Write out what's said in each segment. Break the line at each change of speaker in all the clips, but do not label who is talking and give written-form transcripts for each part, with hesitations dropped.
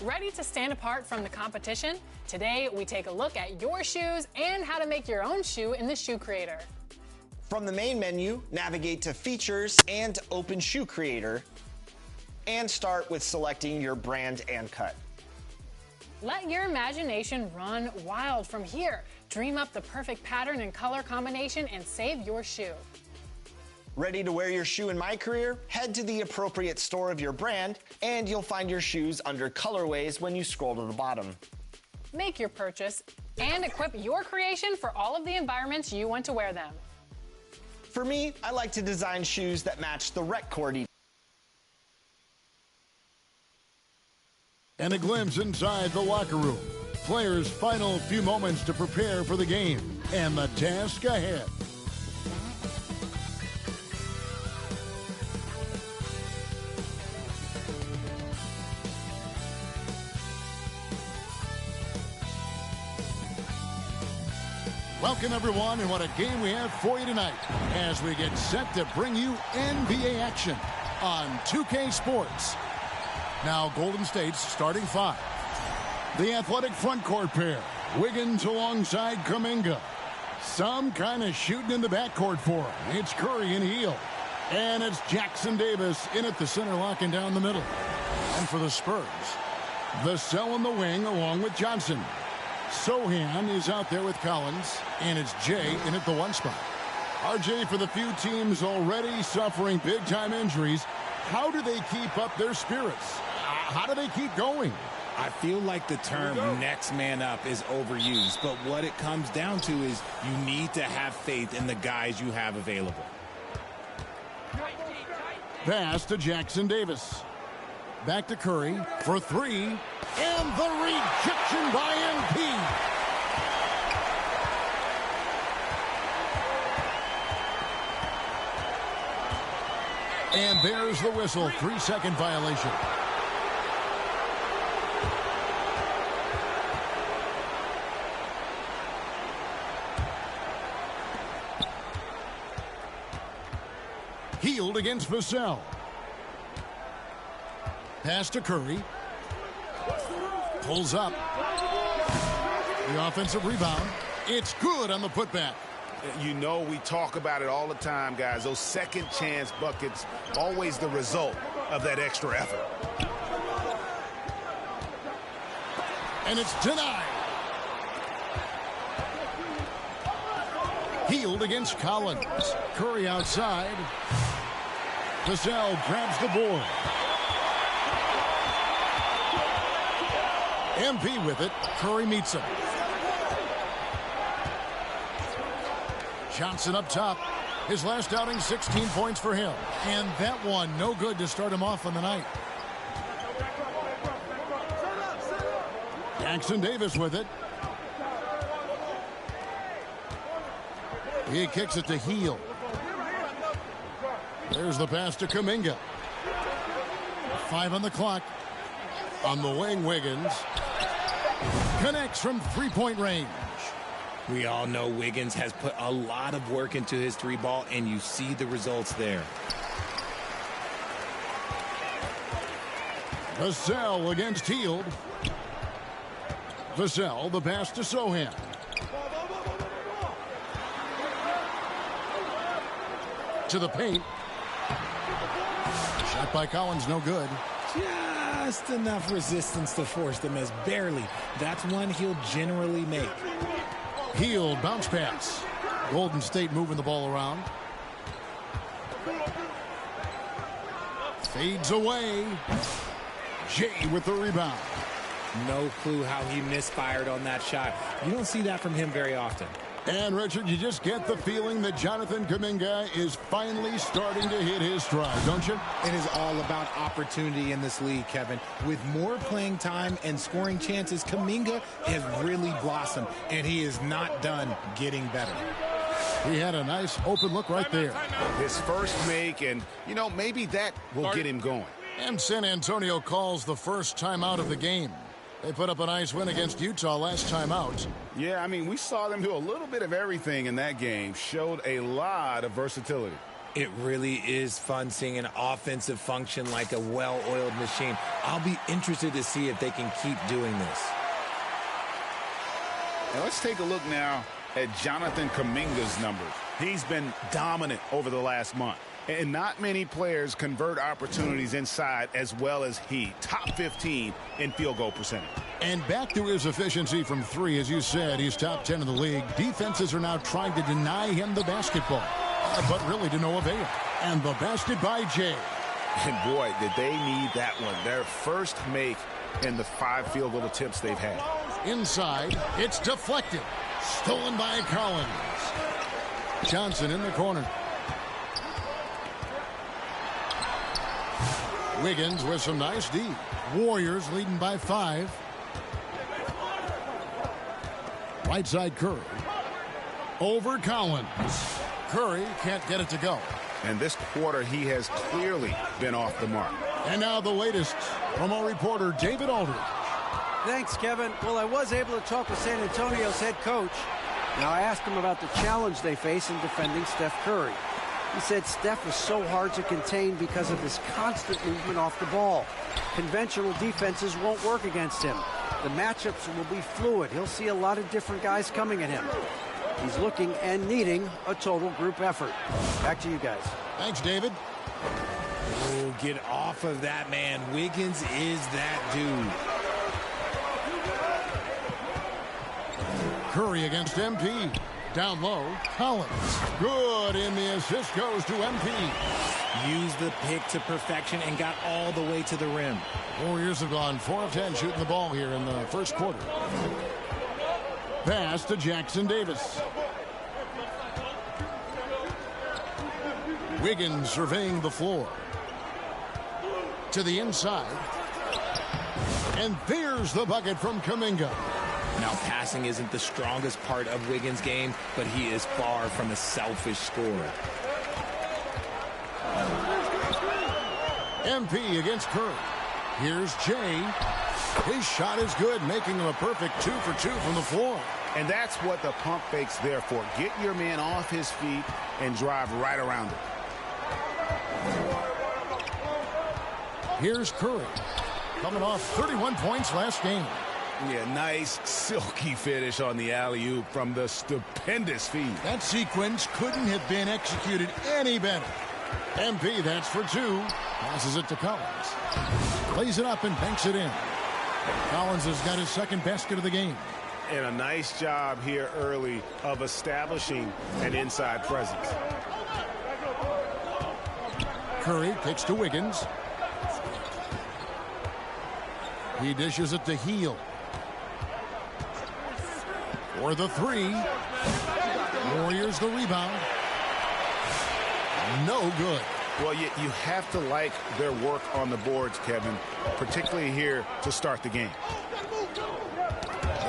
Ready to stand apart from the competition? Today, we take a look at your shoes and how to make your own shoe in the Shoe Creator.
From the main menu, navigate to Features and open Shoe Creator, and start with selecting your brand and cut.
Let your imagination run wild from here. Dream up the perfect pattern and color combination and save your shoe.
Ready to wear your shoe in MyCareer? Head to the appropriate store of your brand, and you'll find your shoes under colorways when you scroll to the bottom.
Make your purchase and equip your creation for all of the environments you want to wear them.
For me, I like to design shoes that match the rec court.
And a glimpse inside the locker room. Players' final few moments to prepare for the game and the task ahead. Welcome, everyone, and what a game we have for you tonight as we get set to bring you NBA action on 2K Sports. Now, Golden State's starting five. The athletic front court pair, Wiggins alongside Kuminga. Some kind of shooting in the backcourt for him. It's Curry and Hield. And it's Jackson Davis in at the center, locking down the middle. And for the Spurs, Vassell in the wing along with Johnson. Sohan is out there with Collins, and it's Jay in at the one spot. RJ, for the few teams already suffering big-time injuries, how do they keep up their spirits? How do they keep going?
I feel like the term next man up is overused, but what it comes down to is you need to have faith in the guys you have available.
Pass to Jackson Davis. Back to Curry for three, and the rejection by MP. And there's the whistle, 3-second violation. Hield against Vassell. Pass to Curry. Pulls up. The offensive rebound. It's good on the putback.
You know, we talk about it all the time, guys. Those second chance buckets, always the result of that extra effort.
And it's denied. Hield against Collins. Curry outside. Vassell grabs the board. MP with it. Curry meets him. Johnson up top. His last outing, 16 points for him. And that one, no good to start him off on the night. Jackson Davis with it. He kicks it to Hield. There's the pass to Kuminga. 5 on the clock. On the wing, Wiggins connects from three-point range.
We all know Wiggins has put a lot of work into his three ball, and you see the results there.
Vassell against Hield. Vassell, the pass to Sohan. To the paint. Shot by Collins, no good.
Just enough resistance to force the miss, barely. That's one he'll generally make.
Hield, bounce pass. Golden State moving the ball around. Fades away. Jay with the rebound.
No clue how he misfired on that shot. You don't see that from him very often.
And, Richard, you just get the feeling that Jonathan Kuminga is finally starting to hit his stride, don't you?
It is all about opportunity in this league, Kevin. With more playing time and scoring chances, Kuminga has really blossomed, and he is not done getting better.
He had a nice open look right there.
His first make, and, you know, maybe that will get him going.
And San Antonio calls the first timeout of the game. They put up a nice win against Utah last time out.
Yeah, I mean, we saw them do a little bit of everything in that game. Showed a lot of versatility.
It really is fun seeing an offensive function like a well-oiled machine. I'll be interested to see if they can keep doing this.
Now let's take a look now at Jonathan Kuminga's numbers. He's been dominant over the last month. And not many players convert opportunities inside as well as he. Top 15 in field goal percentage.
And back to his efficiency from three. As you said, he's top 10 in the league. Defenses are now trying to deny him the basketball, but really to no avail. And the basket by Jay.
And boy, did they need that one. Their first make in the 5 field goal attempts they've had.
Inside, it's deflected. Stolen by Collins. Johnson in the corner. Wiggins with some nice D. Warriors leading by 5. Right side Curry. Over Collins. Curry can't get it to go.
And this quarter, he has clearly been off the mark.
And now the latest from our reporter, David Aldridge.
Thanks, Kevin. Well, I was able to talk with San Antonio's head coach. Now, I asked him about the challenge they face in defending Steph Curry. He said Steph is so hard to contain because of his constant movement off the ball. Conventional defenses won't work against him. The matchups will be fluid. He'll see a lot of different guys coming at him. He's looking and needing a total group effort. Back to you guys.
Thanks, David.
Oh, get off of that, man. Wiggins is that dude.
Curry against MP. Down low, Collins. Good, and the assist goes to MP.
Used the pick to perfection and got all the way to the rim.
Warriors have gone 4 of 10 shooting the ball here in the first quarter. Pass to Jackson Davis. Wiggins surveying the floor. To the inside. And there's the bucket from Kuminga.
Now, passing isn't the strongest part of Wiggins' game, but he is far from a selfish scorer.
MP against Curry. Here's Jay. His shot is good, making him a perfect 2 for 2 from the floor.
And that's what the pump fake's there for. Get your man off his feet and drive right around it.
Here's Curry, coming off 31 points last game.
Yeah, nice silky finish on the alley-oop from the stupendous feed.
That sequence couldn't have been executed any better. MP, that's for 2. Passes it to Collins. Lays it up and banks it in. Collins has got his second basket of the game.
And a nice job here early of establishing an inside presence.
Curry kicks to Wiggins. He dishes it to Heel. For the 3. Warriors the rebound. No good.
Well, you have to like their work on the boards, Kevin, particularly here to start the game.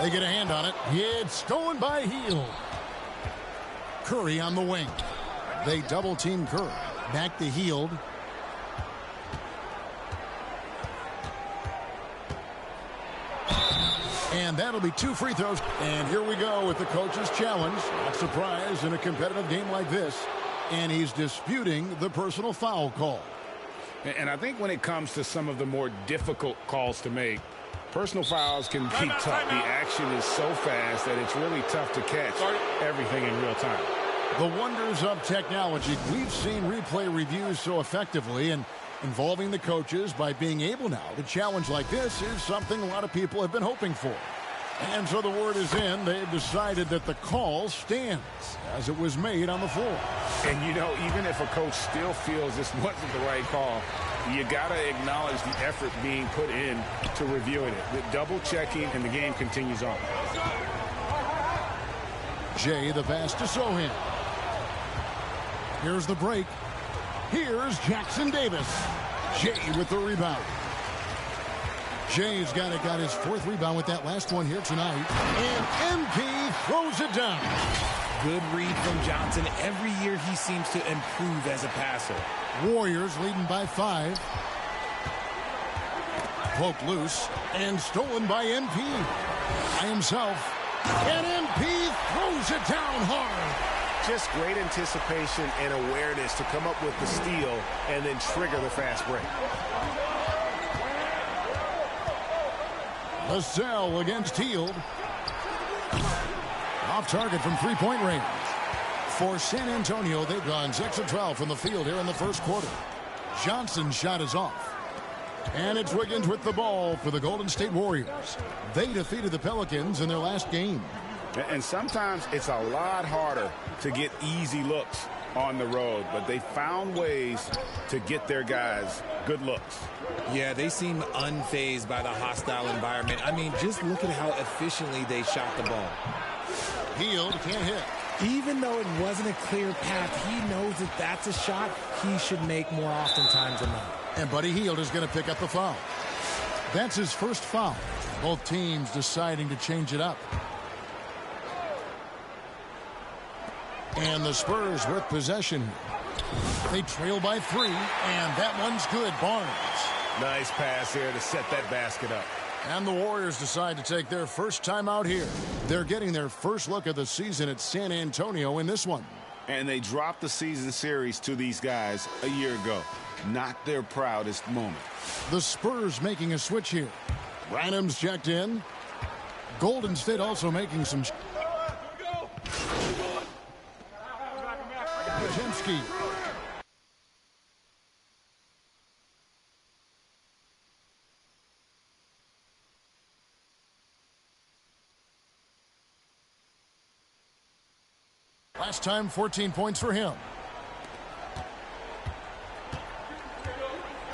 They get a hand on it. It's stolen by Heel. Curry on the wing. They double team Curry. Back to Hield. And that'll be 2 free throws. And here we go with the coach's challenge. Not surprised in a competitive game like this. And he's disputing the personal foul call.
And I think when it comes to some of the more difficult calls to make, personal fouls can be tough. The action is so fast that it's really tough to catch everything in real time.
The wonders of technology. We've seen replay reviews so effectively, and involving the coaches by being able now to challenge like this is something a lot of people have been hoping for. And so the word is in. They've decided that the call stands as it was made on the floor.
And, you know, even if a coach still feels this wasn't the right call, you got to acknowledge the effort being put in to reviewing it. The double checking, and the game continues on.
Jay, the pass to Sohan. Here's the break. Here's Jackson Davis. Jay with the rebound. Jay's got his 4th rebound with that last one here tonight. And MP throws it down.
Good read from Johnson. Every year he seems to improve as a passer.
Warriors leading by 5. Poked loose and stolen by MP. By himself. And MP throws it down hard.
Just great anticipation and awareness to come up with the steal and then trigger the fast break.
LaSalle against Hield. Off target from three-point range. For San Antonio, they've gone 6 of 12 from the field here in the first quarter. Johnson's shot is off. And it's Wiggins with the ball for the Golden State Warriors. They defeated the Pelicans in their last game.
And sometimes it's a lot harder to get easy looks on the road, but they found ways to get their guys good looks.
Yeah, they seem unfazed by the hostile environment. I mean, just look at how efficiently they shot the ball.
Hield can't hit.
Even though it wasn't a clear path, he knows that that's a shot he should make more oftentimes than not.
And Buddy Hield is going to pick up the foul. That's his first foul. Both teams deciding to change it up. And the Spurs with possession. They trail by 3, and that one's good. Barnes.
Nice pass here to set that basket up.
And the Warriors decide to take their first time out here. They're getting their first look of the season at San Antonio in this one.
And they dropped the season series to these guys a year ago. Not their proudest moment.
The Spurs making a switch here. Branham's checked in. Golden State also making some. Kajemski. Last time, 14 points for him.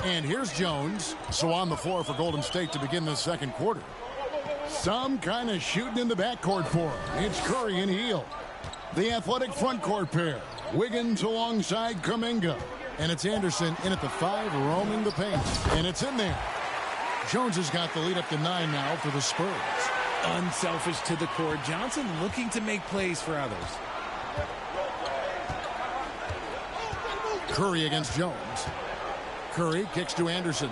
And here's Jones. So on the floor for Golden State to begin the second quarter. Some kind of shooting in the backcourt for him. It's Curry and Hield. The athletic front court pair. Wiggins alongside Kuminga. And it's Anderson in at the 5, roaming the paint. And it's in there. Jones has got the lead up to 9 now for the Spurs.
Unselfish to the core. Johnson looking to make plays for others.
Curry against Jones. Curry kicks to Anderson.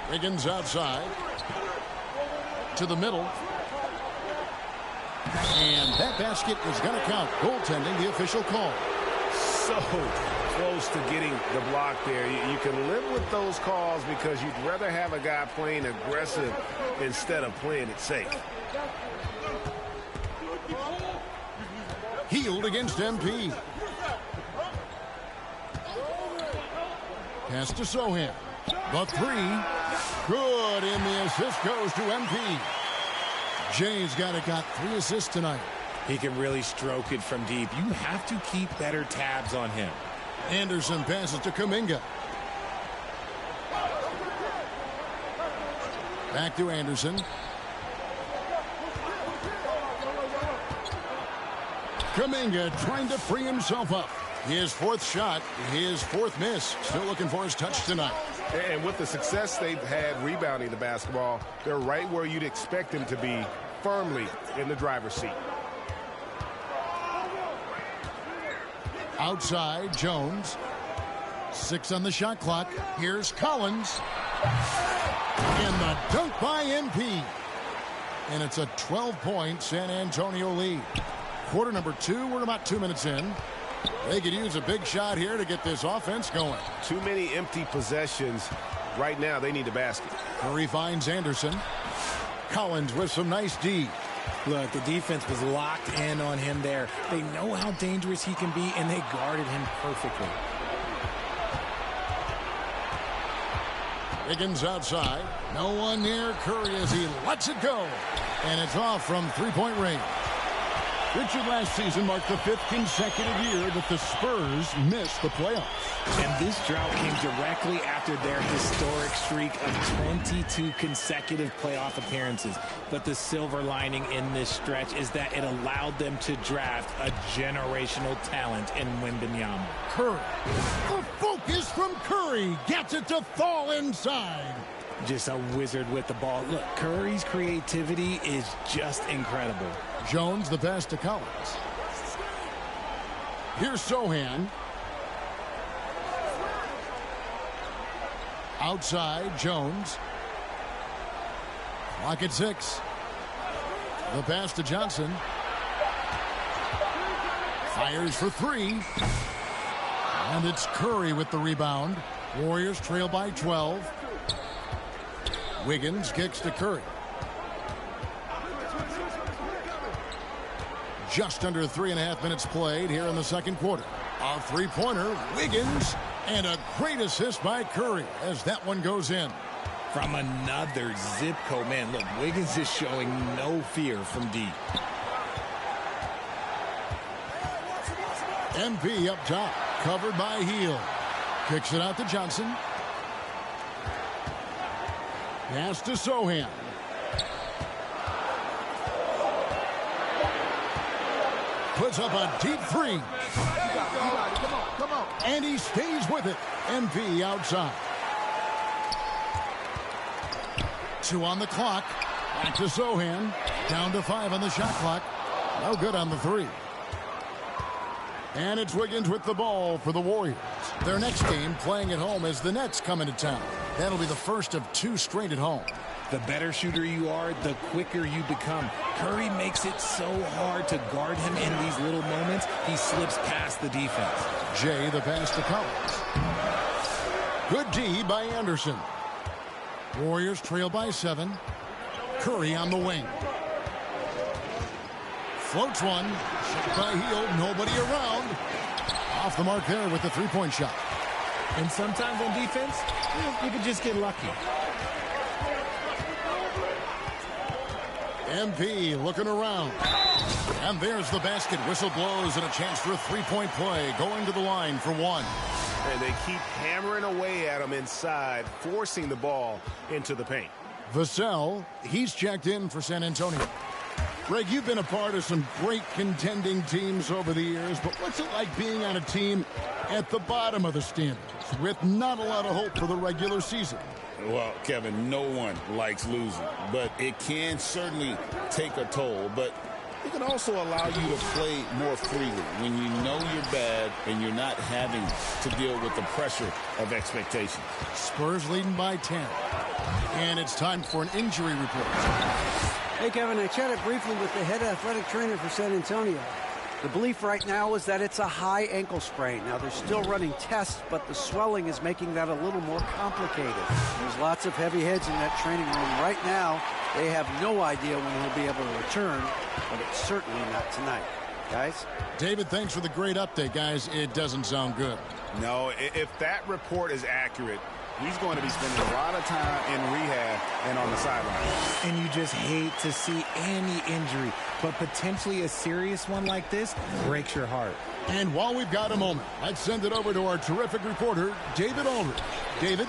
Wiggins outside. To the middle. And that basket is going to count. Goaltending, the official call.
So close to getting the block there. You can live with those calls because you'd rather have a guy playing aggressive instead of playing it safe.
Hield against MP. Pass to Sohan. The 3. Good, and the assist goes to MP. Jay's got 3 assists tonight.
He can really stroke it from deep. You have to keep better tabs on him.
Anderson passes to Kuminga. Back to Anderson. Kuminga trying to free himself up. His 4th shot, his 4th miss. Still looking for his touch tonight.
And with the success they've had rebounding the basketball, they're right where you'd expect them to be, firmly in the driver's seat.
Outside, Jones. 6 on the shot clock. Here's Collins. And the dunk by MP. And it's a 12-point San Antonio lead. Quarter number 2, we're about 2 minutes in. They could use a big shot here to get this offense going.
Too many empty possessions. Right now, they need a basket.
Curry finds Anderson. Collins with some nice D.
Look, the defense was locked in on him there. They know how dangerous he can be, and they guarded him perfectly.
Wiggins outside. No one near Curry as he lets it go. And it's off from 3-point range. Richard, last season marked the 5th consecutive year that the Spurs missed the playoffs.
And this drought came directly after their historic streak of 22 consecutive playoff appearances. But the silver lining in this stretch is that it allowed them to draft a generational talent in Wembanyama.
Curry. The focus from Curry gets it to fall inside.
Just a wizard with the ball. Look, Curry's creativity is just incredible.
Jones, the pass to Collins. Here's Sohan. Outside, Jones. Clock at 6. The pass to Johnson. Fires for three. And it's Curry with the rebound. Warriors trail by 12. Wiggins kicks to Curry. Just under 3.5 minutes played here in the second quarter. A three-pointer, Wiggins, and a great assist by Curry as that one goes in.
From another zip code. Man, look, Wiggins is showing no fear from deep.
MP up top, covered by Heel. Kicks it out to Johnson. Pass to Sohan. Puts up a deep three. Come on. And he stays with it. MP outside. 2 on the clock. Back to Sohan. Down to 5 on the shot clock. No good on the 3. And it's Wiggins with the ball for the Warriors. Their next game playing at home as the Nets come into town. That'll be the first of 2 straight at home.
The better shooter you are, the quicker you become. Curry makes it so hard to guard him in these little moments. He slips past the defense.
Jay the pass to Collins. Good D by Anderson. Warriors trail by 7. Curry on the wing. Floats one. Shot by Heel. Nobody around. Off the mark there with the three-point shot.
And sometimes on defense, you can just get lucky.
MP looking around. And there's the basket. Whistle blows and a chance for a three-point play. Going to the line for 1.
And they keep hammering away at him inside, forcing the ball into the paint.
Vassell, he's checked in for San Antonio. Greg, you've been a part of some great contending teams over the years, but what's it like being on a team at the bottom of the standings with not a lot of hope for the regular season?
Well, Kevin, no one likes losing, but it can certainly take a toll. But it can also allow you to play more freely when you know you're bad and you're not having to deal with the pressure of expectations.
Spurs leading by 10. And it's time for an injury report.
Hey, Kevin, I chatted briefly with the head athletic trainer for San Antonio. The belief right now is that it's a high ankle sprain. Now, they're still running tests, but the swelling is making that a little more complicated. There's lots of heavy heads in that training room. Right now, they have no idea when he'll be able to return, but it's certainly not tonight. Guys?
David, thanks for the great update, guys. It doesn't sound good.
No, if that report is accurate, he's going to be spending a lot of time in rehab and on the sideline.
And you just hate to see any injury, but potentially a serious one like this breaks your heart.
And while we've got a moment, let's send it over to our terrific reporter, David Aldridge. David?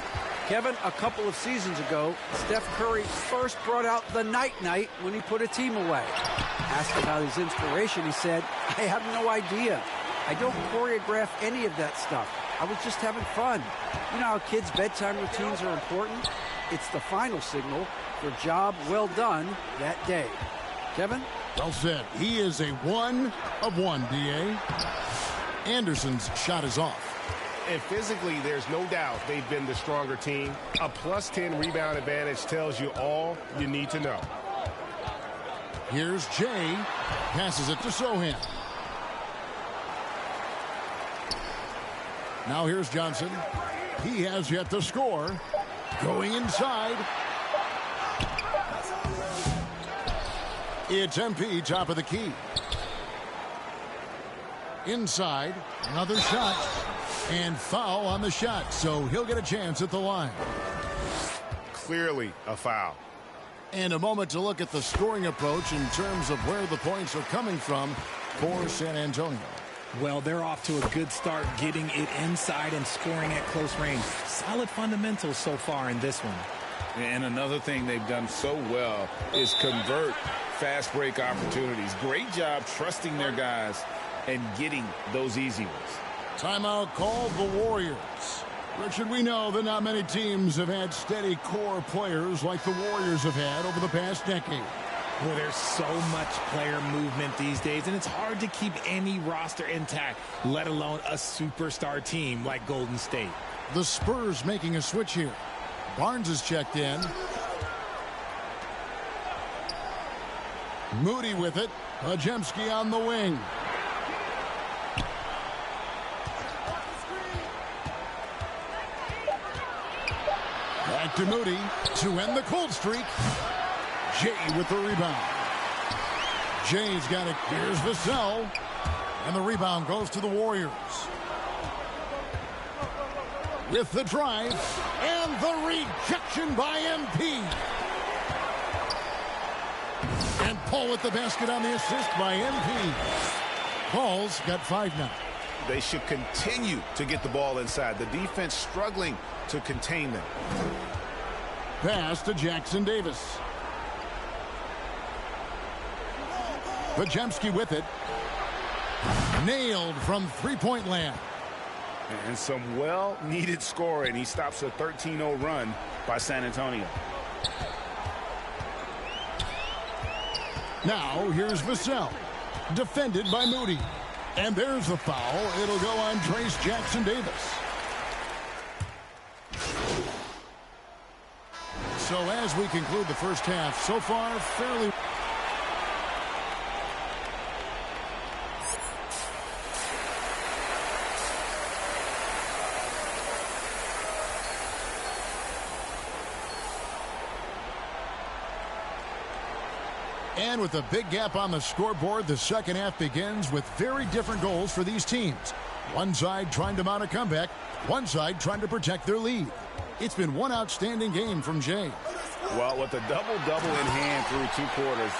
Kevin, a couple of seasons ago, Steph Curry first brought out the night-night when he put a team away. Asked about his inspiration, he said, I have no idea. I don't choreograph any of that stuff. I was just having fun. You know how kids' bedtime routines are important? It's the final signal for job well done that day. Kevin?
Well said. He is a 1 of 1, D.A. Anderson's shot is off.
And physically, there's no doubt they've been the stronger team. A +10 rebound advantage tells you all you need to know.
Here's Jay. Passes it to Sohan. Now here's Johnson. He has yet to score. Going inside. It's MP, top of the key. Inside. Another shot. And foul on the shot. So he'll get a chance at the line.
Clearly a foul.
And a moment to look at the scoring approach in terms of where the points are coming from for San Antonio.
Well, they're off to a good start getting it inside and scoring at close range. Solid fundamentals so far in this one.
And another thing they've done so well is convert fast break opportunities. Great job trusting their guys and getting those easy ones.
Timeout called the Warriors. Richard, we know that not many teams have had steady core players like the Warriors have had over the past decade.
Well, there's so much player movement these days, and it's hard to keep any roster intact, let alone a superstar team like Golden State.
The Spurs making a switch here. Barnes is checked in. Moody with it. Pajemski on the wing. Back to Moody to end the cold streak. Jay with the rebound. Jay's got it. Here's Vassell. And the rebound goes to the Warriors. With the drive. And the rejection by MP. And Paul with the basket on the assist by MP. Paul's got 5 now.
They should continue to get the ball inside. The defense struggling to contain them.
Pass to Jackson Davis. Pajemski with it. Nailed from three-point land.
And some well-needed scoring. He stops a 13-0 run by San Antonio.
Now here's Vassell. Defended by Moody. And there's the foul. It'll go on Trace Jackson Davis. So as we conclude the first half, so far fairly... And with a big gap on the scoreboard, the second half begins with very different goals for these teams. One side trying to mount a comeback, one side trying to protect their lead. It's been one outstanding game from Jay.
Well, with a double-double in hand through 2 quarters,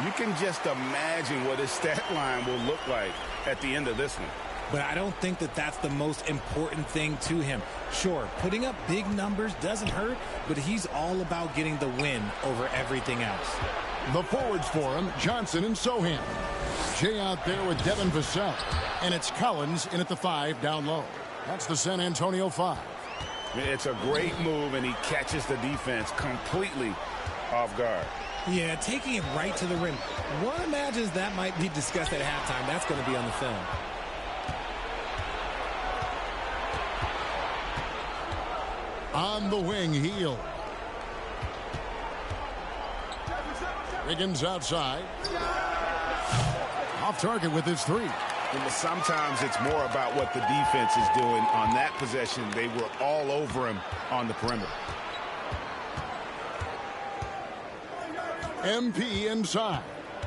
you can just imagine what his stat line will look like at the end of this one.
But I don't think that that's the most important thing to him. Sure, putting up big numbers doesn't hurt, but he's all about getting the win over everything else.
The forwards for him, Johnson and Sohan. Jay out there with Devin Vassell. And it's Collins in at the 5 down low. That's the San Antonio 5.
It's a great move, and he catches the defense completely off guard.
Yeah, taking it right to the rim. One imagines that might be discussed at halftime. That's going to be on the film.
On the wing, Heel. Wiggins outside. Off target with his 3.
But sometimes it's more about what the defense is doing on that possession. They were all over him on the perimeter.
MP inside.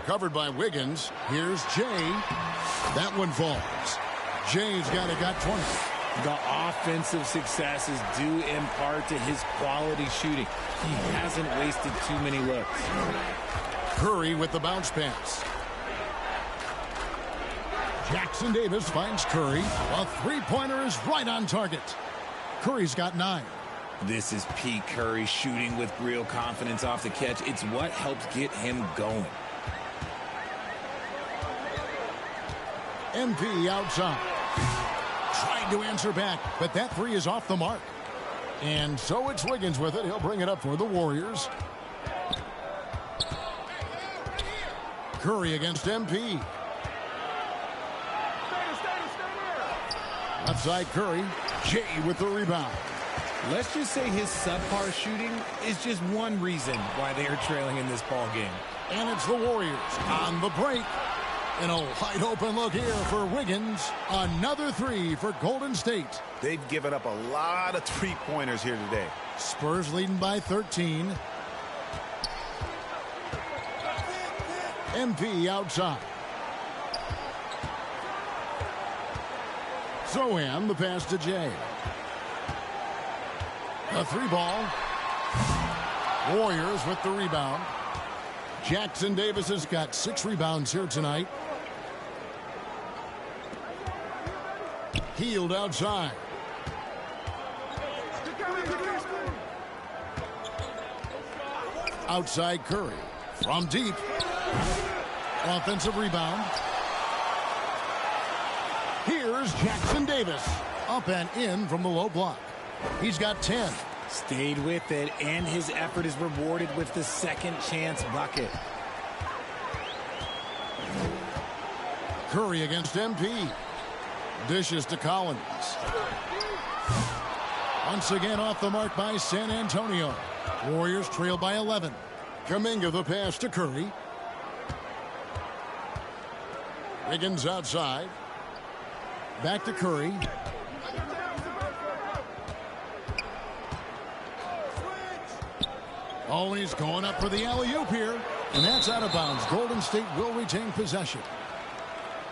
Covered by Wiggins. Here's Jay. That one falls. Jay's got 20.
The offensive success is due in part to his quality shooting. He hasn't wasted too many looks.
Curry with the bounce pass. Jackson Davis finds Curry. A three-pointer is right on target. Curry's got 9.
This is Pete Curry shooting with real confidence off the catch. It's what helps get him going.
MP outside. Trying to answer back, but that 3 is off the mark. And so it's Wiggins with it. He'll bring it up for the Warriors. Curry against MP. Outside Curry. Jay with the rebound.
Let's just say his subpar shooting is just one reason why they are trailing in this ball game.
And it's the Warriors on the break. And a wide open look here for Wiggins. Another 3 for Golden State.
They've given up a lot of three-pointers here today.
Spurs leading by 13. MP outside. Sohan, the pass to Jay. A 3-ball. Warriors with the rebound. Jackson Davis has got 6 rebounds here tonight. Healed outside. Outside Curry. From deep. Offensive rebound. Here's Jackson Davis. Up and in from the low block. He's got 10.
Stayed with it, and his effort is rewarded with the second chance bucket.
Curry against MP. Dishes to Collins. Once again off the mark by San Antonio. Warriors trail by 11. Kuminga the pass to Curry. Wiggins outside. Back to Curry. Oh, he's going up for the alley-oop here. And that's out of bounds. Golden State will retain possession.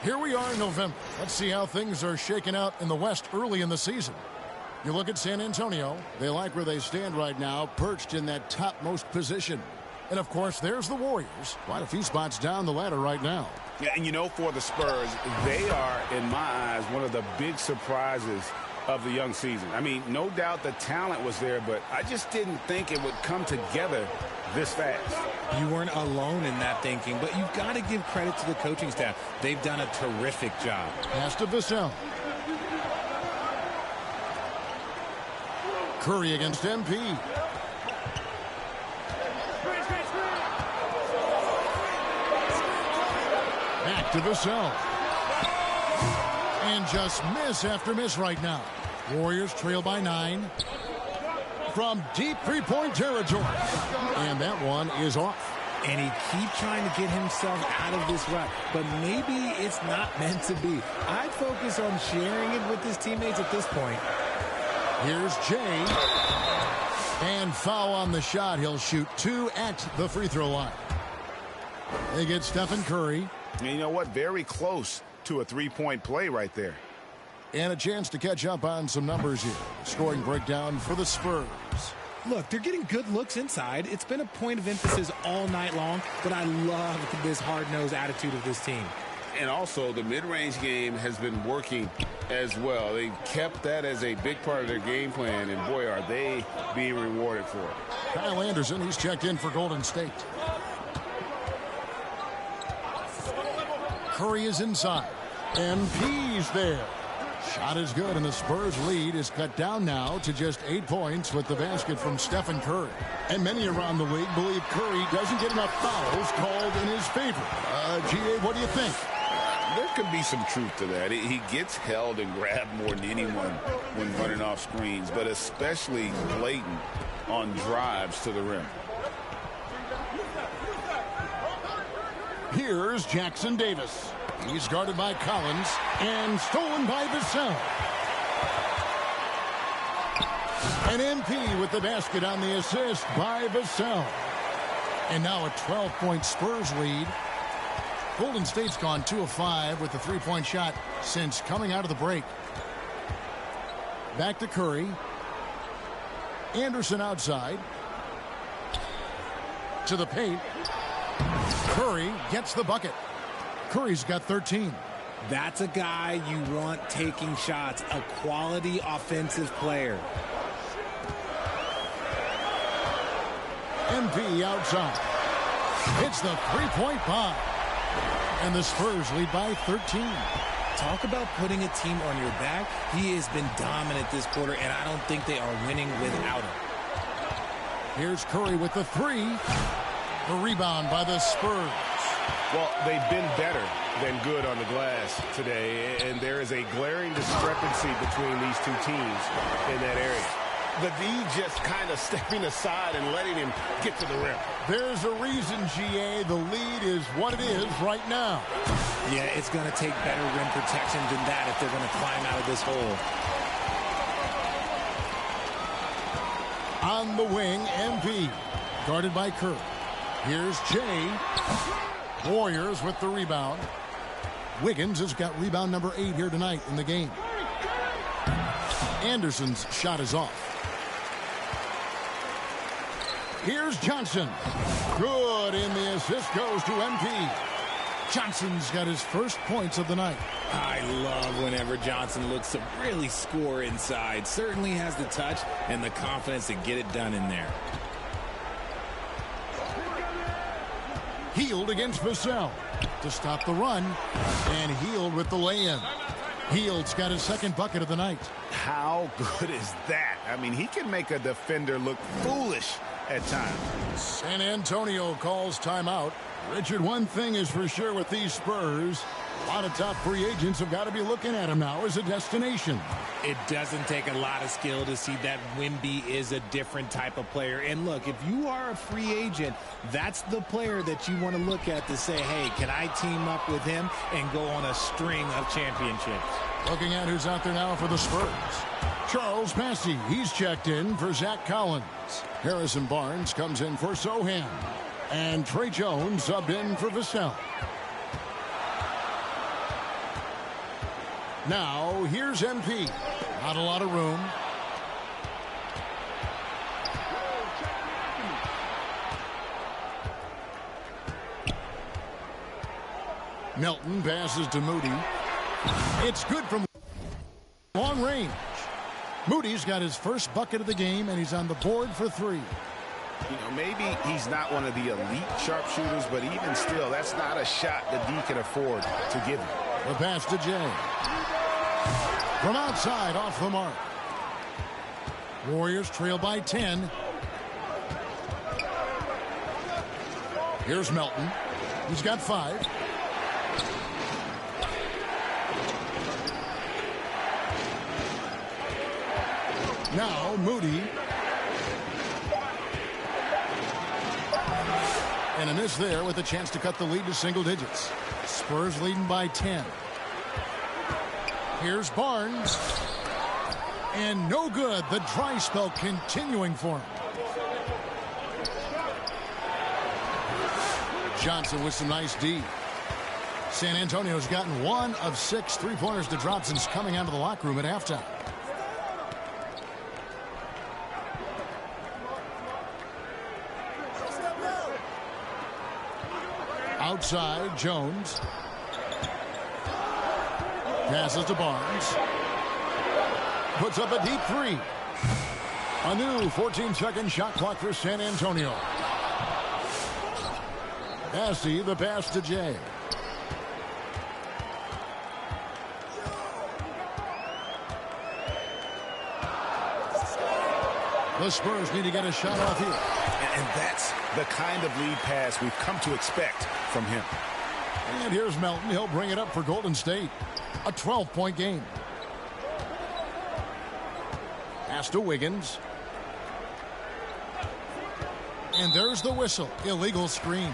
Here we are in November. Let's see how things are shaking out in the West early in the season. You look at San Antonio. They like where they stand right now, perched in that topmost position. And, of course, there's the Warriors. Quite a few spots down the ladder right now.
Yeah, and you know, for the Spurs, they are, in my eyes, one of the big surprises of the young season. I mean, no doubt the talent was there, but I just didn't think it would come together this fast.
You weren't alone in that thinking, but you've got to give credit to the coaching staff. They've done a terrific job.
Pass to Vassell. Curry against MP. Back to Vassell. And just miss after miss right now. Warriors trail by 9. From deep three-point territory. And that one is off.
And he keeps trying to get himself out of this rut, but maybe it's not meant to be. I'd focus on sharing it with his teammates at this point.
Here's Jay. And foul on the shot. He'll shoot 2 at the free throw line. They get Stephen Curry.
And you know what? Very close to a three-point play right there.
And a chance to catch up on some numbers here. Scoring breakdown for the Spurs.
Look, they're getting good looks inside. It's been a point of emphasis all night long, but I love this hard-nosed attitude of this team.
And also, the mid-range game has been working as well. They've kept that as a big part of their game plan, and boy, are they being rewarded for it.
Kyle Anderson, he's checked in for Golden State. Curry is inside. MP's there. Shot is good, and the Spurs lead is cut down now to just 8 points with the basket from Stephen Curry. And many around the league believe Curry doesn't get enough fouls called in his favor. GA, what do you think?
There could be some truth to that. He gets held and grabbed more than anyone when running off screens, but especially blatant on drives to the rim.
Here's Jackson Davis. He's guarded by Collins and stolen by Vassell. And MP with the basket on the assist by Vassell. And now a 12-point Spurs lead. Golden State's gone 2 of 5 with the three-point shot since coming out of the break. Back to Curry. Anderson outside. To the paint. Curry gets the bucket. Curry's got 13.
That's a guy you want taking shots, a quality offensive player.
MP outside. It's the three-point bomb. And the Spurs lead by 13.
Talk about putting a team on your back. He has been dominant this quarter, and I don't think they are winning without him.
Here's Curry with the 3. The rebound by the Spurs.
Well, they've been better than good on the glass today, and there is a glaring discrepancy between these two teams in that area. The D just kind of stepping aside and letting him get to the rim.
There's a reason, GA, the lead is what it is right now.
Yeah, it's going to take better rim protection than that if they're going to climb out of this hole.
On the wing, MP, guarded by Curry. Here's Jay. Warriors with the rebound. Wiggins has got rebound number 8 here tonight in the game. Anderson's shot is off. Here's Johnson. Good, and the assist goes to MP. Johnson's got his first points of the night.
I love whenever Johnson looks to really score inside. Certainly has the touch and the confidence to get it done in there.
Hield against Vassell to stop the run, and Hield with the lay-in. Hield's got his second bucket of the night.
How good is that? I mean, he can make a defender look foolish at times.
San Antonio calls timeout. Richard, one thing is for sure with these Spurs, a lot of top free agents have got to be looking at him now as a destination.
It doesn't take a lot of skill to see that Wemby is a different type of player. And look, if you are a free agent, that's the player that you want to look at to say, hey, can I team up with him and go on a string of championships?
Looking at who's out there now for the Spurs. Charles Massey, he's checked in for Zach Collins. Harrison Barnes comes in for Sohan. And Trey Jones subbed in for Vassell. Now, here's MP. Not a lot of room. Melton passes to Moody. It's good from long range. Moody's got his first bucket of the game, and he's on the board for 3.
You know, maybe he's not one of the elite sharpshooters, but even still, that's not a shot that D can afford to give him.
The pass to Jay. From outside, off the mark. Warriors trail by 10. Here's Melton. He's got 5. Now Moody. And a miss there with a chance to cut the lead to single digits. Spurs leading by 10. Here's Barnes. And no good. The dry spell continuing for him. Johnson with some nice D. San Antonio's gotten 1 of 6 3-pointers to drop since coming out of the locker room at halftime. Outside, Jones. Passes to Barnes. Puts up a deep 3. A new 14-second shot clock for San Antonio. Massey, the pass to Jay. The Spurs need to get a shot off here.
And that's the kind of lead pass we've come to expect from him.
And here's Melton. He'll bring it up for Golden State. A 12-point game. Pass to Wiggins. And there's the whistle. Illegal screen.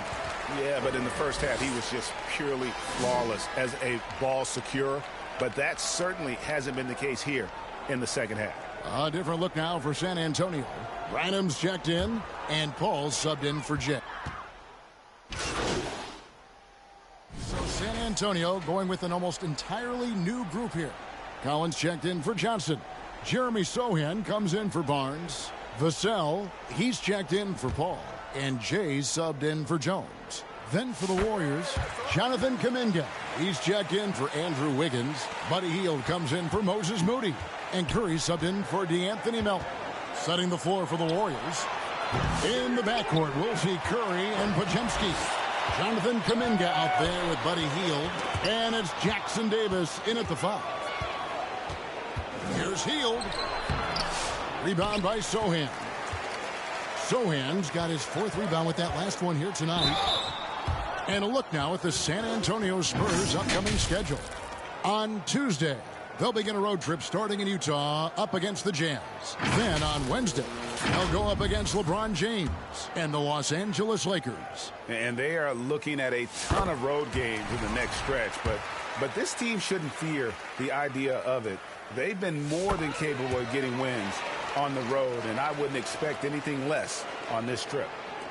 Yeah, but in the first half, he was just purely flawless as a ball securer. But that certainly hasn't been the case here in the second half.
A different look now for San Antonio. Branham's checked in, and Paul's subbed in for Jet. So San Antonio going with an almost entirely new group here. Collins checked in for Johnson. Jeremy Sohan comes in for Barnes. Vassell, he's checked in for Paul. And Jay's subbed in for Jones. Then for the Warriors, Jonathan Kuminga. He's checked in for Andrew Wiggins. Buddy Hield comes in for Moses Moody. And Curry subbed in for DeAnthony Melton. Setting the floor for the Warriors. In the backcourt, we'll see Curry and Podziemski. Jonathan Kuminga out there with Buddy Hield. And it's Jackson Davis in at the 5. Here's Hield. Rebound by Sohan. Sohan's got his 4th rebound with that last one here tonight. And a look now at the San Antonio Spurs' upcoming schedule. On Tuesday, they'll begin a road trip starting in Utah up against the Jazz. Then on Wednesday, they'll go up against LeBron James and the Los Angeles Lakers.
And they are looking at a ton of road games in the next stretch. But this team shouldn't fear the idea of it. They've been more than capable of getting wins on the road, and I wouldn't expect anything less on this trip.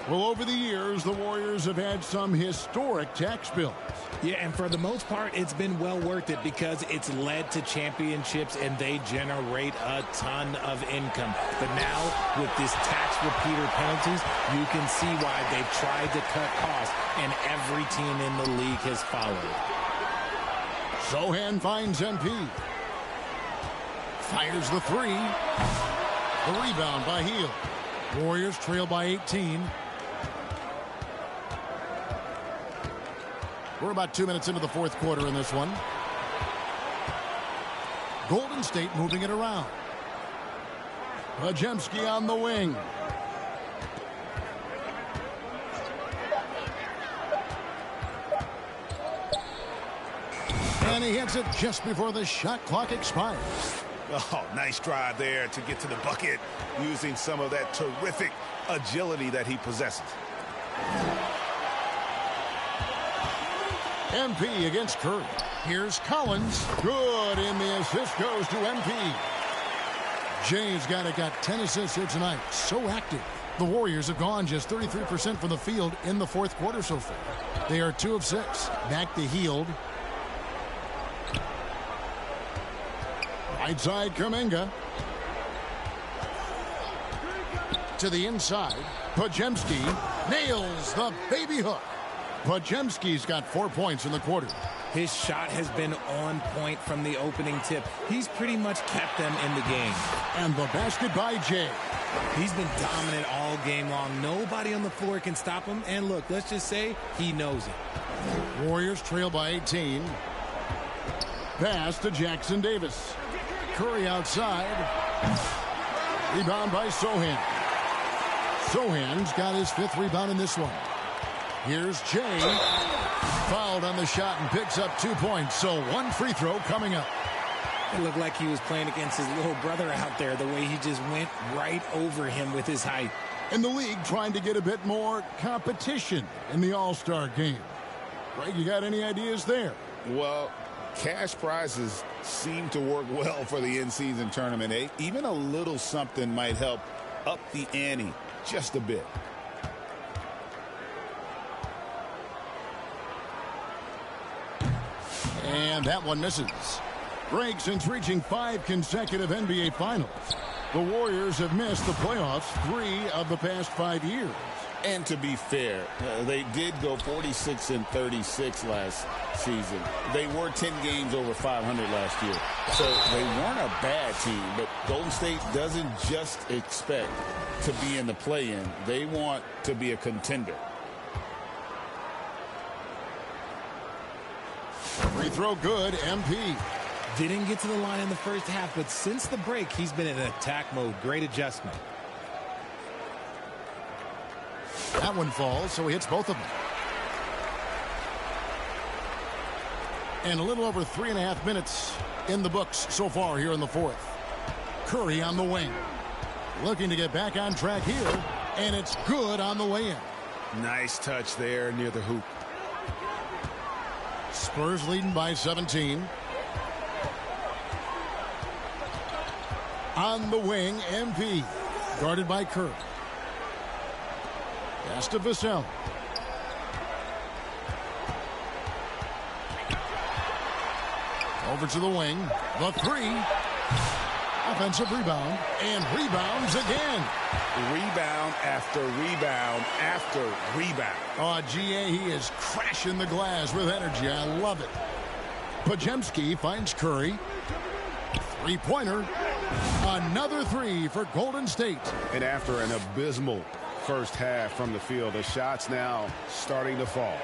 Well, over the years, the Warriors have had some historic tax bills.
Yeah, and for the most part, it's been well worth it because it's led to championships and they generate a ton of income. But now, with this tax repeater penalties, you can see why they've tried to cut costs, and every team in the league has followed.
Sohan finds MP. Fires the 3. The rebound by Hield. Warriors trail by 18. We're about 2 minutes into the 4th quarter in this one. Golden State moving it around. Podziemski on the wing. And he hits it just before the shot clock expires.
Oh, nice drive there to get to the bucket using some of that terrific agility that he possesses.
MP against Curry. Here's Collins. Good, and the assist goes to MP. Jay's got 10 assists here tonight. So active. The Warriors have gone just 33% from the field in the fourth quarter so far. They are 2 of 6. Back to Hield. Right side, Kuminga. To the inside. Podziemski nails the baby hook. Podziemski's got 4 points in the quarter.
His shot has been on point from the opening tip. He's pretty much kept them in the game.
And the basket by Jay.
He's been dominant all game long. Nobody on the floor can stop him. And look, let's just say he knows it.
Warriors trail by 18. Pass to Jackson Davis. Curry outside. Rebound by Sohan. Sohan's got his 5th rebound in this one. Here's Jay. Fouled on the shot and picks up 2 points. So 1 free throw coming up.
It looked like he was playing against his little brother out there, the way he just went right over him with his height.
And the league trying to get a bit more competition in the All-Star game. Greg, you got any ideas there?
Well, cash prizes seem to work well for the in-season tournament. Even a little something might help up the ante just a bit.
And that one misses. Greg, since reaching 5 consecutive NBA Finals, the Warriors have missed the playoffs 3 of the past 5 years.
And to be fair, they did go 46-36 last season. They were 10 games over 500 last year. So they weren't a bad team, but Golden State doesn't just expect to be in the play-in. They want to be a contender.
Free throw good, MP.
Didn't get to the line in the first half, but since the break, he's been in attack mode. Great adjustment.
That one falls, so he hits both of them. And a little over 3.5 minutes in the books so far here in the fourth. Curry on the wing. Looking to get back on track here, and it's good on the way in.
Nice touch there near the hoop.
Spurs leading by 17. On the wing, MP. Guarded by Curry. Pass to Vassell. Over to the wing. The 3. Offensive rebound. And rebounds again.
Rebound after rebound after rebound.
Oh, GA, he is crashing the glass with energy. I love it. Podziemski finds Curry. 3-pointer. Another 3 for Golden State.
And after an abysmal first half from the field, the shots now starting to fall.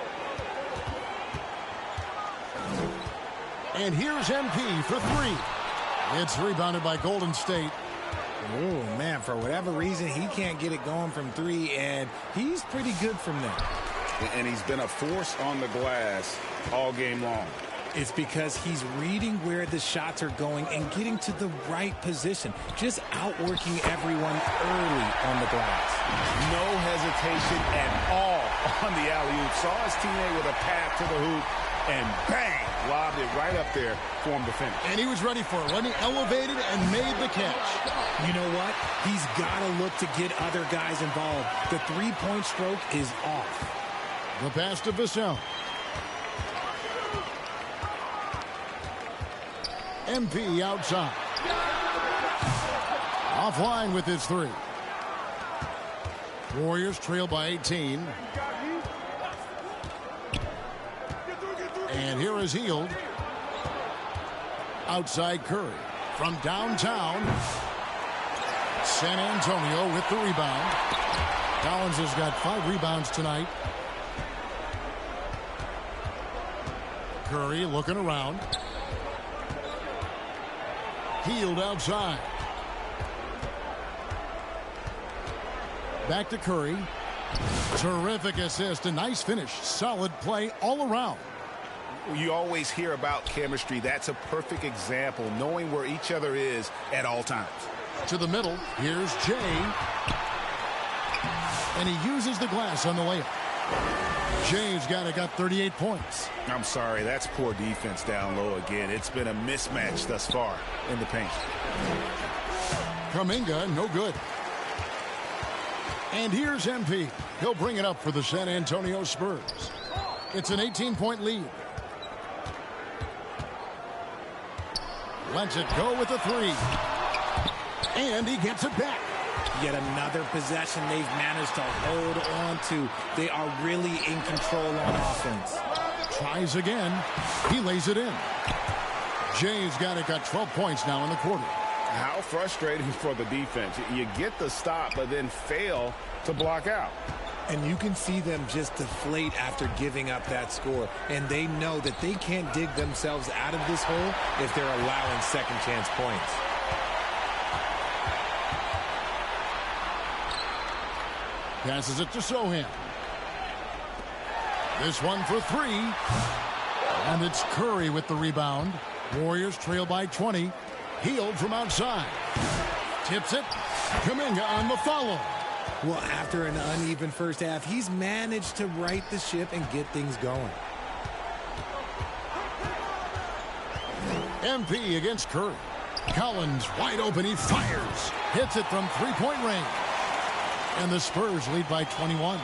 And here's MP for 3. It's rebounded by Golden State.
Oh, man, for whatever reason, he can't get it going from 3, and he's pretty good from there.
And he's been a force on the glass all game long.
It's because he's reading where the shots are going and getting to the right position, just outworking everyone early on the glass.
No hesitation at all on the alley-oop. Saw his teammate with a path to the hoop, and bang, lobbed it right up there for him to finish.
And he was ready for it. When he elevated and made the catch.
You know what? He's got to look to get other guys involved. The three-point stroke is off.
The pass to Vassell. MP outside. Offline with his 3. Warriors trail by 18. And here is Hield. Outside Curry. From downtown. San Antonio with the rebound. Collins has got 5 rebounds tonight. Curry looking around. Hield outside. Back to Curry. Terrific assist. A nice finish. Solid play all around.
You always hear about chemistry. That's a perfect example, knowing where each other is at all times.
To the middle, here's Jay. And he uses the glass on the layup. Jay's got 38 points.
I'm sorry, that's poor defense down low again. It's been a mismatch thus far in the paint.
Kuminga, no good. And here's MP. He'll bring it up for the San Antonio Spurs. It's an 18-point lead. Lets it go with a three. And he gets it back.
Yet another possession they've managed to hold on to. They are really in control on offense.
Tries again. He lays it in. Jay's got 12 points now in the quarter.
How frustrating for the defense. You get the stop, but then fail to block out.
And you can see them just deflate after giving up that score. And they know that they can't dig themselves out of this hole if they're allowing second chance points.
Passes it to Sohan. This one for three. And it's Curry with the rebound. Warriors trail by 20. Healed from outside. Tips it. Kuminga on the follow.
Well, after an uneven first half, he's managed to right the ship and get things going.
MP against Curry. Collins wide open. He fires. Hits it from three-point range. And the Spurs lead by 21.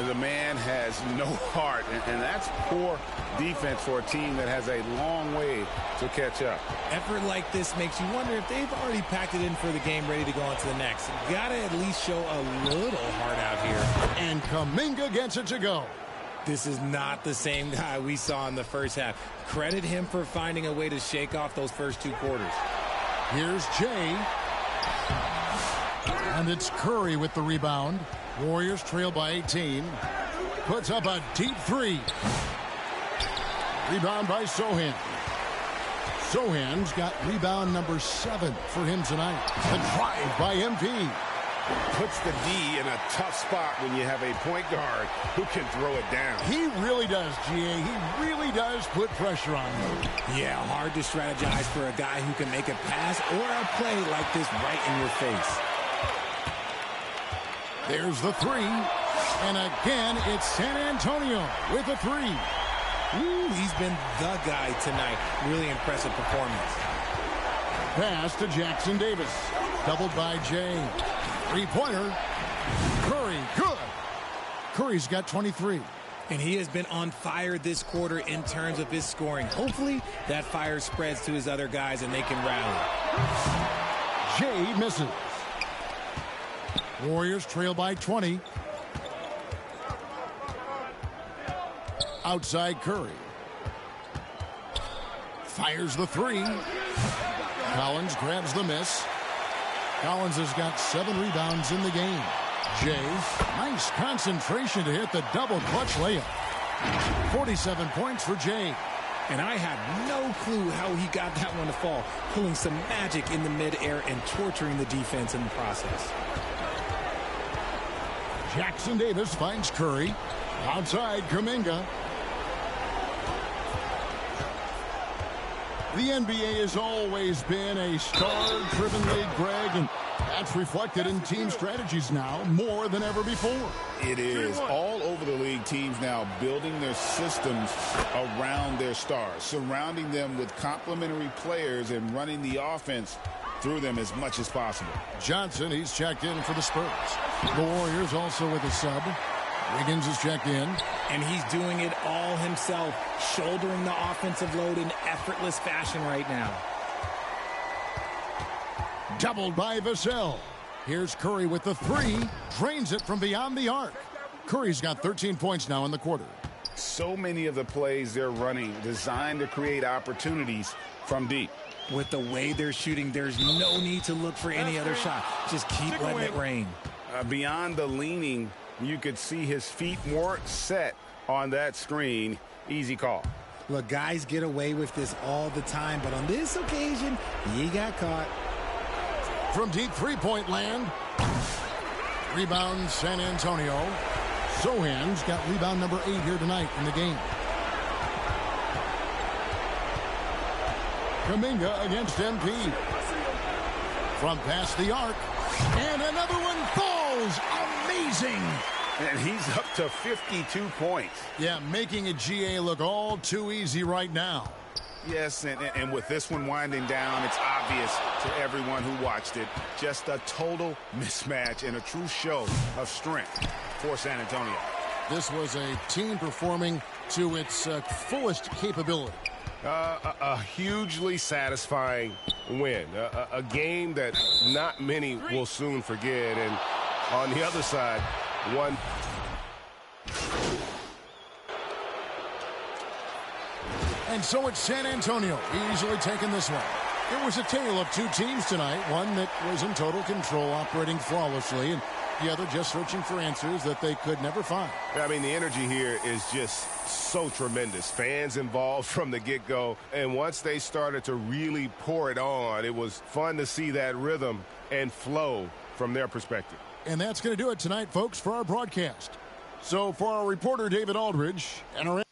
The man has no heart, and that's poor defense for a team that has a long way to catch up.
Effort like this makes you wonder if they've already packed it in for the game, ready to go on to the next. Gotta at least show a little heart out here.
And Kuminga gets it to go.
This is not the same guy we saw in the first half. Credit him for finding a way to shake off those first two quarters.
Here's Jay. And it's Curry with the rebound. Warriors trail by 18. Puts up a deep three. Rebound by Sohan. Sohan's got rebound number 7 for him tonight. The drive by MP.
Puts the D in a tough spot when you have a point guard who can throw it down.
He really does, GA. He really does put pressure on him.
Yeah, hard to strategize for a guy who can make a pass or a play like this right in your face.
There's the three. And again, it's San Antonio with a three.
Ooh, he's been the guy tonight. Really impressive performance.
Pass to Jackson Davis. Doubled by Jay. Three-pointer. Curry, good. Curry's got 23.
And he has been on fire this quarter in terms of his scoring. Hopefully, that fire spreads to his other guys and they can rally.
Jay misses. Warriors trail by 20. Outside Curry. Fires the three. Collins grabs the miss. Collins has got 7 rebounds in the game. Jay, nice concentration to hit the double clutch layup. 47 points for Jay.
And I have no clue how he got that one to fall, pulling some magic in the midair and torturing the defense in the process.
Jackson Davis finds Curry. Outside Kuminga. The NBA has always been a star-driven league, Greg, and that's reflected in team strategies now more than ever before.
It is. All over the league, teams now building their systems around their stars, surrounding them with complementary players and running the offense through them as much as possible.
Johnson, he's checked in for the Spurs. The Warriors also with a sub. Wiggins is checked in.
And he's doing it all himself, shouldering the offensive load in effortless fashion right now.
Doubled by Vassell. Here's Curry with the three. Drains it from beyond the arc. Curry's got 13 points now in the quarter.
So many of the plays they're running designed to create opportunities from deep.
With the way they're shooting, there's no need to look for any other shot. Just keep letting it rain.
Beyond the leaning, you could see his feet more set on that screen. Easy call.
Look, guys get away with this all the time, but on this occasion, he got caught.
From deep three-point land. Rebound San Antonio. Sohan's got rebound number 8 here tonight in the game. Kuminga against MP. From past the arc. And another one falls. Amazing.
And he's up to 52 points.
Yeah, making a GA look all too easy right now.
Yes, and with this one winding down, it's obvious to everyone who watched it. Just a total mismatch and a true show of strength for San Antonio.
This was a team performing to its fullest capability.
A hugely satisfying win. A game that not many will soon forget. And on the other side, one...
And so it's San Antonio easily taking this one. It was a tale of two teams tonight. One that was in total control, operating flawlessly, and the other just searching for answers that they could never find.
I mean, the energy here is just so tremendous. Fans involved from the get-go. And once they started to really pour it on, it was fun to see that rhythm and flow from their perspective.
And that's going to do it tonight, folks, for our broadcast. So for our reporter, David Aldridge, and our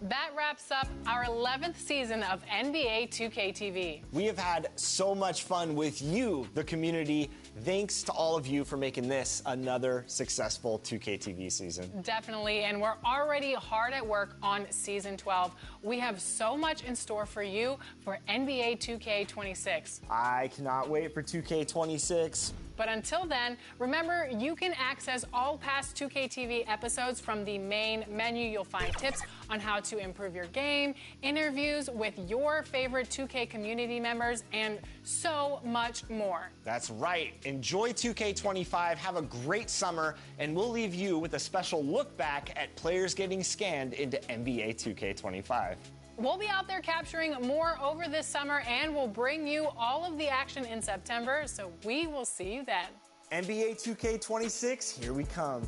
That wraps up our 11th season of NBA 2K TV.
We have had so much fun with you, the community. Thanks to all of you for making this another successful 2K TV season.
Definitely, and we're already hard at work on Season 12. We have so much in store for you for NBA 2K26.
I cannot wait for 2K26.
But until then, remember, you can access all past 2K TV episodes from the main menu. You'll find tips on how to improve your game, interviews with your favorite 2K community members, and so much more.
That's right. Enjoy 2K25, have a great summer, and we'll leave you with a special look back at players getting scanned into NBA 2K25.
We'll be out there capturing more over this summer, and we'll bring you all of the action in September, so we will see you then.
NBA 2K26, here we come.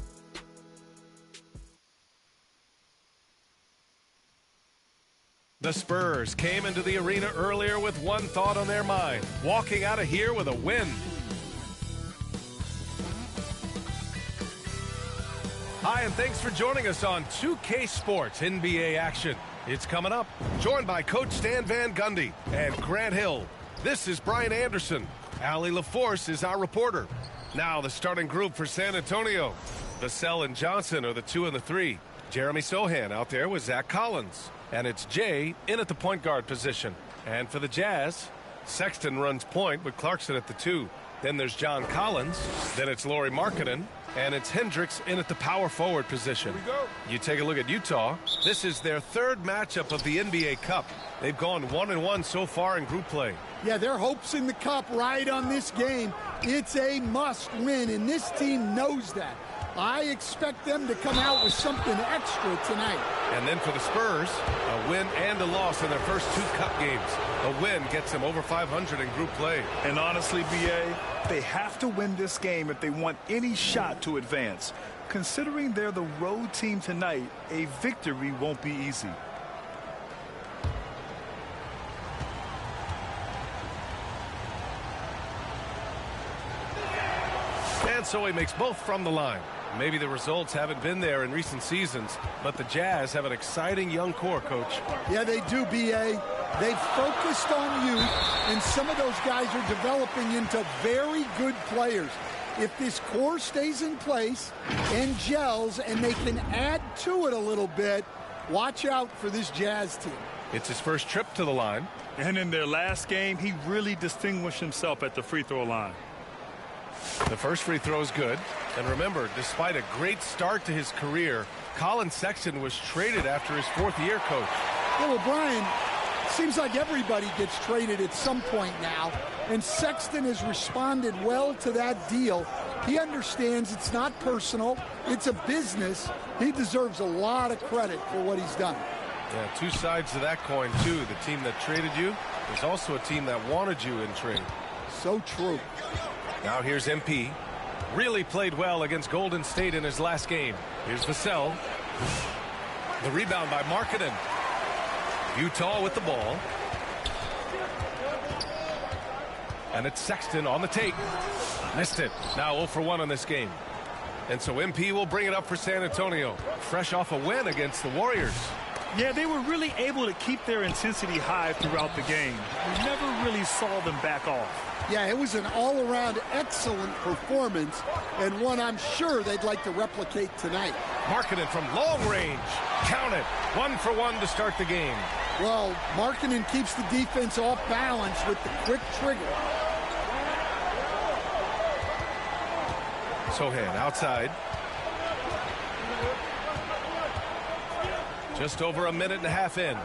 The Spurs came into the arena earlier with one thought on their mind, walking out of here with a win. Hi, and thanks for joining us on 2K Sports NBA action. It's coming up, joined by Coach Stan Van Gundy and Grant Hill. This is Brian Anderson. Allie LaForce is our reporter. Now the starting group for San Antonio. Vassell and Johnson are the 2 and the 3. Jeremy Sohan out there with Zach Collins. And it's Jay in at the point guard position. And for the Jazz, Sexton runs point with Clarkson at the 2. Then there's John Collins. Then it's Lauri Markkanen. And it's Hendricks in at the power forward position. Here we go. You take a look at Utah. This is their third matchup of the NBA Cup. They've gone 1-1 so far in group play.
Yeah, their hopes in the Cup ride on this game. It's a must win, and this team knows that. I expect them to come out with something extra tonight.
And then for the Spurs, a win and a loss in their first 2 Cup games. A win gets them over 500 in group play.
And honestly, BA, they have to win this game if they want any shot to advance. Considering they're the road team tonight, a victory won't be easy.
And so he makes both from the line. Maybe the results haven't been there in recent seasons, but the Jazz have an exciting young core, Coach.
Yeah, they do, B.A. They've focused on youth, and some of those guys are developing into very good players. If this core stays in place and gels and they can add to it a little bit, watch out for this Jazz team.
It's his first trip to the line.
And in their last game, he really distinguished himself at the free throw line.
The first free throw is good. And remember, despite a great start to his career, Colin Sexton was traded after his 4th year, Coach.
Yeah, well, Brian, seems like everybody gets traded at some point now, and Sexton has responded well to that deal. He understands it's not personal, it's a business. He deserves a lot of credit for what he's done.
Yeah, 2 sides to that coin, too. The team that traded you is also a team that wanted you in trade.
So true.
Now here's MP. Really played well against Golden State in his last game. Here's Vassell. The rebound by Markkanen. Utah with the ball. And it's Sexton on the take. Missed it. Now 0 for 1 on this game. And so MP will bring it up for San Antonio. Fresh off a win against the Warriors.
Yeah, they were really able to keep their intensity high throughout the game. We never really saw them back off.
Yeah, it was an all-around excellent performance, and one I'm sure they'd like to replicate tonight.
Markkanen from long range. Count it. 1 for 1 to start the game.
Well, Markkanen keeps the defense off balance with the quick trigger.
Sohan outside. Just over a minute and a half in.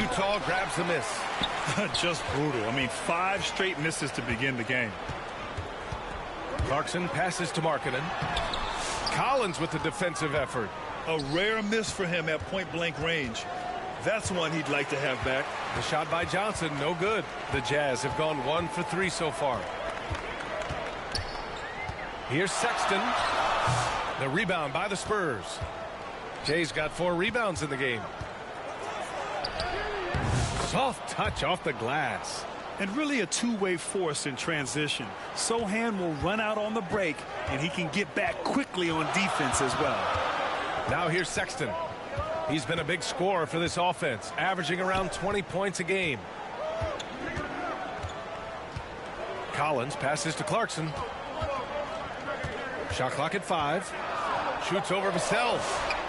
Utah grabs the miss.
Just brutal. I mean, 5 straight misses to begin the game.
Clarkson passes to Markkanen. Collins with the defensive effort.
A rare miss for him at point-blank range. That's one he'd like to have back.
The shot by Johnson, no good. The Jazz have gone 1 for 3 so far. Here's Sexton. The rebound by the Spurs. Jay's got 4 rebounds in the game. Soft touch off the glass.
And really a two-way force in transition. Sohan will run out on the break, and he can get back quickly on defense as well.
Now here's Sexton. He's been a big scorer for this offense, averaging around 20 points a game. Collins passes to Clarkson. Shot clock at 5. Shoots over Vassell.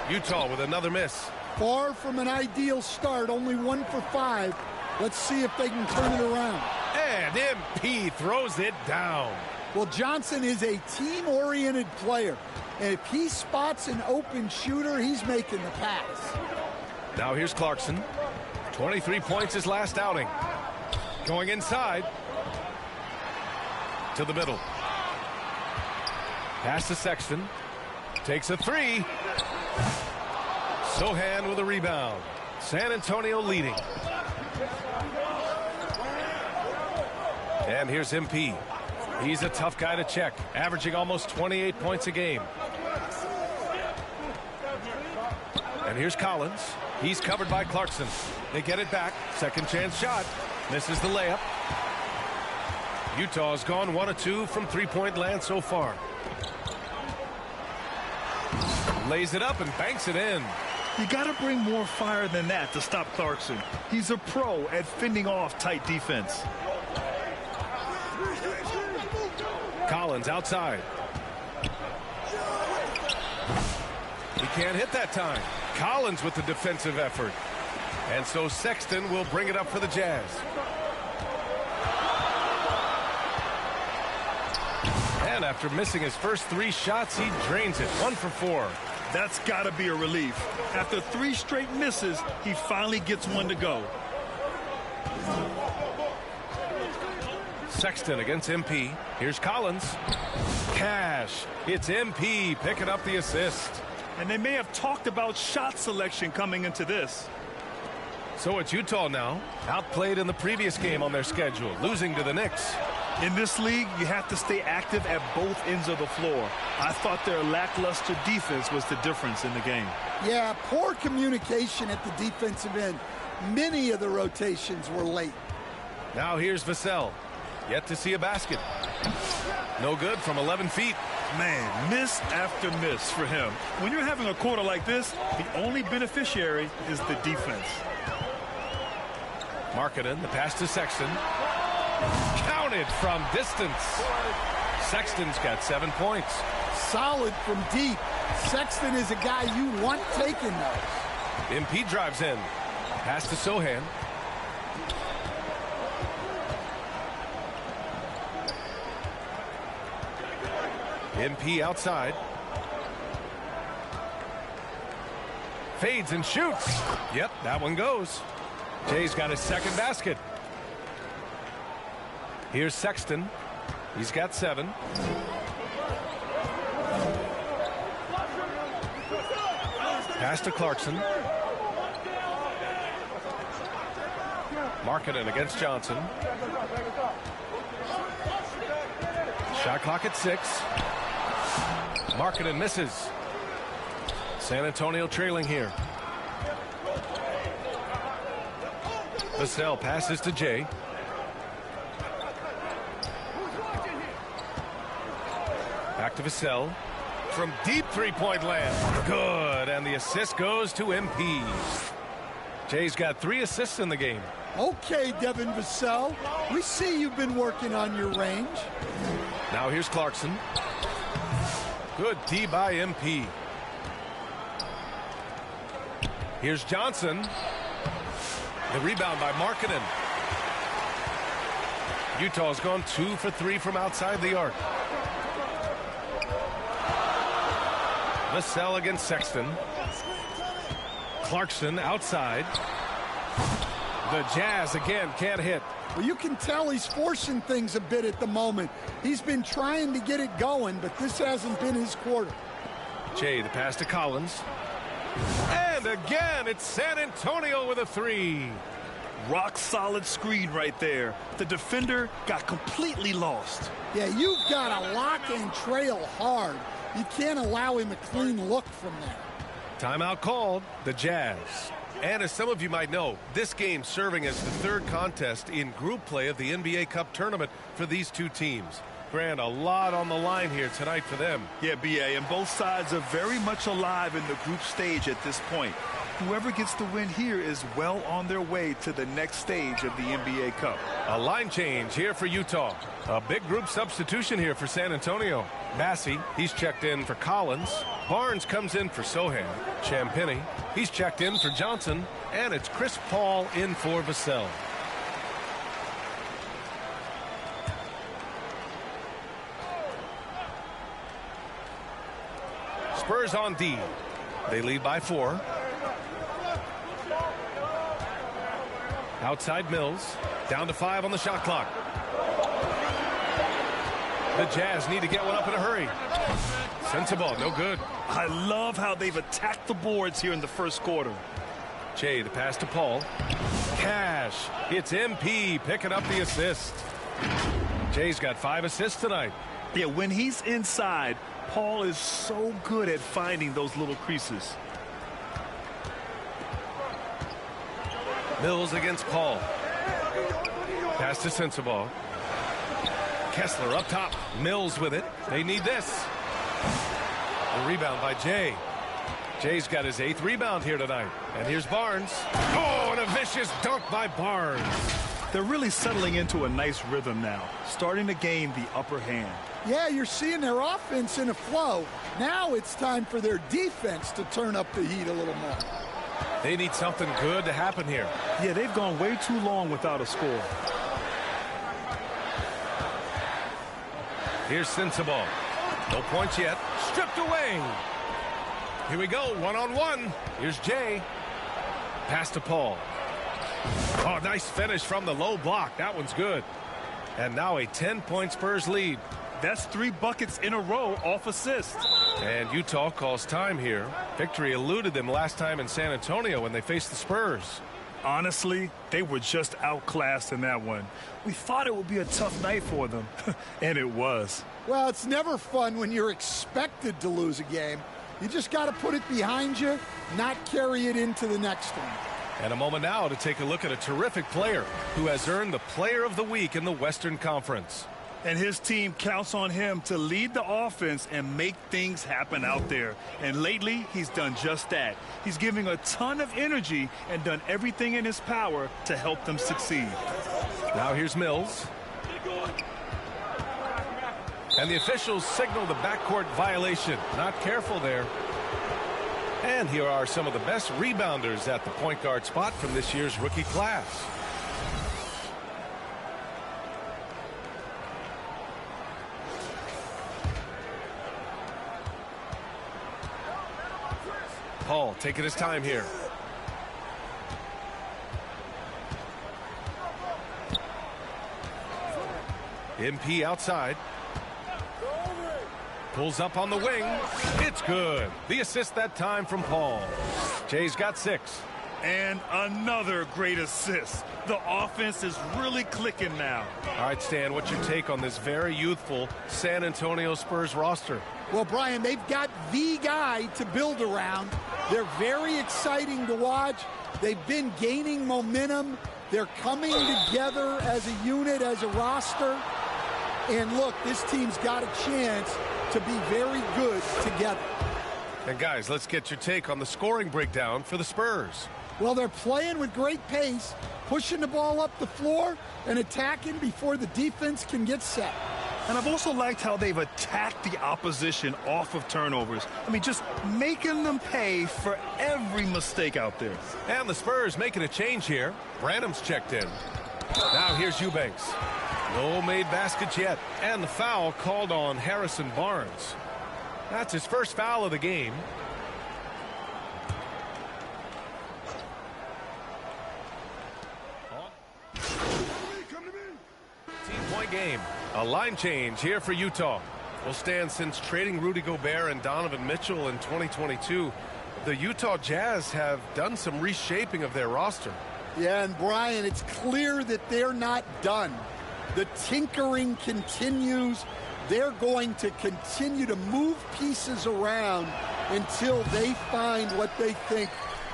Utah with another miss.
Far from an ideal start, only 1 for 5. Let's see if they can turn it around.
And MP throws it down.
Well, Johnson is a team-oriented player. And if he spots an open shooter, he's making the pass.
Now here's Clarkson. 23 points his last outing. Going inside. To the middle. Pass to Sexton. Takes a 3. Sohan with a rebound. San Antonio leading. And here's MP. He's a tough guy to check, averaging almost 28 points a game. And here's Collins. He's covered by Clarkson. They get it back. Second chance shot. Misses the layup. Utah's gone 1 of 2 from three-point land so far. Lays it up and banks it in.
You got to bring more fire than that to stop Clarkson. He's a pro at fending off tight defense.
Collins outside. He can't hit that time. Collins with the defensive effort. And so Sexton will bring it up for the Jazz. And after missing his first 3 shots, he drains it. 1 for 4.
That's got to be a relief. After 3 straight misses, he finally gets one to go.
Sexton against MP. Here's Collins. Cash. It's MP picking up the assist.
And they may have talked about shot selection coming into this.
So it's Utah now. Outplayed in the previous game on their schedule, losing to the Knicks.
In this league, you have to stay active at both ends of the floor. I thought their lackluster defense was the difference in the game.
Yeah, poor communication at the defensive end. Many of the rotations were late.
Now here's Vassell. Yet to see a basket. No good from 11 feet.
Man, miss after miss for him. When you're having a quarter like this, the only beneficiary is the defense.
Markkanen, the pass to Sexton. Counted from distance. Sexton's got 7 points.
Solid from deep. Sexton is a guy you want taking those.
MP drives in. Pass to Sohan. MP outside. Fades and shoots. Yep, that one goes. Jay's got his second basket. Here's Sexton. He's got 7. Pass to Clarkson. Markkanen against Johnson. Shot clock at 6. Markkanen misses. San Antonio trailing here. Vassell passes to Jay. Back to Vassell. From deep three-point land. Good. And the assist goes to MP. Jay's got 3 assists in the game.
Okay, Devin Vassell. We see you've been working on your range.
Now here's Clarkson. Good D by MP. Here's Johnson. The rebound by Markkanen. Utah's gone 2 for 3 from outside the arc. Vassell against Sexton. Clarkson outside. The Jazz again can't hit.
Well, you can tell he's forcing things a bit at the moment. He's been trying to get it going, but this hasn't been his quarter.
Jay, the pass to Collins. And again, it's San Antonio with a 3.
Rock solid screen right there. The defender got completely lost.
Yeah, you've got to lock and trail hard. You can't allow him a clean look from there.
Timeout called. The Jazz. And as some of you might know, this game serving as the 3rd contest in group play of the NBA Cup tournament for these 2 teams. Grant, a lot on the line here tonight for them.
Yeah, BA, and both sides are very much alive in the group stage at this point. Whoever gets the win here is well on their way to the next stage of the NBA Cup.
A line change here for Utah. A big group substitution here for San Antonio. Massey, he's checked in for Collins. Barnes comes in for Sohan. Champagnie, he's checked in for Johnson. And it's Chris Paul in for Vassell. Spurs on D. They lead by 4. Outside Mills. Down to 5 on the shot clock. The Jazz need to get one up in a hurry. Sensible, no good.
I love how they've attacked the boards here in the first quarter.
Jay, the pass to Paul. Cash. It's MP picking up the assist. Jay's got 5 assists tonight.
Yeah, when he's inside, Paul is so good at finding those little creases.
Mills against Paul. Pass to Sensabaugh. Kessler up top. Mills with it. They need this. The rebound by Jay. Jay's got his 8th rebound here tonight. And here's Barnes. Oh, and a vicious dunk by Barnes.
They're really settling into a nice rhythm now, starting to gain the upper hand.
Yeah, you're seeing their offense in a flow. Now it's time for their defense to turn up the heat a little more.
They need something good to happen here.
Yeah, they've gone way too long without a score.
Here's Sensabaugh. No points yet. Stripped away. Here we go, one-on-one. Here's Jay. Pass to Paul. Oh, nice finish from the low block. That one's good. And now a 10-point Spurs lead.
That's 3 buckets in a row off assist.
And Utah calls time here. Victory eluded them last time in San Antonio when they faced the Spurs.
Honestly, they were just outclassed in that one. We thought it would be a tough night for them, and it was.
Well, it's never fun when you're expected to lose a game. You just got to put it behind you, not carry it into the next one.
And a moment now to take a look at a terrific player who has earned the Player of the Week in the Western Conference.
And his team counts on him to lead the offense and make things happen out there. And lately, he's done just that. He's giving a ton of energy and done everything in his power to help them succeed.
Now here's Mills. And the officials signal the backcourt violation. Not careful there. And here are some of the best rebounders at the point guard spot from this year's rookie class. Paul taking his time here. MP outside. Pulls up on the wing. It's good. The assist that time from Paul. Jay's got 6.
And another great assist. The offense is really clicking now.
All right, Stan, what's your take on this very youthful San Antonio Spurs roster?
Well, Brian, they've got the guy to build around. They're very exciting to watch. They've been gaining momentum. They're coming together as a unit, as a roster. And look, this team's got a chance to be very good together.
And guys, let's get your take on the scoring breakdown for the Spurs.
Well, they're playing with great pace, pushing the ball up the floor and attacking before the defense can get set.
And I've also liked how they've attacked the opposition off of turnovers. I mean, just making them pay for every mistake out there.
And the Spurs making a change here. Branham's checked in. Now here's Eubanks. No made baskets yet. And the foul called on Harrison Barnes. That's his first foul of the game. Team-point game. A line change here for Utah. Will stand since trading Rudy Gobert and Donovan Mitchell in 2022. The Utah Jazz have done some reshaping of their roster.
Yeah, and Brian, it's clear that they're not done. The tinkering continues. They're going to continue to move pieces around until they find what they think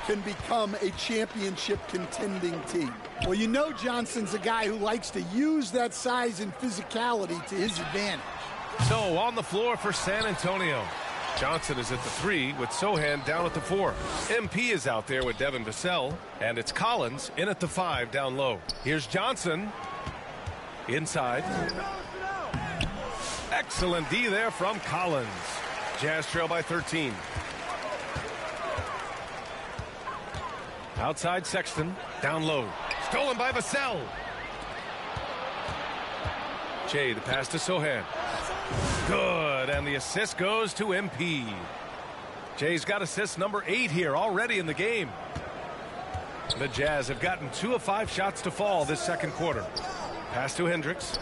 can become a championship contending team. Well, you know Johnson's a guy who likes to use that size and physicality to his advantage.
So on the floor for San Antonio. Johnson is at the 3 with Sohan down at the 4. MP is out there with Devin Vassell. And it's Collins in at the 5 down low. Here's Johnson. Inside. Excellent D there from Collins. Jazz trail by 13. Outside Sexton. Down low. Stolen by Vassell. Jay, the pass to Sohan. Good, and the assist goes to MP. Jay's got assist number 8 here already in the game. The Jazz have gotten 2 of 5 shots to fall this second quarter. Pass to Hendricks.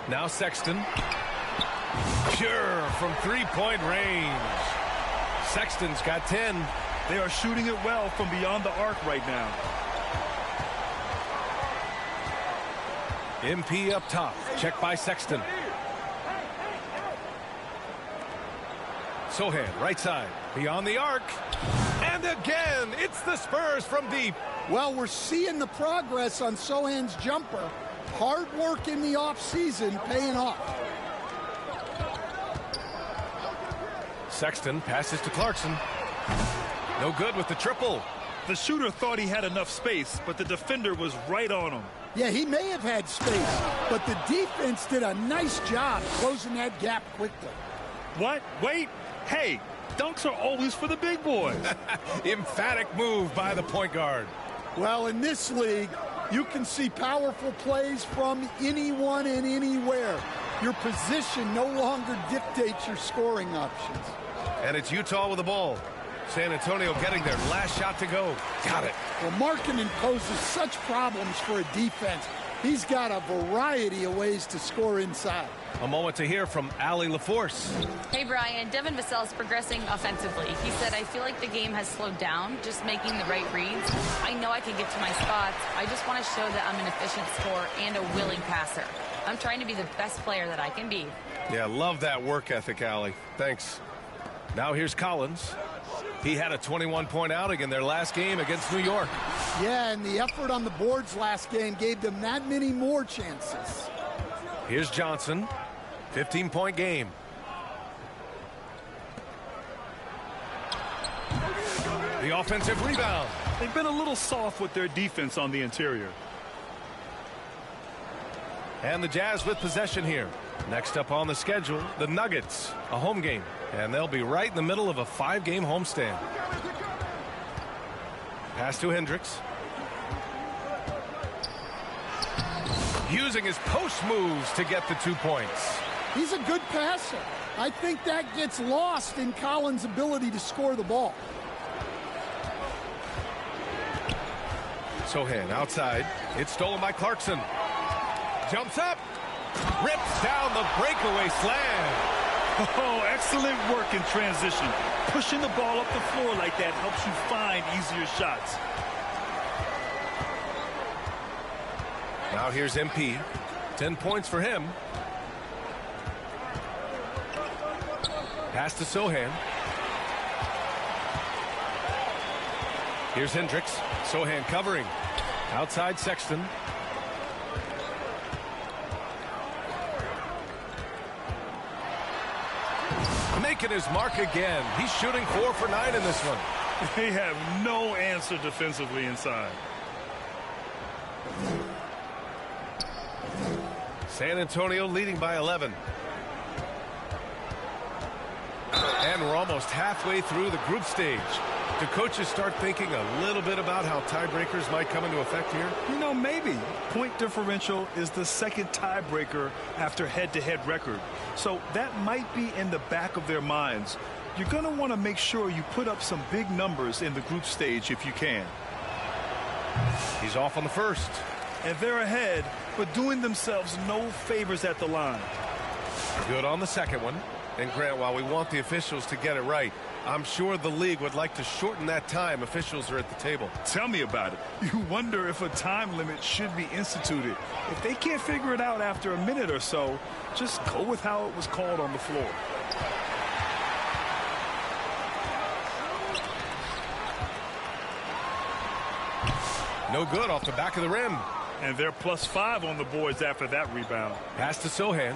Now Sexton. Pure from 3-point range. Sexton's got 10.
They are shooting it well from beyond the arc right now.
MP up top. Check by Sexton. Sohan, right side. Beyond the arc. And And again, it's the Spurs from deep.
Well, we're seeing the progress on Sohan's jumper. Hard work in the offseason paying off.
Sexton passes to Clarkson. No good with the triple.
The shooter thought he had enough space, but the defender was right on him.
Yeah, he may have had space, but the defense did a nice job closing that gap quickly.
What? Wait. Hey, dunks are always for the big boys.
Emphatic move by the point guard.
Well, in this league, you can see powerful plays from anyone and anywhere. Your position no longer dictates your scoring options.
And it's Utah with the ball. San Antonio getting their last shot to go. Got it.
Well, Markkanen poses such problems for a defense. He's got a variety of ways to score inside.
A moment to hear from Allie LaForce.
Hey, Brian. Devin Vassell is progressing offensively. He said, I feel like the game has slowed down, just making the right reads. I know I can get to my spots. I just want to show that I'm an efficient scorer and a willing passer. I'm trying to be the best player that I can be.
Yeah, love that work ethic, Allie. Thanks. Now here's Collins. He had a 21-point outing in their last game against New York.
Yeah, and the effort on the boards last game gave them that many more chances.
Here's Johnson. 15-point game. The offensive rebound.
They've been a little soft with their defense on the interior.
And the Jazz with possession here. Next up on the schedule, the Nuggets, a home game. And they'll be right in the middle of a 5-game homestand. Pass to Hendricks. Using his post moves to get the 2 points.
He's a good passer. I think that gets lost in Collins' ability to score the ball.
Sohan outside. It's stolen by Clarkson. Jumps up. Rips down the breakaway slam.
Oh, excellent work in transition. Pushing the ball up the floor like that helps you find easier shots.
Now here's MP. 10 points for him. Pass to Sohan. Here's Hendricks. Sohan covering. Outside Sexton. Making his mark again. He's shooting 4 for 9 in this one.
They have no answer defensively inside.
San Antonio leading by 11. And we're almost halfway through the group stage. Do coaches start thinking a little bit about how tiebreakers might come into effect here?
You know, maybe. Point differential is the second tiebreaker after head-to-head record. So that might be in the back of their minds. You're going to want to make sure you put up some big numbers in the group stage if you can.
He's off on the first.
And they're ahead, but doing themselves no favors at the line.
Good on the second one. And Grant, while we want the officials to get it right, I'm sure the league would like to shorten that time officials are at the table.
Tell me about it. You wonder if a time limit should be instituted. If they can't figure it out after a minute or so, just go with how it was called on the floor.
No good off the back of the rim.
And they're +5 on the boards after that rebound.
Pass to Sohan.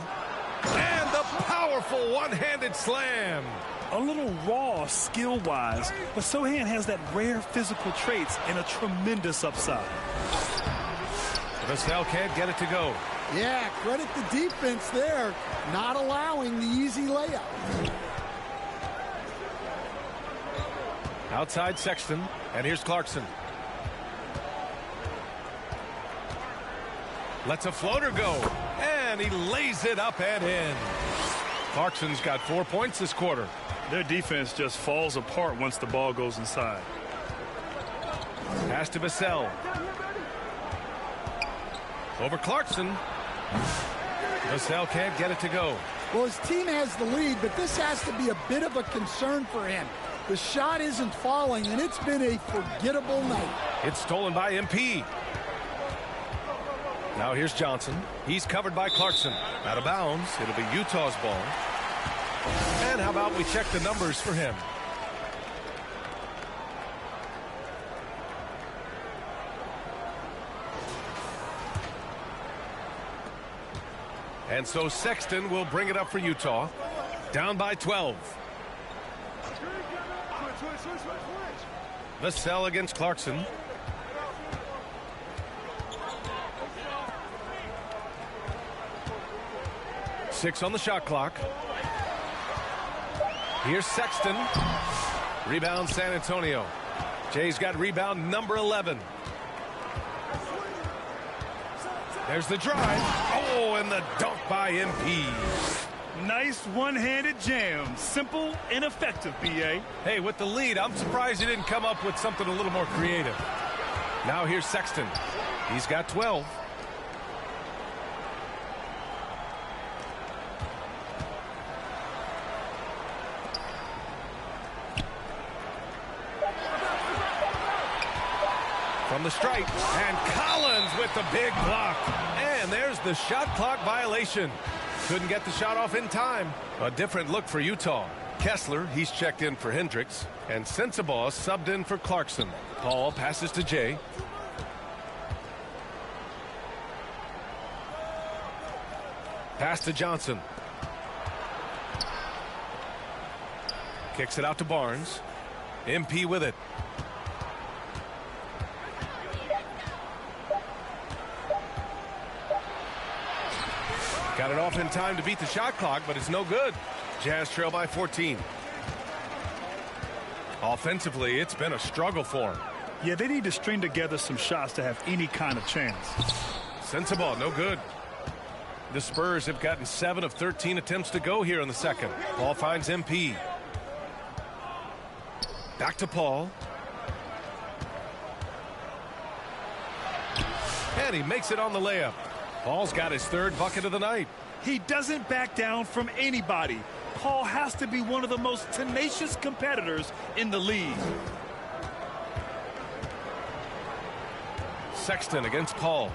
And the powerful one-handed slam.
A little raw skill-wise, but Sohan has that rare physical traits and a tremendous upside.
Vassell can't get it to go.
Yeah, credit the defense there, not allowing the easy layup.
Outside Sexton, and here's Clarkson. Lets a floater go, and he lays it up and in. Clarkson's got 4 points this quarter.
Their defense just falls apart once the ball goes inside.
Pass to Vassell. Over Clarkson. Vassell can't get it to go.
Well, his team has the lead, but this has to be a bit of a concern for him. The shot isn't falling, and it's been a forgettable night.
It's stolen by MP. Now here's Johnson. He's covered by Clarkson. Out of bounds. It'll be Utah's ball. And how about we check the numbers for him? And so Sexton will bring it up for Utah. Down by 12. Vassell against Clarkson. Six on the shot clock. Here's Sexton. Rebound San Antonio. Jay's got rebound number 11. There's the drive. Oh, and the dunk by MP.
Nice one-handed jam. Simple and effective, B.A.
Hey, with the lead, I'm surprised he didn't come up with something a little more creative. Now here's Sexton. He's got 12. From the stripe, and Collins with the big block. And there's the shot clock violation. Couldn't get the shot off in time. A different look for Utah. Kessler, he's checked in for Hendricks, and Sensabaugh subbed in for Clarkson. Paul passes to Jay. Pass to Johnson. Kicks it out to Barnes. MP with it. Got it off in time to beat the shot clock, but it's no good. Jazz trail by 14. Offensively, it's been a struggle for him.
Yeah, they need to string together some shots to have any kind of chance.
Sensabaugh, no good. The Spurs have gotten 7 of 13 attempts to go here in the second. Paul finds MP. Back to Paul. And he makes it on the layup. Paul's got his third bucket of the night.
He doesn't back down from anybody. Paul has to be one of the most tenacious competitors in the league.
Sexton against Paul.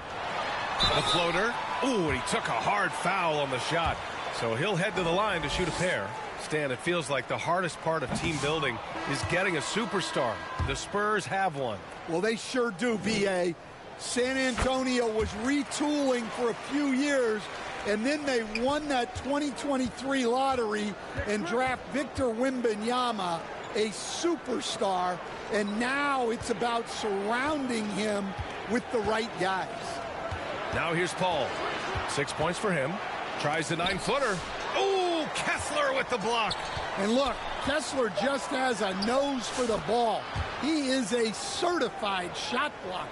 The floater. Ooh, and he took a hard foul on the shot. So he'll head to the line to shoot a pair. Stan, it feels like the hardest part of team building is getting a superstar. The Spurs have one.
Well, they sure do, B.A. San Antonio was retooling for a few years, and then they won that 2023 lottery and draft Victor Wembanyama, a superstar, and now it's about surrounding him with the right guys.
Now here's Paul. 6 points for him. Tries the 9-footer. Ooh, Kessler with the block.
And look, Kessler just has a nose for the ball. He is a certified shot blocker.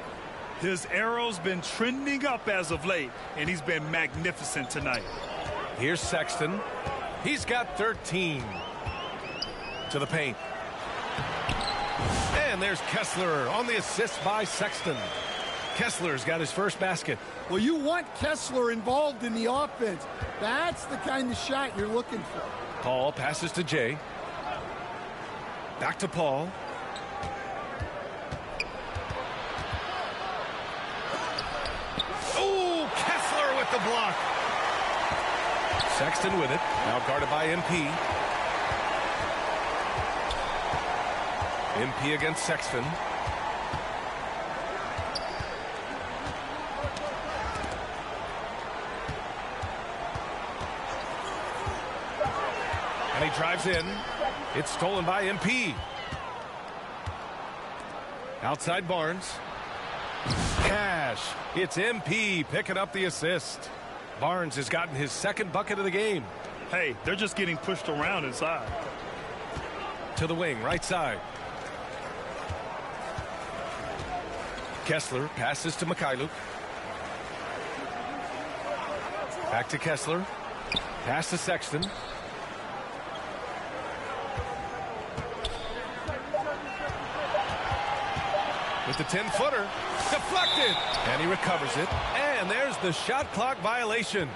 His arrow's been trending up as of late, and he's been magnificent tonight.
Here's Sexton. He's got 13. To the paint. And there's Kessler on the assist by Sexton. Kessler's got his first basket.
Well, you want Kessler involved in the offense. That's the kind of shot you're looking for.
Paul passes to Jay. Back to Paul. Ooh, Kessler with the block. Sexton with it. Now guarded by MP. MP against Sexton. And he drives in. It's stolen by MP. Outside Barnes. Cash. It's MP picking up the assist. Barnes has gotten his second bucket of the game.
Hey, they're just getting pushed around inside.
To the wing, right side. Kessler passes to Mikhailuk. Back to Kessler. Pass to Sexton. With the 10-footer. Deflected. And he recovers it. And there's the shot clock violation.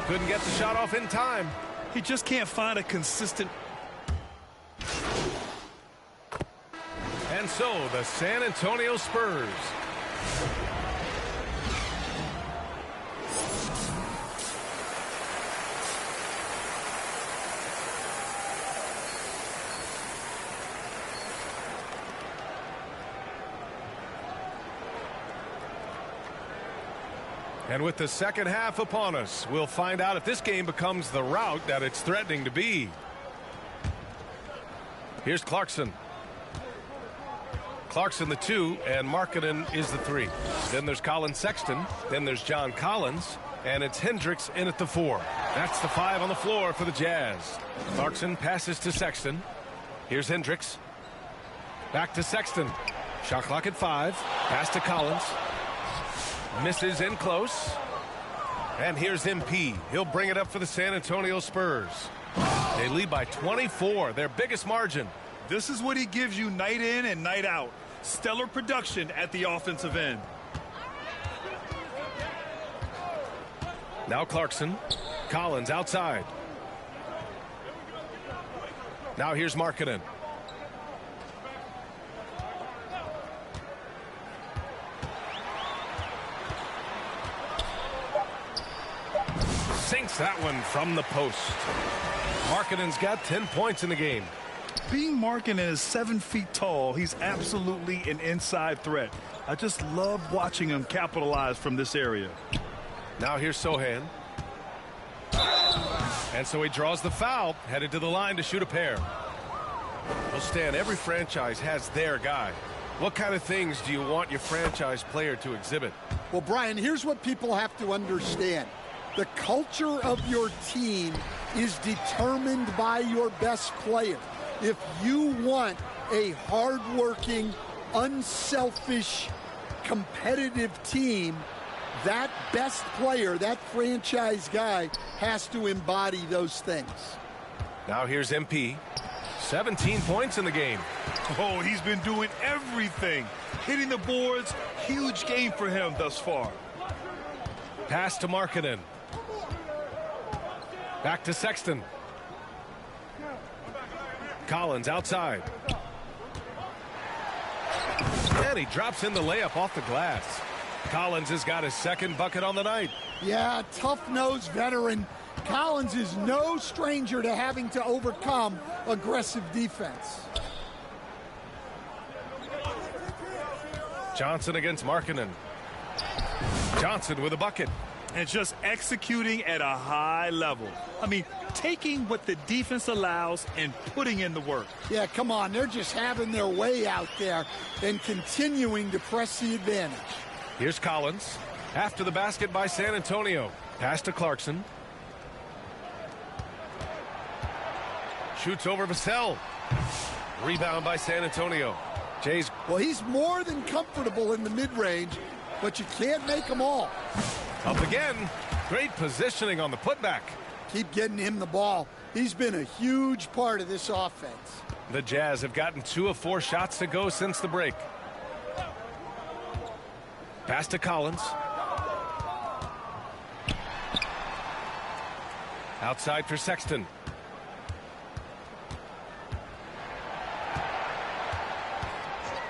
Couldn't get the shot off in time.
He just can't find a consistent.
And so the San Antonio Spurs. And with the second half upon us, we'll find out if this game becomes the rout that it's threatening to be. Here's Clarkson. Clarkson the 2, and Markkanen is the 3. Then there's Colin Sexton. Then there's John Collins. And it's Hendricks in at the 4. That's the 5 on the floor for the Jazz. Clarkson passes to Sexton. Here's Hendricks. Back to Sexton. Shot clock at 5. Pass to Collins. Misses in close. And here's MP. He'll bring it up for the San Antonio Spurs. They lead by 24, their biggest margin.
This is what he gives you night in and night out. Stellar production at the offensive end.
Now Clarkson. Collins outside. Now here's Markkanen. Sinks that one from the post. Markkanen's got 10 points in the game.
Being Markkanen is 7 feet tall, he's absolutely an inside threat. I just love watching him capitalize from this area.
Now here's Sohan. And so he draws the foul, headed to the line to shoot a pair. Well, Stan, every franchise has their guy. What kind of things do you want your franchise player to exhibit?
Well, Brian, here's what people have to understand. The culture of your team is determined by your best player. If you want a hardworking, unselfish, competitive team, that best player, that franchise guy, has to embody those things.
Now here's MP. 17 points in the game.
Oh, he's been doing everything. Hitting the boards, huge game for him thus far.
Pass to Markkanen. Back to Sexton. Collins outside. And he drops in the layup off the glass. Collins has got his second bucket on the night.
Yeah, tough-nosed veteran. Collins is no stranger to having to overcome aggressive defense.
Johnson against Markkanen. Johnson with a bucket.
And just executing at a high level. I mean, taking what the defense allows and putting in the work.
Yeah, come on. They're just having their way out there and continuing to press the advantage.
Here's Collins. After the basket by San Antonio. Pass to Clarkson. Shoots over Vassell. Rebound by San Antonio. Jay's.
Well, he's more than comfortable in the mid-range, but you can't make them all.
Up again. Great positioning on the putback.
Keep getting him the ball. He's been a huge part of this offense.
The Jazz have gotten 2 of 4 shots to go since the break. Pass to Collins. Outside for Sexton.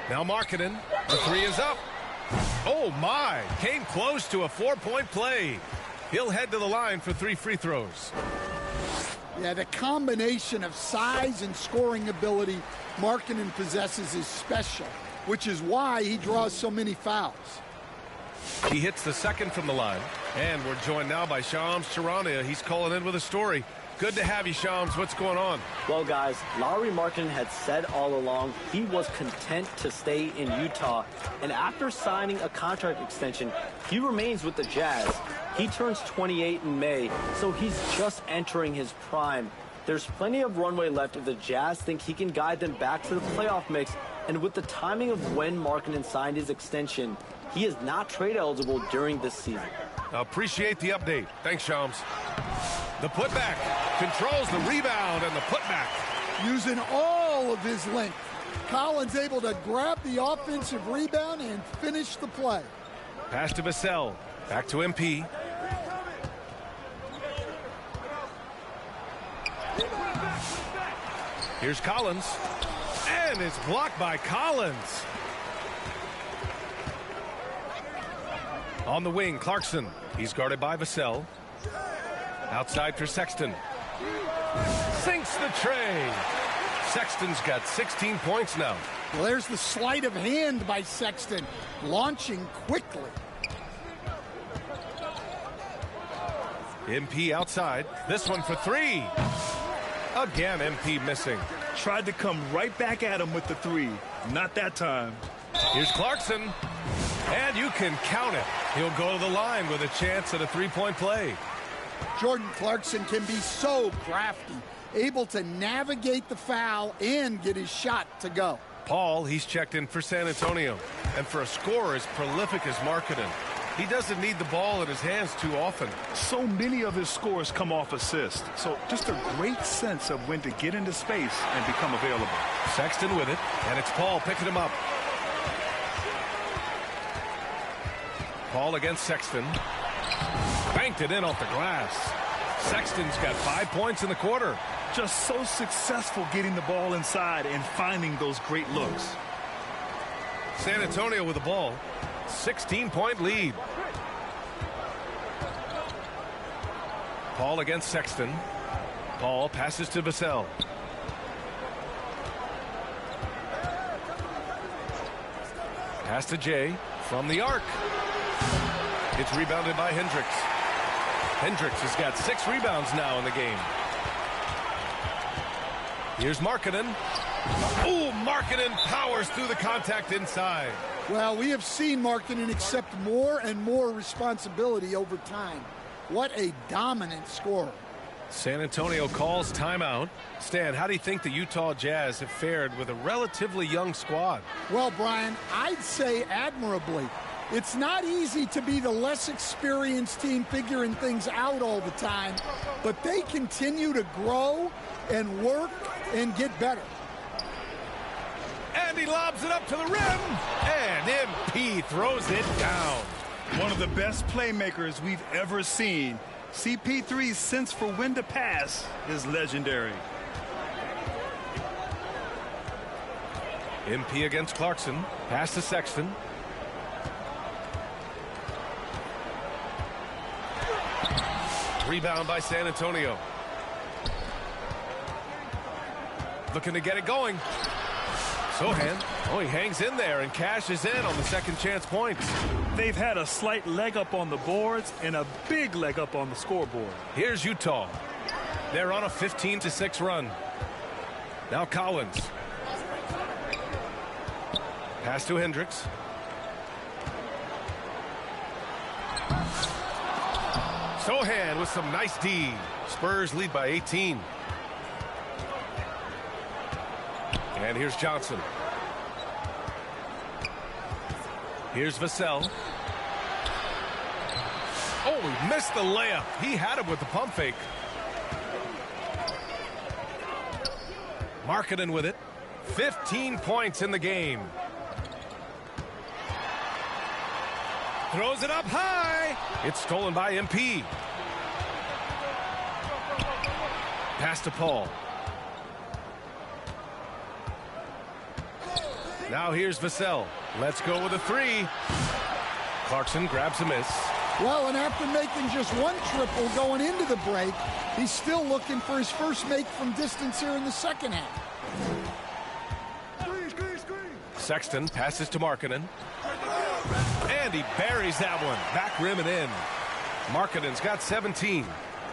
Now Markkanen. The 3 is up. Oh, my. Came close to a 4-point play. He'll head to the line for 3 free throws.
Yeah, the combination of size and scoring ability Markkanen possesses is special, which is why he draws so many fouls.
He hits the second from the line. And we're joined now by Shams Charania. He's calling in with a story. Good to have you, Shams. What's going on?
Well, guys, Lauri Markkanen had said all along he was content to stay in Utah. And after signing a contract extension, he remains with the Jazz. He turns 28 in May, so he's just entering his prime. There's plenty of runway left if the Jazz think he can guide them back to the playoff mix. And with the timing of when Markkanen signed his extension, he is not trade eligible during this season.
Appreciate the update. Thanks, Shams. The putback controls the rebound and the putback.
Using all of his length. Collins able to grab the offensive rebound and finish the play.
Pass to Vassell. Back to MP. Here's Collins. And it's blocked by Collins. On the wing, Clarkson. He's guarded by Vassell. Outside for Sexton. Sinks the tray. Sexton's got 16 points now.
Well, there's the sleight of hand by Sexton, launching quickly.
MP outside. This one for three. Again, MP missing.
Tried to come right back at him with the three. Not that time.
Here's Clarkson. And you can count it. He'll go to the line with a chance at a three-point play.
Jordan Clarkson can be so crafty, able to navigate the foul and get his shot to go.
Paul, he's checked in for San Antonio. And for a scorer as prolific as Markkanen, he doesn't need the ball in his hands too often.
So many of his scores come off assists. So just a great sense of when to get into space and become available.
Sexton with it, and it's Paul picking him up. Paul against Sexton. Banked it in off the glass. Sexton's got 5 points in the quarter.
Just so successful getting the ball inside and finding those great looks.
San Antonio with the ball. 16-point lead. Paul against Sexton. Paul passes to Vassell. Pass to Jay from the arc. It's rebounded by Hendricks. Hendricks has got 6 rebounds now in the game. Here's Markkanen. Ooh, Markkanen powers through the contact inside.
Well, we have seen Markkanen accept more and more responsibility over time. What a dominant scorer.
San Antonio calls timeout. Stan, how do you think the Utah Jazz have fared with a relatively young squad?
Well, Brian, I'd say admirably. It's not easy to be the less experienced team figuring things out all the time, but they continue to grow and work and get better.
And he lobs it up to the rim, and MP throws it down.
One of the best playmakers we've ever seen. CP3's sense for when to pass is legendary.
MP against Clarkson. Pass to Sexton. Rebound by San Antonio. Looking to get it going. Sohan, he hangs in there and cashes in on the second chance points.
They've had a slight leg up on the boards and a big leg up on the scoreboard.
Here's Utah. They're on a 15-6 run. Now Collins. Pass to Hendricks. Sohan with some nice D. Spurs lead by 18. And here's Johnson. Here's Vassell. Oh, he missed the layup. He had him with the pump fake. Markkanen with it. 15 points in the game. Throws it up high. It's stolen by MP. Pass to Paul. Now here's Vassell. Let's go with a three. Clarkson grabs a miss.
Well, and after making just one triple going into the break, he's still looking for his first make from distance here in the second half.
Sexton passes to Markkanen. And he buries that one. Back rim and in. Markkanen's got 17.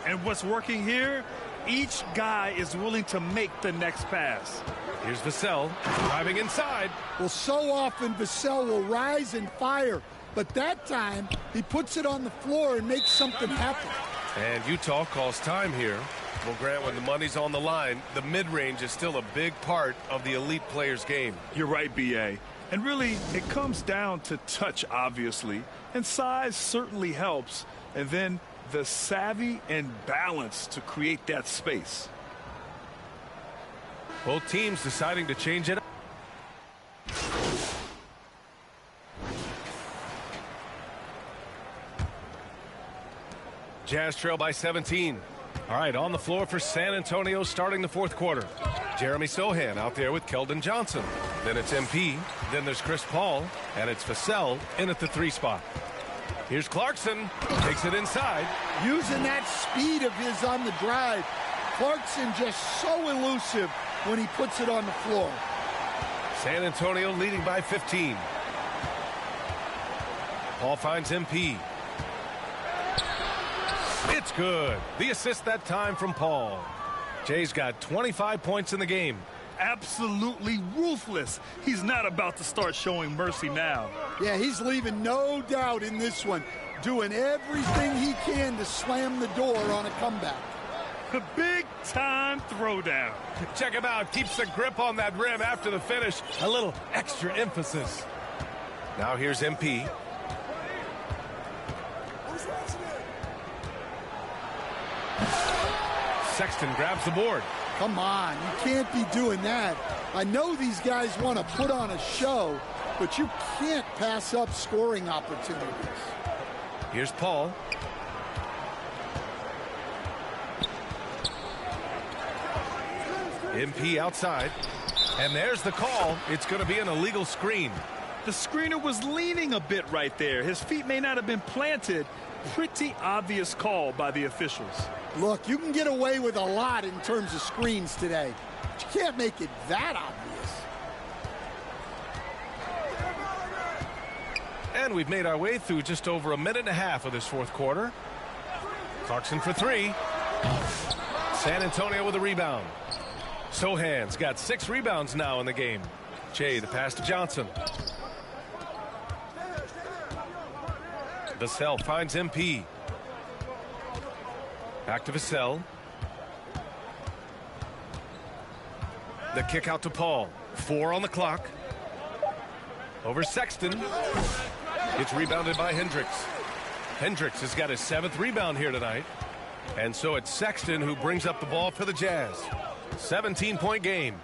And what's working here? Each guy is willing to make the next pass.
Here's Vassell driving inside.
Well, so often Vassell will rise and fire, but that time he puts it on the floor and makes something happen.
And Utah calls time here. Well, Grant, when the money's on the line, the mid-range is still a big part of the elite player's game.
You're right, B.A. And really, it comes down to touch, obviously, and size certainly helps, and then the savvy and balance to create that space.
Both teams deciding to change it up. Jazz trail by 17. All right, on the floor for San Antonio starting the fourth quarter. Jeremy Sohan out there with Keldon Johnson. Then it's MP. Then there's Chris Paul. And it's Vassell in at the 3 spot. Here's Clarkson. Takes it inside.
Using that speed of his on the drive. Clarkson just so elusive when he puts it on the floor.
San Antonio leading by 15. Paul finds MP. It's good. The assist that time from Paul. Jay's got 25 points in the game.
Absolutely ruthless. He's not about to start showing mercy now.
Yeah, he's leaving no doubt in this one, doing everything he can to slam the door on a comeback.
A big-time throwdown.
Check him out. Keeps the grip on that rim after the finish. A little extra emphasis. Now here's MP. Sexton grabs the board.
Come on, you can't be doing that. I know these guys want to put on a show, but you can't pass up scoring opportunities.
Here's Paul. MP outside. And there's the call. It's going to be an illegal screen.
The screener was leaning a bit right there. His feet may not have been planted. Pretty obvious call by the officials.
Look, you can get away with a lot in terms of screens today, but you can't make it that obvious.
And we've made our way through just over a minute and a half of this fourth quarter. Clarkson for three. San Antonio with a rebound. Sohan's got 6 rebounds now in the game. Jay, the pass to Johnson. Vassell finds MP. Back to Vassell. The kick out to Paul. 4 on the clock. Over Sexton. It's rebounded by Hendricks. Hendricks has got his 7th rebound here tonight. And so it's Sexton who brings up the ball for the Jazz. 17-point game.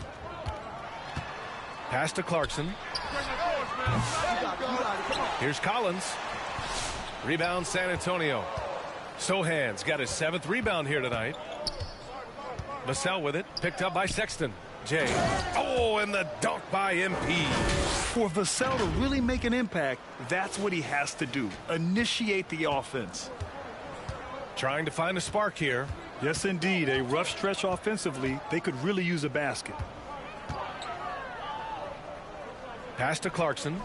Pass to Clarkson. Here's Collins. Rebound San Antonio. Sohan's got his 7th rebound here tonight. Vassell with it. Picked up by Sexton. Jay. Oh, and the dunk by MP.
For Vassell to really make an impact, that's what he has to do. Initiate the offense.
Trying to find a spark here.
Yes, indeed. A rough stretch offensively. They could really use a basket.
Pass to Clarkson.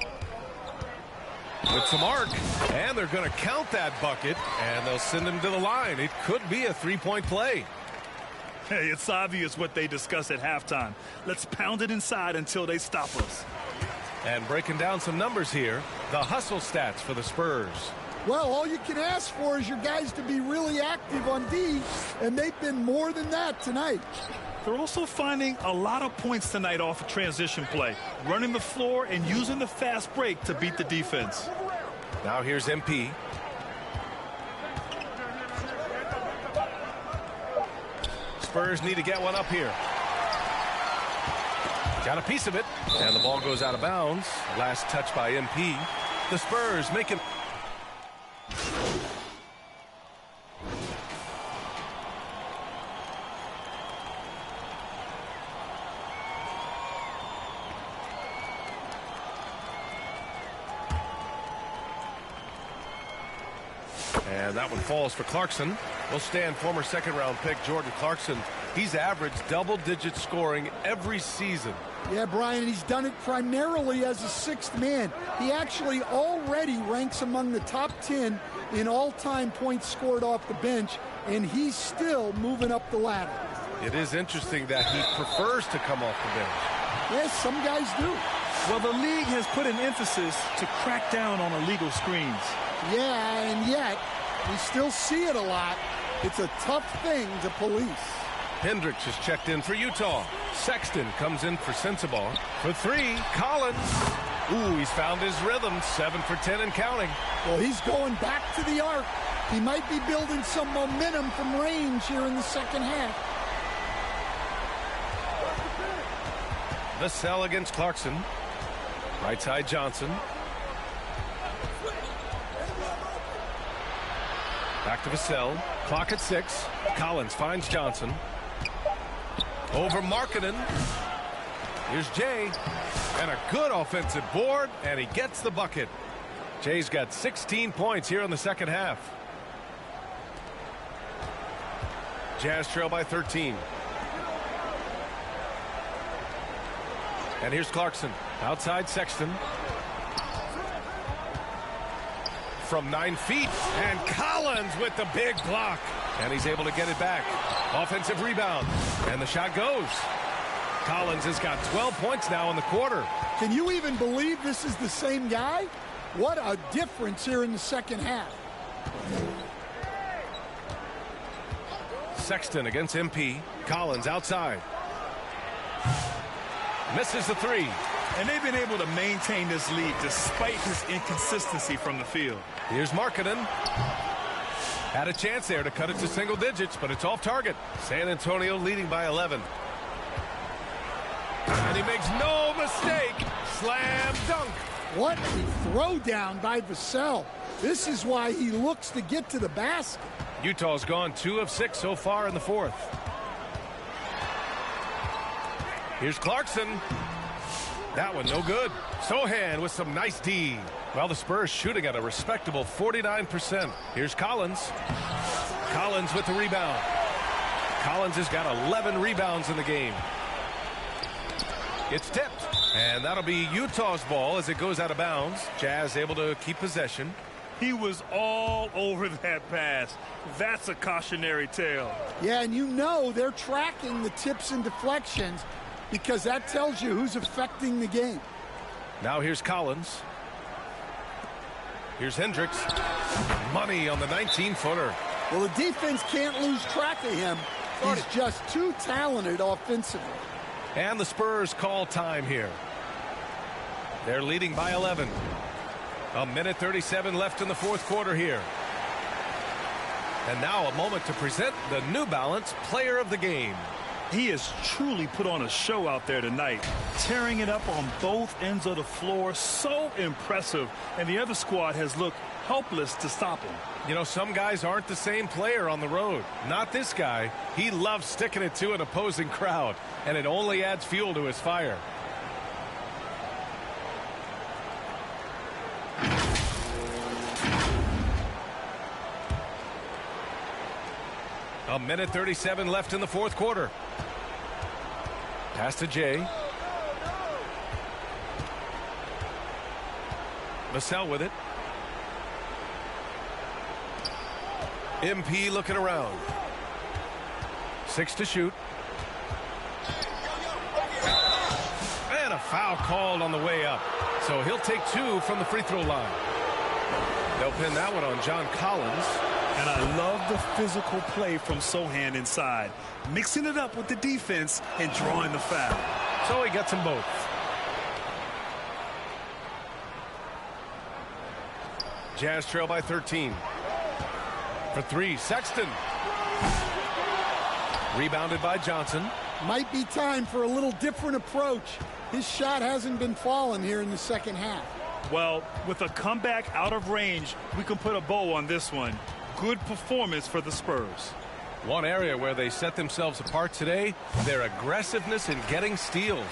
With some arc. And they're going to count that bucket. And they'll send him to the line. It could be a 3-point play.
Hey, it's obvious what they discuss at halftime. Let's pound it inside until they stop us.
And breaking down some numbers here. The hustle stats for the Spurs.
Well, all you can ask for is your guys to be really active on D, and they've been more than that tonight.
They're also finding a lot of points tonight off of transition play, running the floor and using the fast break to beat the defense.
Now here's MP. Spurs need to get one up here. Got a piece of it, and the ball goes out of bounds. Last touch by MP. The Spurs make it. And that one falls for Clarkson. Will stand former second-round pick Jordan Clarkson. He's averaged double-digit scoring every season.
Yeah, Brian, he's done it primarily as a 6th man. He actually already ranks among the top 10 in all-time points scored off the bench, and he's still moving up the ladder.
It is interesting that he prefers to come off the bench.
Yes, some guys do.
Well, the league has put an emphasis to crack down on illegal screens.
Yeah, and yet we still see it a lot. It's a tough thing to police.
Hendricks is checked in for Utah. Sexton comes in for Sensabaugh. For 3, Collins. Ooh, he's found his rhythm. 7 for 10 and counting.
Well, he's going back to the arc. He might be building some momentum from range here in the second half.
Vassell against Clarkson. Right side Johnson. Back to Vassell. Clock at 6. Collins finds Johnson. Over Markkanen. Here's Jay. And a good offensive board. And he gets the bucket. Jay's got 16 points here in the second half. Jazz trail by 13. And here's Clarkson. Outside Sexton. from 9 feet. And Collins with the big block. And he's able to get it back. Offensive rebound. And the shot goes. Collins has got 12 points now in the quarter.
Can you even believe this is the same guy? What a difference here in the second half.
Sexton against MP. Collins outside. Misses the three.
And they've been able to maintain this lead despite his inconsistency from the field.
Here's Markkanen. Had a chance there to cut it to single digits, but it's off target. San Antonio leading by 11. And he makes no mistake. Slam dunk.
What a throwdown by Vassell. This is why he looks to get to the basket.
Utah's gone 2 of 6 so far in the fourth. Here's Clarkson. That one no good. Sohan with some nice D. Well, the Spurs shooting at a respectable 49%. Here's Collins. Collins with the rebound. Collins has got 11 rebounds in the game. It's tipped. And that'll be Utah's ball as it goes out of bounds. Jazz able to keep possession.
He was all over that pass. That's a cautionary tale.
Yeah, and you know they're tracking the tips and deflections because that tells you who's affecting the game.
Now here's Collins. Here's Hendricks. Money on the 19-footer.
Well, the defense can't lose track of him. He's just too talented offensively.
And the Spurs call time here. They're leading by 11. A minute 37 left in the fourth quarter here. And now a moment to present the New Balance Player of the Game.
He has truly put on a show out there tonight, tearing it up on both ends of the floor. So impressive. And the other squad has looked helpless to stop him.
You know, some guys aren't the same player on the road. Not this guy. He loves sticking it to an opposing crowd, and it only adds fuel to his fire. A minute 37 left in the fourth quarter. Pass to Jay. Vassell with it. MP looking around. 6 to shoot. And a foul called on the way up. So he'll take 2 from the free throw line. They'll pin that one on John Collins.
And I love the physical play from Sohan inside, mixing it up with the defense and drawing the foul.
So he gets them both. Jazz trail by 13. For 3, Sexton. Rebounded by Johnson.
Might be time for a little different approach. His shot hasn't been falling here in the second half.
Well, with a comeback out of range, we can put a bow on this one. Good performance for the Spurs.
One area where they set themselves apart today, their aggressiveness in getting steals.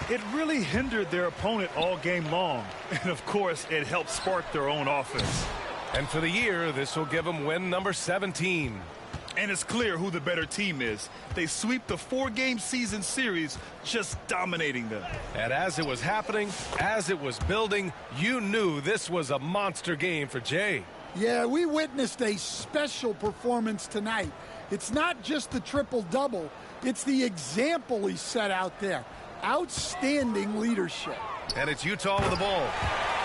It really hindered their opponent all game long. And, of course, it helped spark their own offense.
And for the year, this will give them win number 17.
And it's clear who the better team is. They sweep the 4-game season series, just dominating them.
And as it was happening, as it was building, you knew this was a monster game for Jay.
Yeah, we witnessed a special performance tonight. It's not just the triple-double. It's the example he set out there. Outstanding leadership.
And it's Utah with the ball.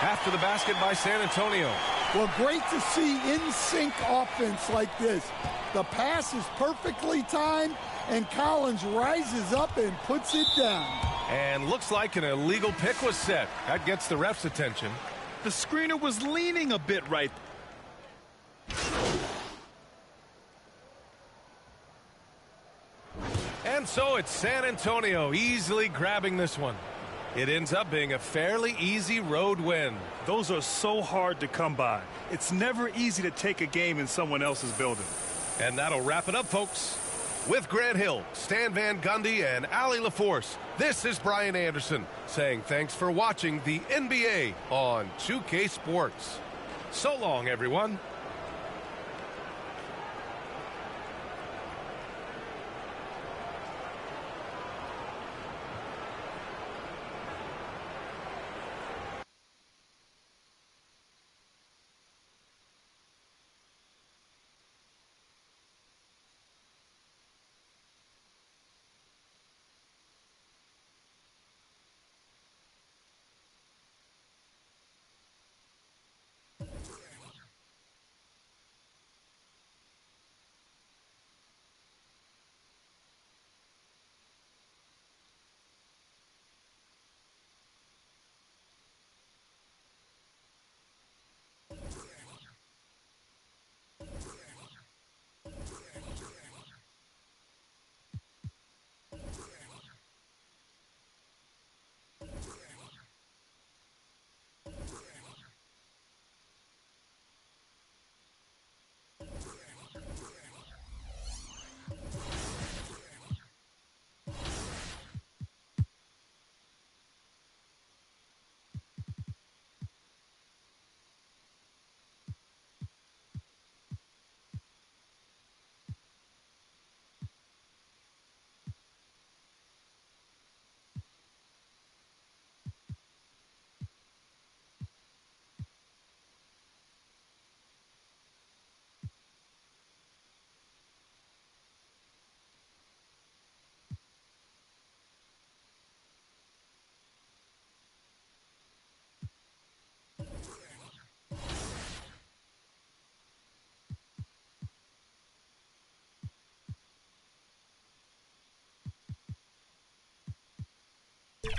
After the basket by San Antonio.
Well, great to see in-sync offense like this. The pass is perfectly timed, and Collins rises up and puts it down.
And looks like an illegal pick was set. That gets the ref's attention.
The screener was leaning a bit right.
And so it's San Antonio easily grabbing this one. It ends up being a fairly easy road win.
Those are so hard to come by. It's never easy to take a game in someone else's building.
And that'll wrap it up, folks. With Grant Hill, Stan Van Gundy, and Allie LaForce, this is Brian Anderson saying thanks for watching the NBA on 2K Sports. So long, everyone.
Welcome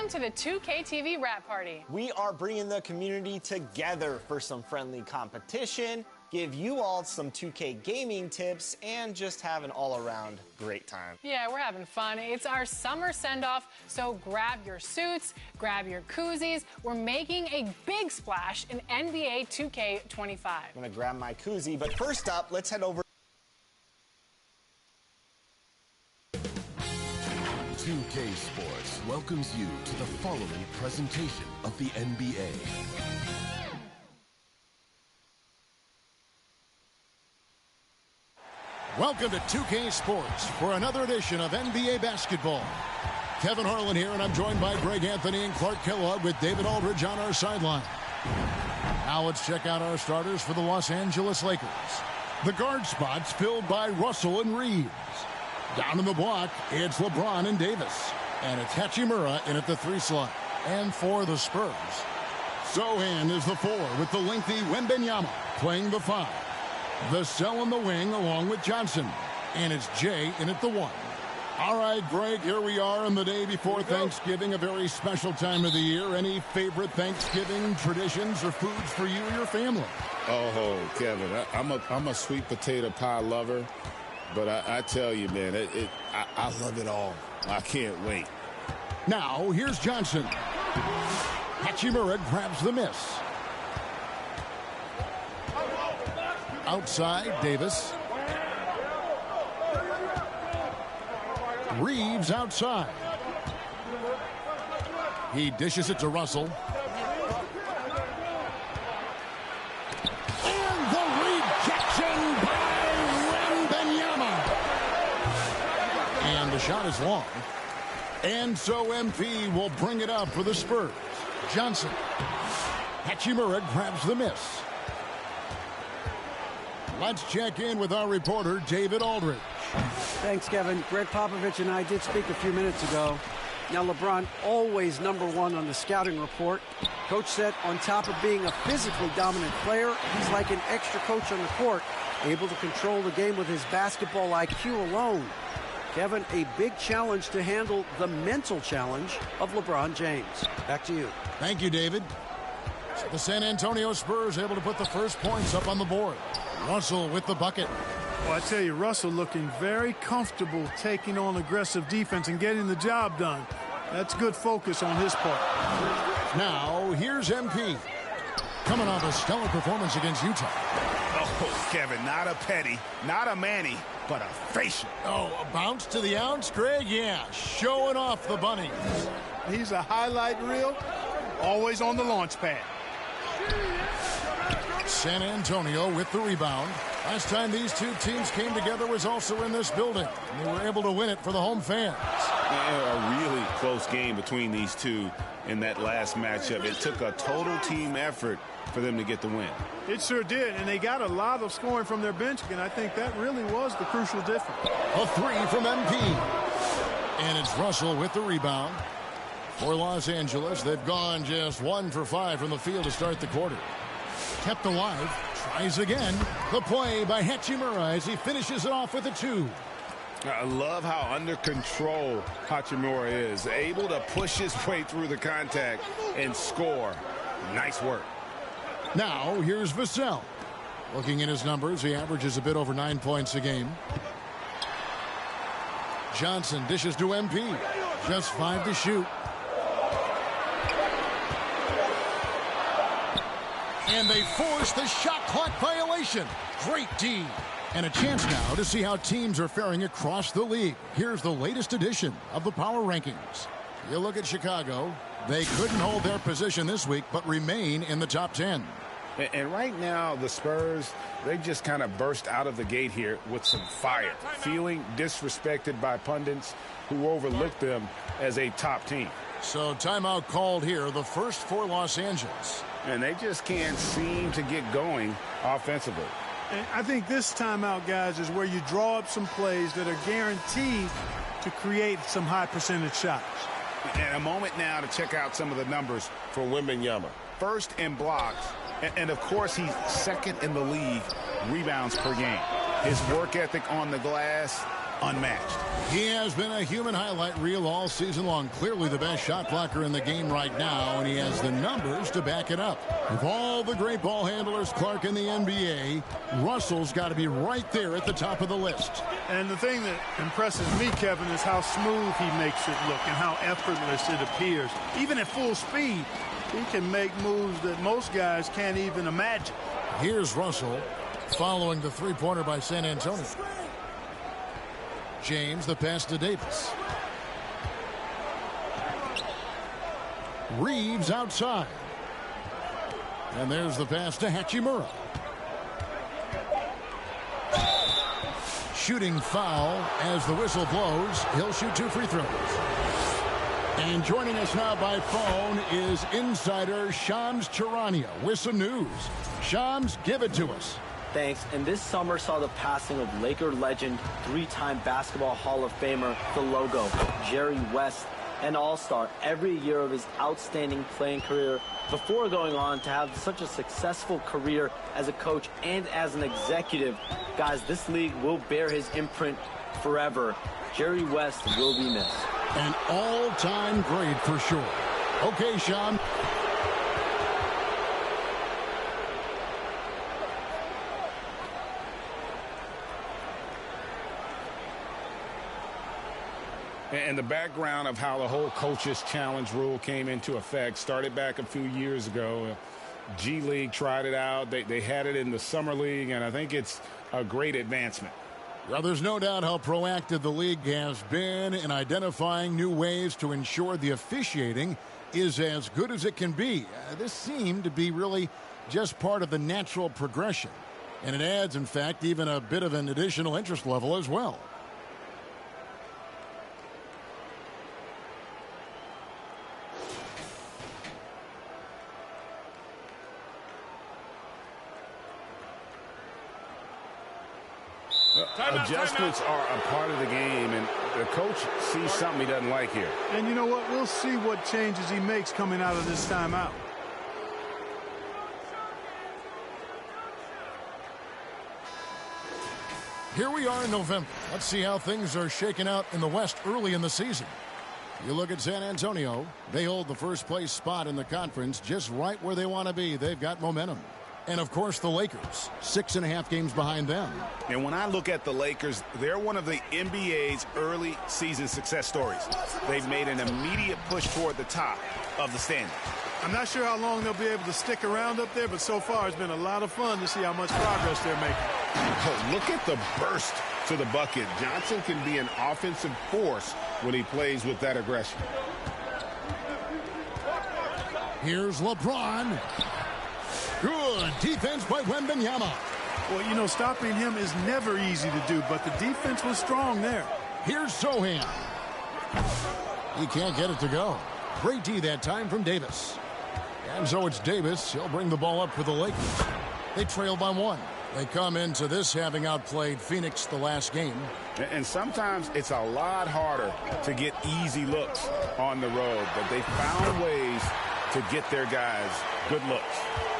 to the 2K TV Rap Party.
We are bringing the community together for some friendly competition, give you all some 2K gaming tips, and just have an all-around great time.
Yeah, we're having fun. It's our summer send-off, so grab your suits, grab your koozies. We're making a big splash in NBA 2K25.
I'm gonna grab my koozie, but first up, let's head over
2K Sports welcomes you to the following presentation of the NBA.
Welcome to 2K Sports for another edition of NBA basketball. Kevin Harlan here, and I'm joined by Greg Anthony and Clark Kellogg with David Aldridge on our sideline. Now let's check out our starters for the Los Angeles Lakers. The guard spots filled by Russell and Reeves. Down in the block, it's LeBron and Davis. And it's Hachimura in at the 3 slot. And for the Spurs, Sohan is the 4 with the lengthy Wembanyama playing the 5. Vassell in the wing along with Johnson. And it's Jay in at the 1. All right, Greg, here we are on the day before Thanksgiving, a very special time of the year. Any favorite Thanksgiving traditions or foods for you or your family?
Oh, Kevin, I'm a sweet potato pie lover. But I tell you, man, I love it all. I can't wait.
Now, here's Johnson. Hachimura grabs the miss. Outside, Davis. Reeves outside. He dishes it to Russell. And the rejection by Wembanyama. And the shot is long. And so MP will bring it up for the Spurs. Johnson. Hachimura grabs the miss. Let's check in with our reporter, David Aldridge.
Thanks, Kevin. Greg Popovich and I did speak a few minutes ago. Now, LeBron always #1 on the scouting report. Coach said on top of being a physically dominant player, he's like an extra coach on the court, able to control the game with his basketball IQ alone. Kevin, a big challenge to handle the mental challenge of LeBron James. Back to you.
Thank you, David. So the San Antonio Spurs able to put the first points up on the board. Russell with the bucket.
Well, I tell you, Russell looking very comfortable taking on aggressive defense and getting the job done. That's good focus on his part.
Now, here's MP. Coming off a stellar performance against Utah.
Oh, Kevin, not a petty, not a Manny, but a facial.
Oh, a bounce to the ounce, Greg? Yeah, showing off the bunnies.
He's a highlight reel, always on the launch pad.
San Antonio with the rebound. Last time these two teams came together was also in this building. And they were able to win it for the home fans.
A really close game between these two in that last matchup. It took a total team effort for them to get the win.
It sure did, and they got a lot of scoring from their bench, and I think that really was the crucial difference.
A 3 from MP. And it's Russell with the rebound. For Los Angeles, they've gone just 1 for 5 from the field to start the quarter. Kept alive, tries again. The play by Hachimura as he finishes it off with a 2.
I love how under control Hachimura is. Able to push his way through the contact and score. Nice work.
Now, here's Vassell. Looking at his numbers, he averages a bit over 9 points a game. Johnson dishes to MP. Just 5 to shoot. And they force the shot clock violation. Great D. And a chance now to see how teams are faring across the league. Here's the latest edition of the Power Rankings. You look at Chicago. They couldn't hold their position this week, but remain in the top 10.
And right now, the Spurs, they just kind of burst out of the gate here with some fire, feeling disrespected by pundits who overlooked them as a top team.
So timeout called here, the first for Los Angeles.
And they just can't seem to get going offensively.
And I think this timeout, guys, is where you draw up some plays that are guaranteed to create some high percentage shots.
And a moment now to check out some of the numbers for Wembanyama. First in blocks, and of course he's second in the league rebounds per game. His work ethic on the glass, unmatched.
He has been a human highlight reel all season long. Clearly the best shot blocker in the game right now, and he has the numbers to back it up. Of all the great ball handlers, Clark, in the NBA, Russell's got to be right there at the top of the list.
And the thing that impresses me, Kevin, is how smooth he makes it look and how effortless it appears. Even at full speed, he can make moves that most guys can't even imagine.
Here's Russell following the three-pointer by San Antonio. James, the pass to Davis. Reeves outside. And there's the pass to Hachimura. Shooting foul as the whistle blows. He'll shoot 2 free throws. And joining us now by phone is insider Shams Charania with some news. Shams, give it to us.
Thanks. And this summer saw the passing of Laker legend, 3-time Basketball Hall of Famer, the logo, Jerry West, an all-star every year of his outstanding playing career before going on to have such a successful career as a coach and as an executive. Guys, this league will bear his imprint forever. Jerry West will be missed.
An all-time great for sure. Okay, Sean.
And the background of how the whole coaches challenge rule came into effect started back a few years ago. G League tried it out. They had it in the Summer League, and I think it's a great advancement.
Well, there's no doubt how proactive the league has been in identifying new ways to ensure the officiating is as good as it can be. This seemed to be really just part of the natural progression. And it adds, in fact, even a bit of an additional interest level as well.
Adjustments are a part of the game, and the coach sees something he doesn't like here.
And you know what? We'll see what changes he makes coming out of this timeout.
Here we are in November. Let's see how things are shaking out in the West early in the season. You look at San Antonio. They hold the first place spot in the conference just right where they want to be. They've got momentum. And, of course, the Lakers, 6.5 games behind them.
And when I look at the Lakers, they're one of the NBA's early season success stories. They've made an immediate push toward the top of the standings.
I'm not sure how long they'll be able to stick around up there, but so far it's been a lot of fun to see how much progress they're making.
Oh, look at the burst to the bucket. Johnson can be an offensive force when he plays with that aggression.
Here's LeBron. Good defense by Wembanyama.
Well, you know, stopping him is never easy to do, but the defense was strong there.
Here's Sohan. He can't get it to go. Great D that time from Davis. And so it's Davis. He'll bring the ball up for the Lakers. They trail by 1. They come into this having outplayed Phoenix the last game.
And sometimes it's a lot harder to get easy looks on the road, but they found ways to get their guys good looks.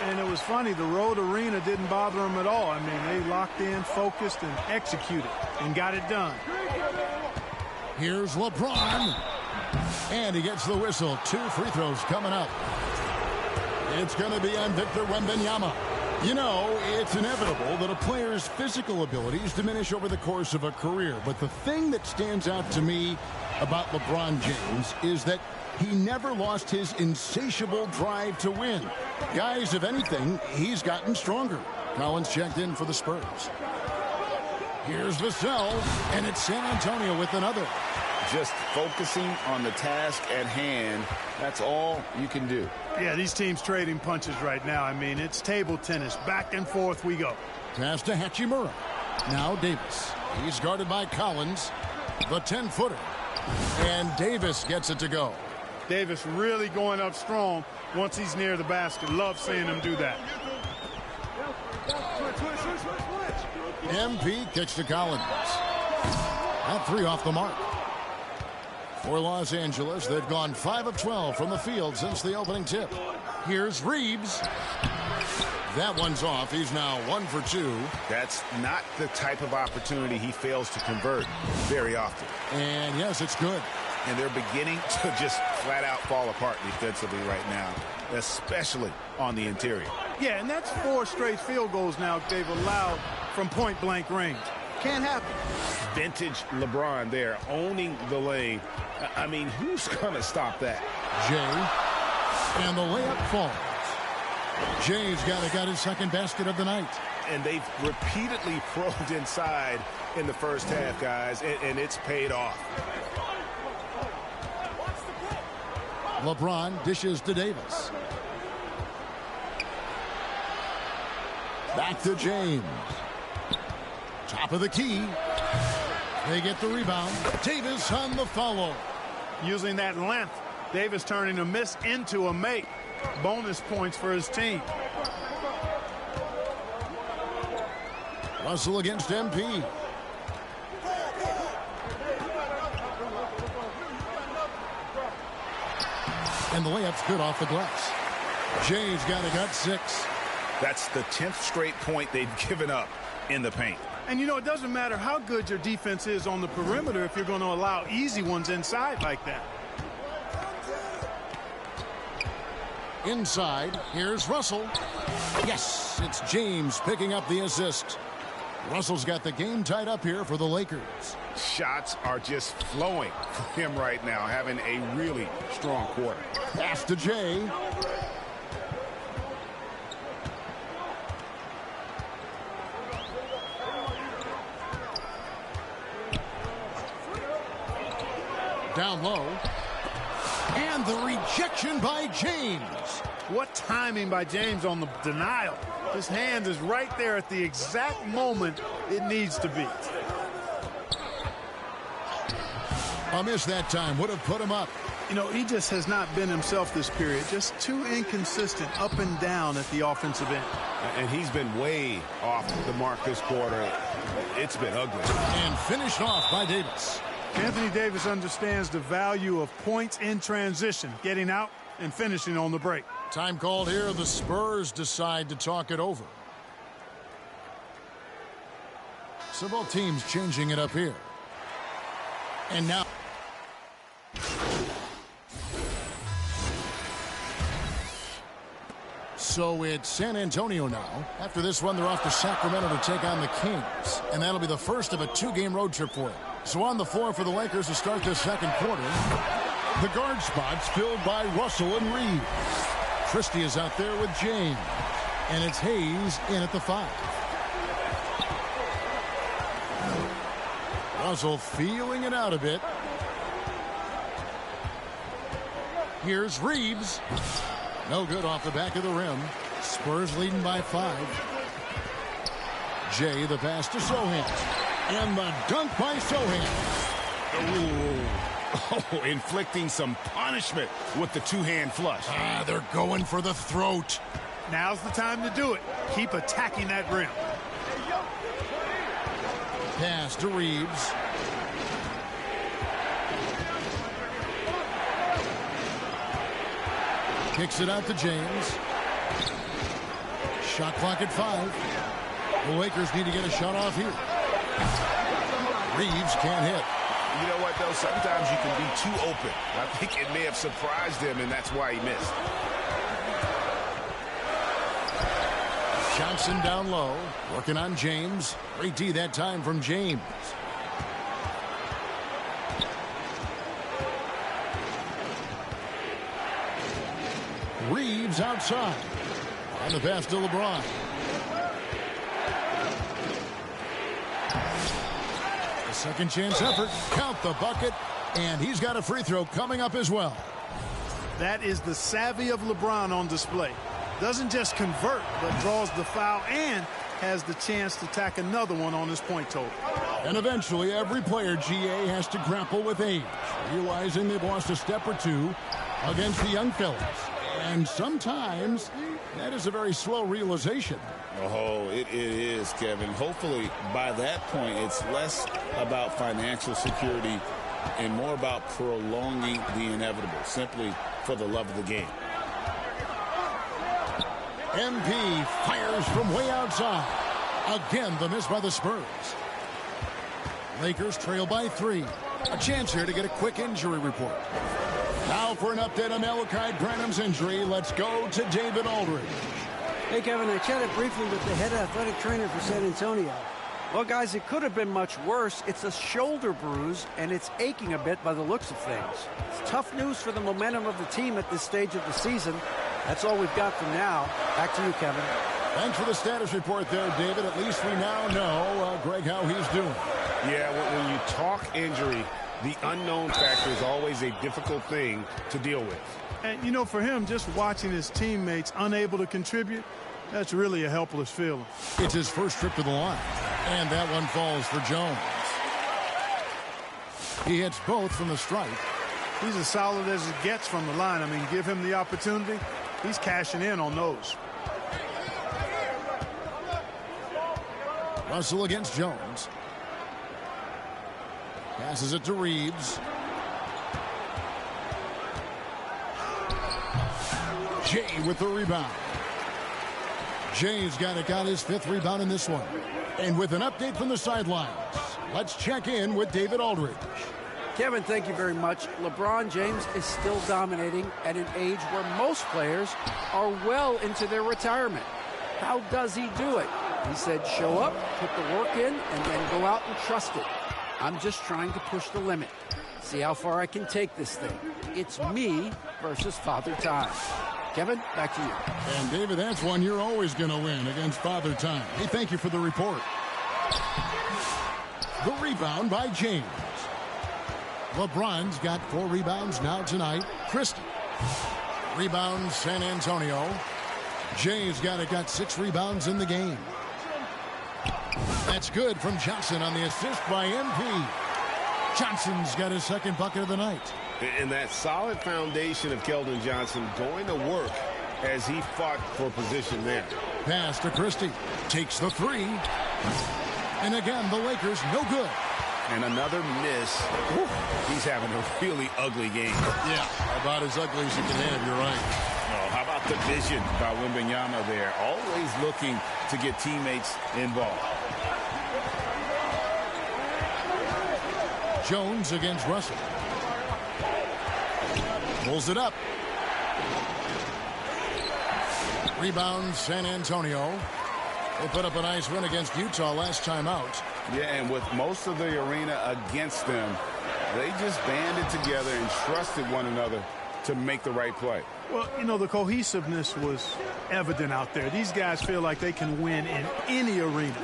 And it was funny, the road arena didn't bother them at all. I mean, they locked in, focused, and executed, and got it done.
Here's LeBron. And he gets the whistle. 2 free throws coming up. It's going to be on Victor Wembanyama. You know, it's inevitable that a player's physical abilities diminish over the course of a career. But the thing that stands out to me about LeBron James is that he never lost his insatiable drive to win. Guys, if anything, he's gotten stronger. Collins checked in for the Spurs. Here's Vassell, and it's San Antonio with another.
Just focusing on the task at hand, that's all you can do.
Yeah, these teams trading punches right now. I mean, it's table tennis. Back and forth we go.
Pass to Hachimura. Now Davis. He's guarded by Collins, the 10-footer. And Davis gets it to go.
Davis really going up strong once he's near the basket. Love seeing him do that.
MP kicks to Collins. That 3 off the mark. For Los Angeles, they've gone 5 of 12 from the field since the opening tip. Here's Reeves. That one's off. He's now 1 for 2.
That's not the type of opportunity he fails to convert very often.
And yes, it's good.
And they're beginning to just flat out fall apart defensively right now, especially on the interior.
Yeah, and that's 4 straight field goals now they've allowed from point-blank range. Can't happen.
Vintage LeBron there, owning the lane. I mean, who's going to stop that?
Jay, and the layup falls. Jay's got his second basket of the night.
And they've repeatedly probed inside in the first half, guys, and it's paid off.
LeBron dishes to Davis. Back to James. Top of the key. They get the rebound. Davis on the follow.
Using that length, Davis turning a miss into a make. Bonus points for his team.
Russell against MP. And the layup's good off the glass. Jay's got 6.
That's the 10th straight point they've given up in the paint.
And, you know, it doesn't matter how good your defense is on the perimeter if you're going to allow easy ones inside like that.
Inside, here's Russell. Yes, it's James picking up the assist. Russell's got the game tied up here for the Lakers.
Shots are just flowing for him right now, having a really strong quarter.
Pass to Jay. Down low. And the rejection by James.
What timing by James on the denial. His hand is right there at the exact moment it needs to be.
A miss that time would have put him up.
You know, he just has not been himself this period. Just too inconsistent up and down at the offensive end.
And he's been way off the mark this quarter. It's been ugly.
And finished off by Davis.
Anthony Davis understands the value of points in transition, getting out and finishing on the break.
Time called here. The Spurs decide to talk it over. So both teams changing it up here. And now. So it's San Antonio now. After this one, they're off to Sacramento to take on the Kings. And that'll be the first of a 2-game road trip for them. So on the floor for the Lakers to start this second quarter. The guard spots filled by Russell and Reeves. Christie is out there with James. And it's Hayes in at the 5. Russell feeling it out a bit. Here's Reeves. No good off the back of the rim. Spurs leading by 5. Jay, the pass to Sohan. And the dunk by Sohan.
Oh, inflicting some punishment with the 2-hand flush.
They're going for the throat.
Now's the time to do it. Keep attacking that rim.
Pass to Reeves. Kicks it out to James. Shot clock at 5. The Lakers need to get a shot off here. Reeves can't hit.
You know what, though? Sometimes you can be too open. I think it may have surprised him, and that's why he missed.
Johnson down low. Working on James. Great D that time from James. Reeves outside. And the pass to LeBron. A second chance effort. Count the bucket. And he's got a free throw coming up as well.
That is the savvy of LeBron on display. Doesn't just convert, but draws the foul and has the chance to tack another one on his point total.
And eventually, every player, GA, has to grapple with age, realizing they've lost a step or two against the young fellas. And sometimes that is a very slow realization.
Oh, it is, Kevin. Hopefully, by that point, it's less about financial security
and more about prolonging the inevitable, simply for the love of the game.
MP fires from way outside. Again, the miss by the Spurs. Lakers trail by 3. A chance here to get a quick injury report. Now for an update on Malachi Branham's injury, let's go to David Aldridge.
Hey, Kevin, I chatted briefly with the head athletic trainer for San Antonio. Well, guys, it could have been much worse. It's a shoulder bruise, and it's aching a bit by the looks of things. It's tough news for the momentum of the team at this stage of the season. That's all we've got for now. Back to you, Kevin.
Thanks for the status report there, David. At least we now know, Greg, how he's doing.
Yeah, when you talk injury, the unknown factor is always a difficult thing to deal with.
And, you know, for him, just watching his teammates unable to contribute, that's really a helpless feeling.
It's his first trip to the line, and that one falls for Jones. He hits both from the strike.
He's as solid as it gets from the line. I mean, give him the opportunity, he's cashing in on those.
Russell against Jones. Passes it to Reeves. Jay with the rebound. Jay's got his 5th rebound in this one. And with an update from the sidelines, let's check in with David Aldridge.
Kevin, thank you very much. LeBron James is still dominating at an age where most players are well into their retirement. How does he do it? He said, show up, put the work in, and then go out and trust it. I'm just trying to push the limit. See how far I can take this thing. It's me versus Father Time. Kevin, back to you.
And David, that's one you're always going to win against Father Time. Hey, thank you for the report. The rebound by James. LeBron's got 4 rebounds now tonight. Christie. Rebounds San Antonio. Jay's got 6 rebounds in the game. That's good from Johnson on the assist by MP. Johnson's got his 2nd bucket of the night.
And that solid foundation of Keldon Johnson going to work as he fought for position there.
Pass to Christie. Takes the 3. And again, the Lakers no good.
And another miss. Whew. He's having a really ugly game.
Yeah, about as ugly as you can have, you're right.
Oh, how about the vision by Wembanyama there? Always looking to get teammates involved.
Jones against Russell. Pulls it up. Rebound San Antonio. They put up a nice win against Utah last time out.
Yeah, and with most of the arena against them, they just banded together and trusted one another to make the right play.
Well, you know, the cohesiveness was evident out there. These guys feel like they can win in any arena,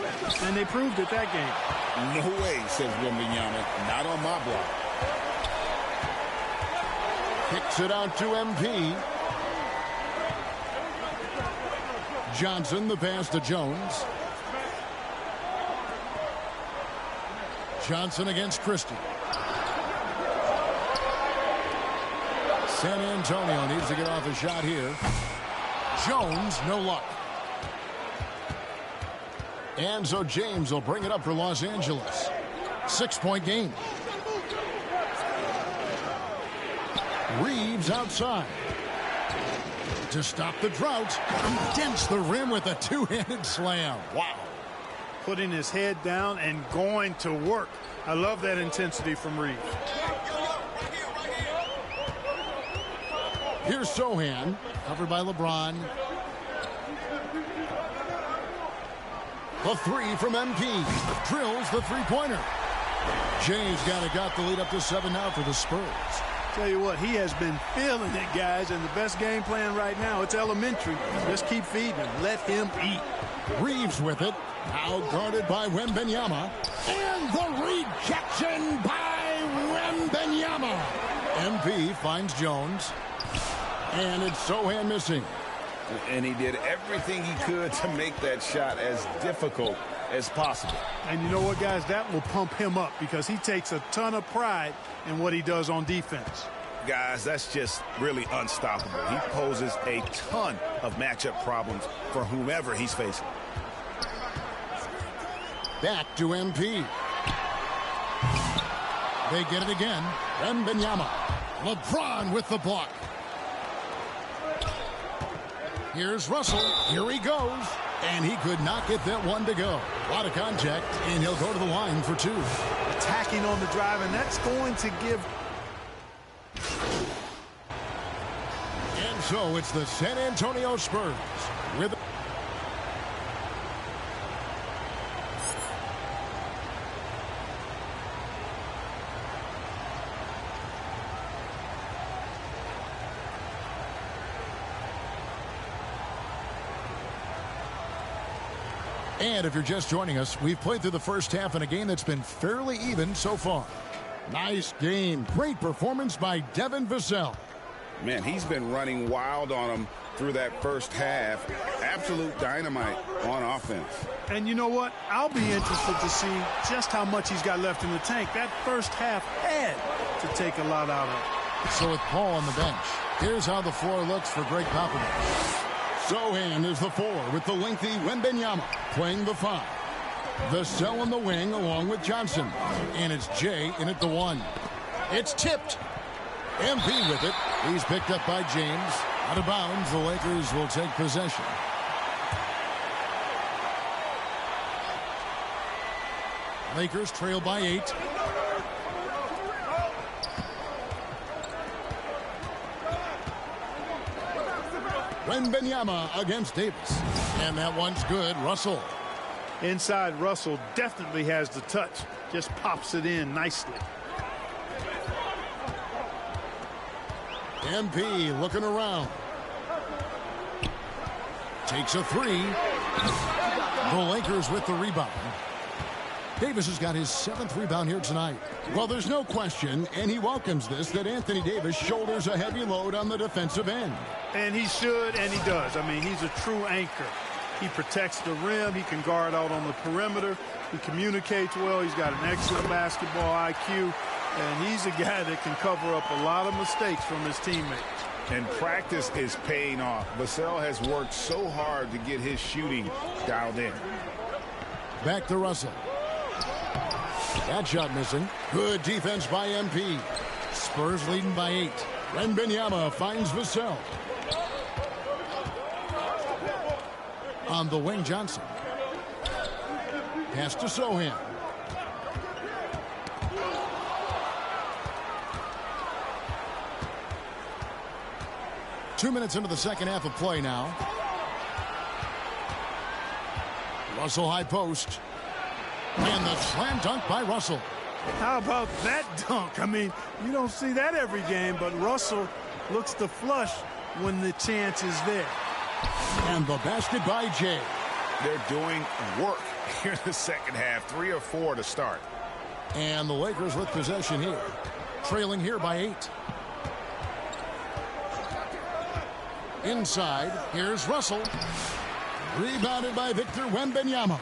and they proved it that game.
No way, says Wembanyama. Not on my block.
Kicks it out to MP. Johnson, the pass to Jones. Johnson against Christie. San Antonio needs to get off a shot here. Jones, no luck. And so James will bring it up for Los Angeles. 6-point game. Reeves outside. To stop the drought, he dents the rim with a 2-handed slam. Wow.
Putting his head down and going to work. I love that intensity from Reeves.
Here's Sohan, covered by LeBron. The 3 from MP. Drills the 3-pointer. James got the lead up to 7 now for the Spurs.
Tell you what, he has been feeling it, guys, and the best game plan right now, it's elementary. Just keep feeding him. Let him eat.
Reeves with it. Now guarded by Wembanyama. And the rejection by Wembanyama. MP finds Jones. And it's Sohan missing.
And he did everything he could to make that shot as difficult as possible.
And you know what, guys? That will pump him up because he takes a ton of pride in what he does on defense.
Guys, that's just really unstoppable. He poses a ton of matchup problems for whomever he's facing. Back
to MP. They get it again. Wembanyama. LeBron with the block. Here's Russell. Here he goes. And he could not get that one to go. A lot of contact, and he'll go to the line for 2.
Attacking on the drive, and that's going to give.
And so it's the San Antonio Spurs with. And if you're just joining us, we've played through the first half in a game that's been fairly even so far. Nice game. Great performance by Devin Vassell.
Man, he's been running wild on him through that first half. Absolute dynamite on offense.
And you know what? I'll be interested to see just how much he's got left in the tank. That first half had to take a lot out of it.
So with Paul on the bench, here's how the floor looks for Greg Popovich. Sohan is the 4 with the lengthy Wembanyama playing the 5. Vassell on the wing along with Johnson. And it's Jay in at the 1. It's tipped. MP with it. He's picked up by James. Out of bounds, the Lakers will take possession. Lakers trail by 8. Wembanyama against Davis. And that one's good. Russell.
Inside, Russell definitely has the touch. Just pops it in nicely.
MP looking around. Takes a 3. The Lakers with the rebound. Davis has got his 7th rebound here tonight. Well, there's no question, and he welcomes this, that Anthony Davis shoulders a heavy load on the defensive end.
And he should, and he does. I mean, he's a true anchor. He protects the rim. He can guard out on the perimeter. He communicates well. He's got an excellent basketball IQ. And he's a guy that can cover up a lot of mistakes from his teammates.
And practice is paying off. Vassell has worked so hard to get his shooting dialed in.
Back to Russell. That shot missing. Good defense by MP. Spurs leading by 8. Wembanyama finds Vassell. On the wing, Johnson. Pass to Sohan. Two minutes into the second half of play now. Russell high post. And the slam dunk by Russell.
How about that dunk? I mean, you don't see that every game, but Russell looks to flush when the chance is there.
And the basket by Jay.
They're doing work here in the second half. 3 or 4 to start.
And the Lakers with possession here. Trailing here by 8. Inside, here's Russell. Rebounded by Victor Wembanyama.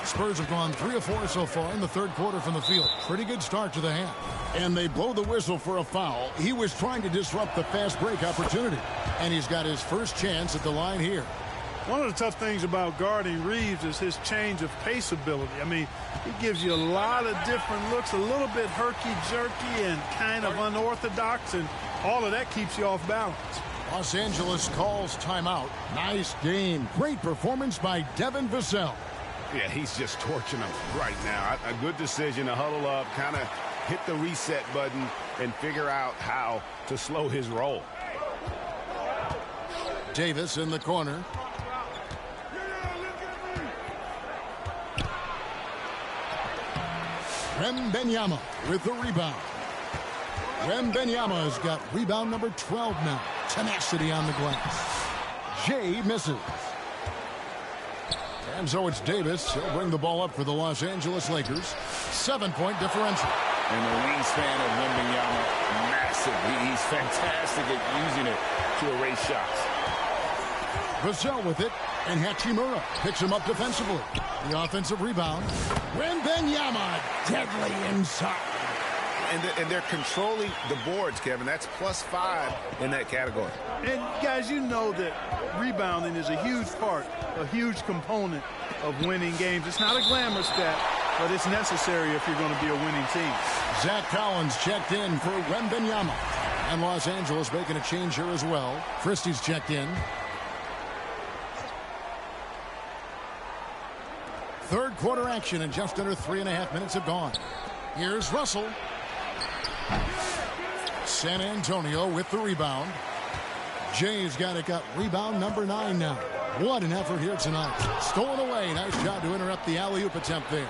Spurs have gone 3 of 4 so far in the third quarter from the field. Pretty good start to the half. And they blow the whistle for a foul. He was trying to disrupt the fast break opportunity. And he's got his first chance at the line here.
One of the tough things about guarding Reeves is his change of pace ability. I mean, he gives you a lot of different looks, a little bit herky-jerky and kind of unorthodox, and all of that keeps you off balance.
Los Angeles calls timeout. Nice game. Great performance by Devin Vassell.
Yeah, he's just torching them right now. A good decision to huddle up, kind of hit the reset button, and figure out how to slow his roll.
Davis in the corner. Wembanyama with the rebound. Wembanyama has got rebound number 12 now. Tenacity on the glass. Jay misses. And so it's Davis. He'll bring the ball up for the Los Angeles Lakers. 7-point differential.
And the wingspan of Wembanyama, massive. He's fantastic at using it to erase shots.
Vassell with it, and Hachimura picks him up defensively. The offensive rebound. Wembanyama deadly inside.
And they're controlling the boards, Kevin. That's +5 in that category.
And, guys, you know that rebounding is a huge part, a huge component of winning games. It's not a glamour stat, but it's necessary if you're going to be a winning team.
Zach Collins checked in for Wembanyama. And Los Angeles making a change here as well. Christie's checked in. Third quarter action, and just under 3.5 minutes have gone. Here's Russell. San Antonio with the rebound. Jay's got it, got rebound number 9 now. What an effort here tonight. Stolen away. Nice job to interrupt the alley-oop attempt there.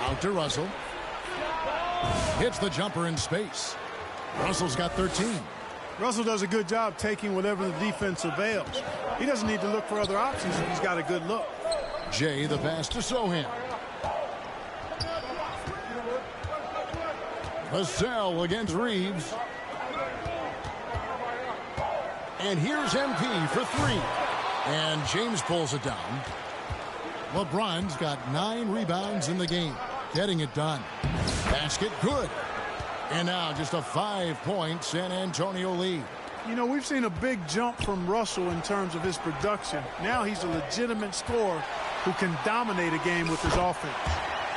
Out to Russell. Hits the jumper in space. Russell's got 13.
Russell does a good job taking whatever the defense avails. He doesn't need to look for other options if he's got a good look.
Jay, the pass to Sohan. Vassell against Reeves. And here's MP for 3. And James pulls it down. LeBron's got 9 rebounds in the game. Getting it done. Basket good. And now just a 5-point San Antonio lead.
You know, we've seen a big jump from Russell in terms of his production. Now he's a legitimate scorer who can dominate a game with his offense.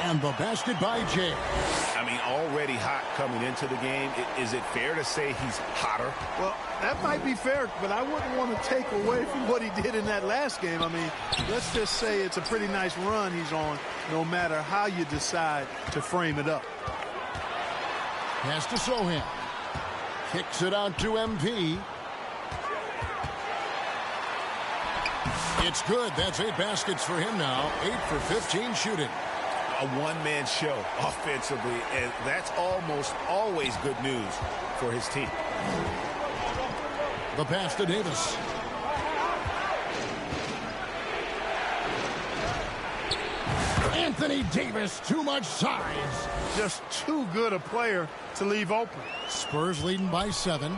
And the basket by Jay.
I mean, already hot coming into the game. Is it fair to say he's hotter?
Well, that might be fair, but I wouldn't want to take away from what he did in that last game. I mean, let's just say it's a pretty nice run he's on, no matter how you decide to frame it up.
Pass to Sohan. Kicks it out to MP. It's good. That's 8 baskets for him now. 8 for 15 shooting.
A one-man show offensively, and that's almost always good news for his team.
The pass to Davis. Anthony Davis, too much size.
Just too good a player to leave open.
Spurs leading by 7.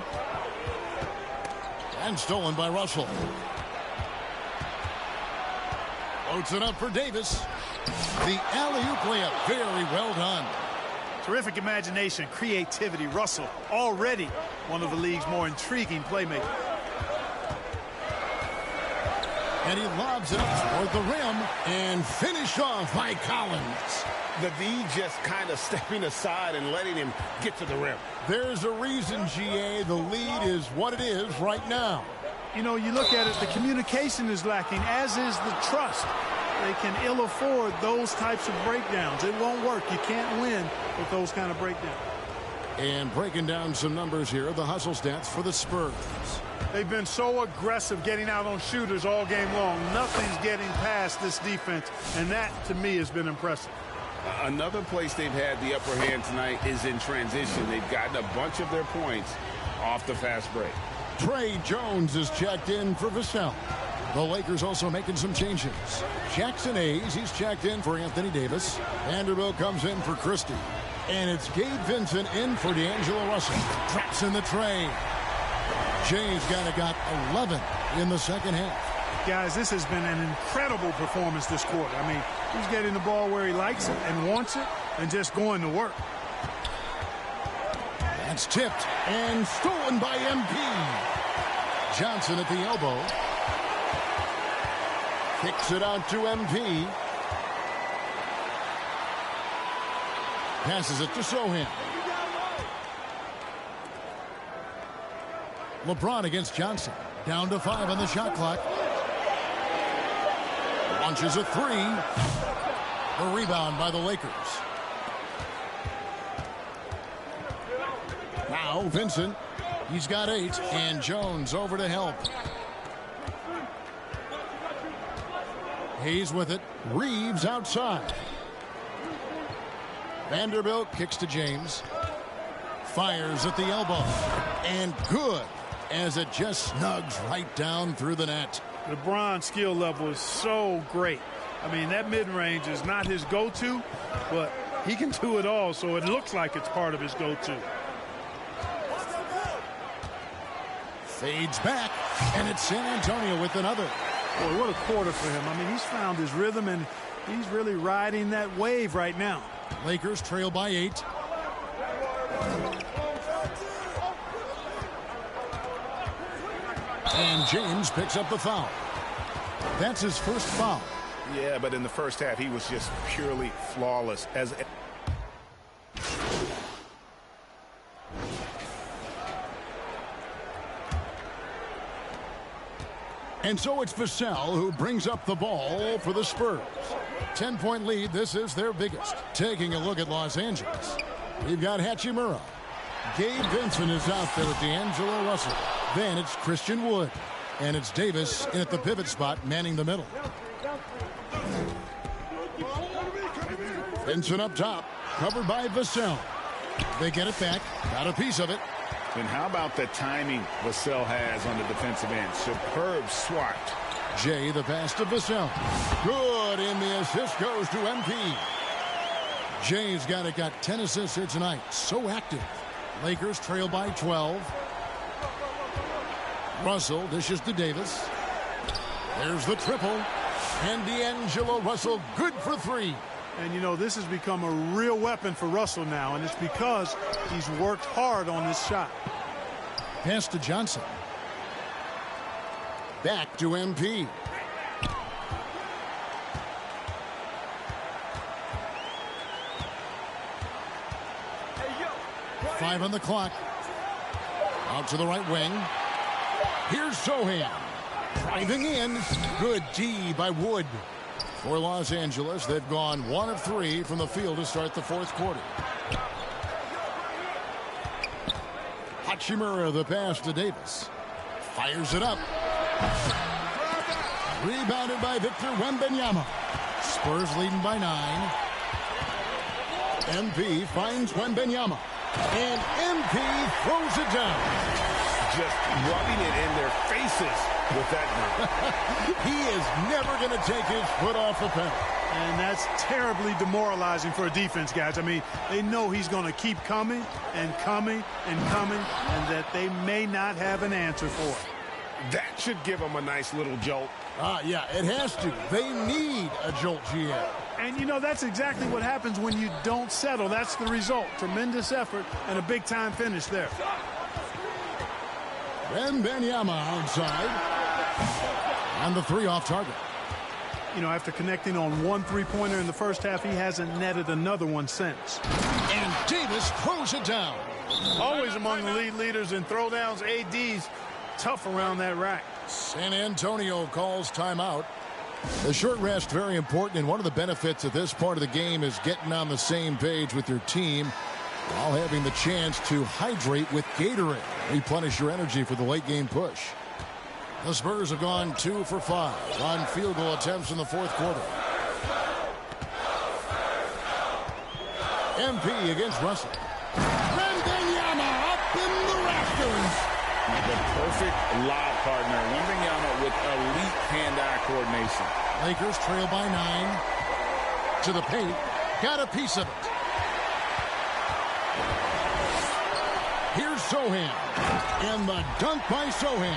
And stolen by Russell. Loads it up for Davis. The alley-oop layup, very well done.
Terrific imagination, creativity. Russell, already one of the league's more intriguing playmakers.
And he lobs it up toward the rim and finished off by Collins.
The D just kind of stepping aside and letting him get to the rim.
There's a reason, GA, the lead is what it is right now.
You know, you look at it, the communication is lacking, as is the trust. They can ill afford those types of breakdowns. It won't work. You can't win with those kind of breakdowns.
And breaking down some numbers here, the hustle stats for the Spurs.
They've been so aggressive getting out on shooters all game long. Nothing's getting past this defense, and that, to me, has been impressive.
Another place they've had the upper hand tonight is in transition. They've gotten a bunch of their points off the fast break.
Trey Jones is checked in for Vassell. The Lakers also making some changes. Jackson Hayes, he's checked in for Anthony Davis. Vanderbilt comes in for Christie. And it's Gabe Vincent in for D'Angelo Russell. Traps in the tray. Jay's got 11 in the second half.
Guys, this has been an incredible performance this quarter. I mean, he's getting the ball where he likes it and wants it and just going to work.
That's tipped and stolen by MP. Johnson at the elbow. Kicks it out to MP. Passes it to Sohan. LeBron against Johnson. Down to 5 on the shot clock. Launches a 3. A rebound by the Lakers. Now Vincent. He's got 8. And Jones over to help. Hayes with it. Reeves outside. Vanderbilt kicks to James. Fires at the elbow. And good, as it just snugs right down through the net.
LeBron's skill level is so great. I mean, that mid-range is not his go-to, but he can do it all, so it looks like it's part of his go-to.
Fades back, and it's San Antonio with another.
Boy, what a quarter for him. I mean, he's found his rhythm, and he's really riding that wave right now.
Lakers trail by 8. And James picks up the foul. That's his first foul.
Yeah, but in the first half, he was just purely flawless.
And so it's Vassell who brings up the ball for the Spurs. 10-point lead. This is their biggest. Taking a look at Los Angeles. We've got Hachimura. Gabe Vincent is out there with D'Angelo Russell. Then it's Christian Wood. And it's Davis in at the pivot spot, manning the middle. Vincent up top, covered by Vassell. They get it back, got a piece of it.
And how about the timing Vassell has on the defensive end? Superb swat.
Jay, the pass to Vassell. Good, and the assist goes to MP. Jay's got 10 assists here tonight. So active. Lakers trail by 12. Russell dishes to Davis. There's the triple. And D'Angelo Russell good for 3.
And, you know, this has become a real weapon for Russell now, and it's because he's worked hard on this shot.
Pass to Johnson. Back to MP. Five on the clock. Out to the right wing. Here's Sohan. Driving in. Good D by Wood. For Los Angeles, they've gone 1 of 3 from the field to start the fourth quarter. Hachimura, the pass to Davis. Fires it up. Rebounded by Victor Wembanyama. Spurs leading by 9. MP finds Wembanyama. And MP throws it down.
Just rubbing it in their faces with that group.
He is never going to take his foot off the pedal.
And that's terribly demoralizing for a defense, guys. I mean, they know he's going to keep coming and coming and coming, and that they may not have an answer for it.
That should give them a nice little jolt.
Yeah, it has to. They need a jolt, GM.
And, you know, that's exactly what happens when you don't settle. That's the result. Tremendous effort and a big-time finish there.
Wembanyama outside. And the 3 off target.
You know, after connecting on 1 3-pointer in the first half, he hasn't netted another one since.
And Davis throws it down.
Always among the lead leaders in throwdowns. AD's tough around that rack.
San Antonio calls timeout. The short rest, very important, and one of the benefits of this part of the game is getting on the same page with your team while having the chance to hydrate with Gatorade. Replenish your energy for the late game push. The Spurs have gone 2 for 5 on field goal attempts in the fourth quarter. MP against Russell. Wembanyama up in the rafters.
The perfect lob partner. Wembanyama with elite hand-eye coordination.
Lakers trail by 9. To the paint. Got a piece of it. Here's Sohan. And the dunk by Sohan.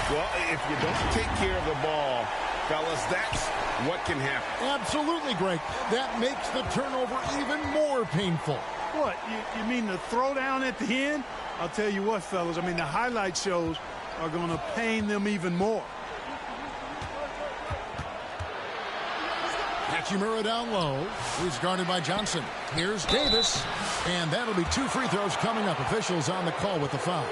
Well, if you don't take care of the ball, fellas, that's what can happen.
Absolutely, Greg. That makes the turnover even more painful.
What? You mean the throwdown at the end? I'll tell you what, fellas. I mean, the highlight shows are going to pain them even more.
Hachimura down low. He's guarded by Johnson. Here's Davis. And that'll be 2 free throws coming up. Officials on the call with the foul.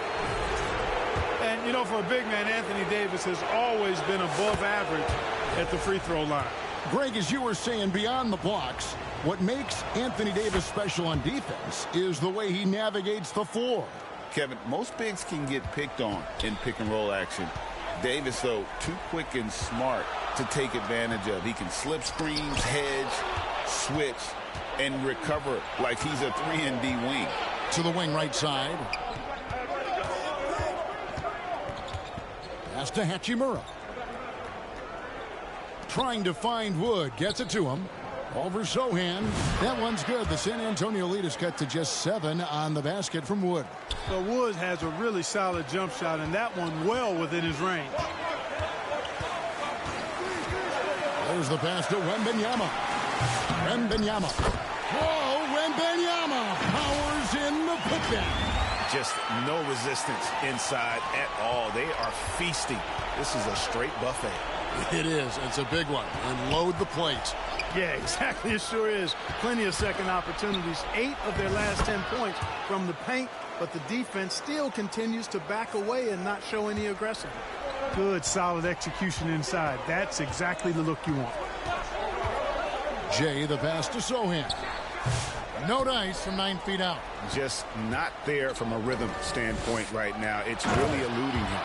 And, you know, for a big man, Anthony Davis has always been above average at the free throw line.
Greg, as you were saying, beyond the blocks, what makes Anthony Davis special on defense is the way he navigates the floor.
Kevin, most bigs can get picked on in pick-and-roll action. Davis, though, too quick and smart to take advantage of. He can slip screens, hedge, switch, and recover like he's a 3-and-D wing.
To the wing right side. Pass to Hachimura. Trying to find Wood. Gets it to him. Over Sohan. That one's good. The San Antonio lead is cut to just 7 on the basket from Wood.
So Wood has a really solid jump shot, and that one well within his range.
There's the pass to Wembanyama. Wembanyama. Whoa, Wembanyama powers in the putback.
Just no resistance inside at all. They are feasting. This is a straight buffet.
It is. It's a big one. And load the plate.
Yeah, exactly. It sure is. Plenty of second opportunities. 8 of their last 10 points from the paint, but the defense still continues to back away and not show any aggression. Good, solid execution inside. That's exactly the look you want.
Jay, the pass to Sohan. No dice from 9 feet out.
Just not there from a rhythm standpoint right now. It's really eluding him.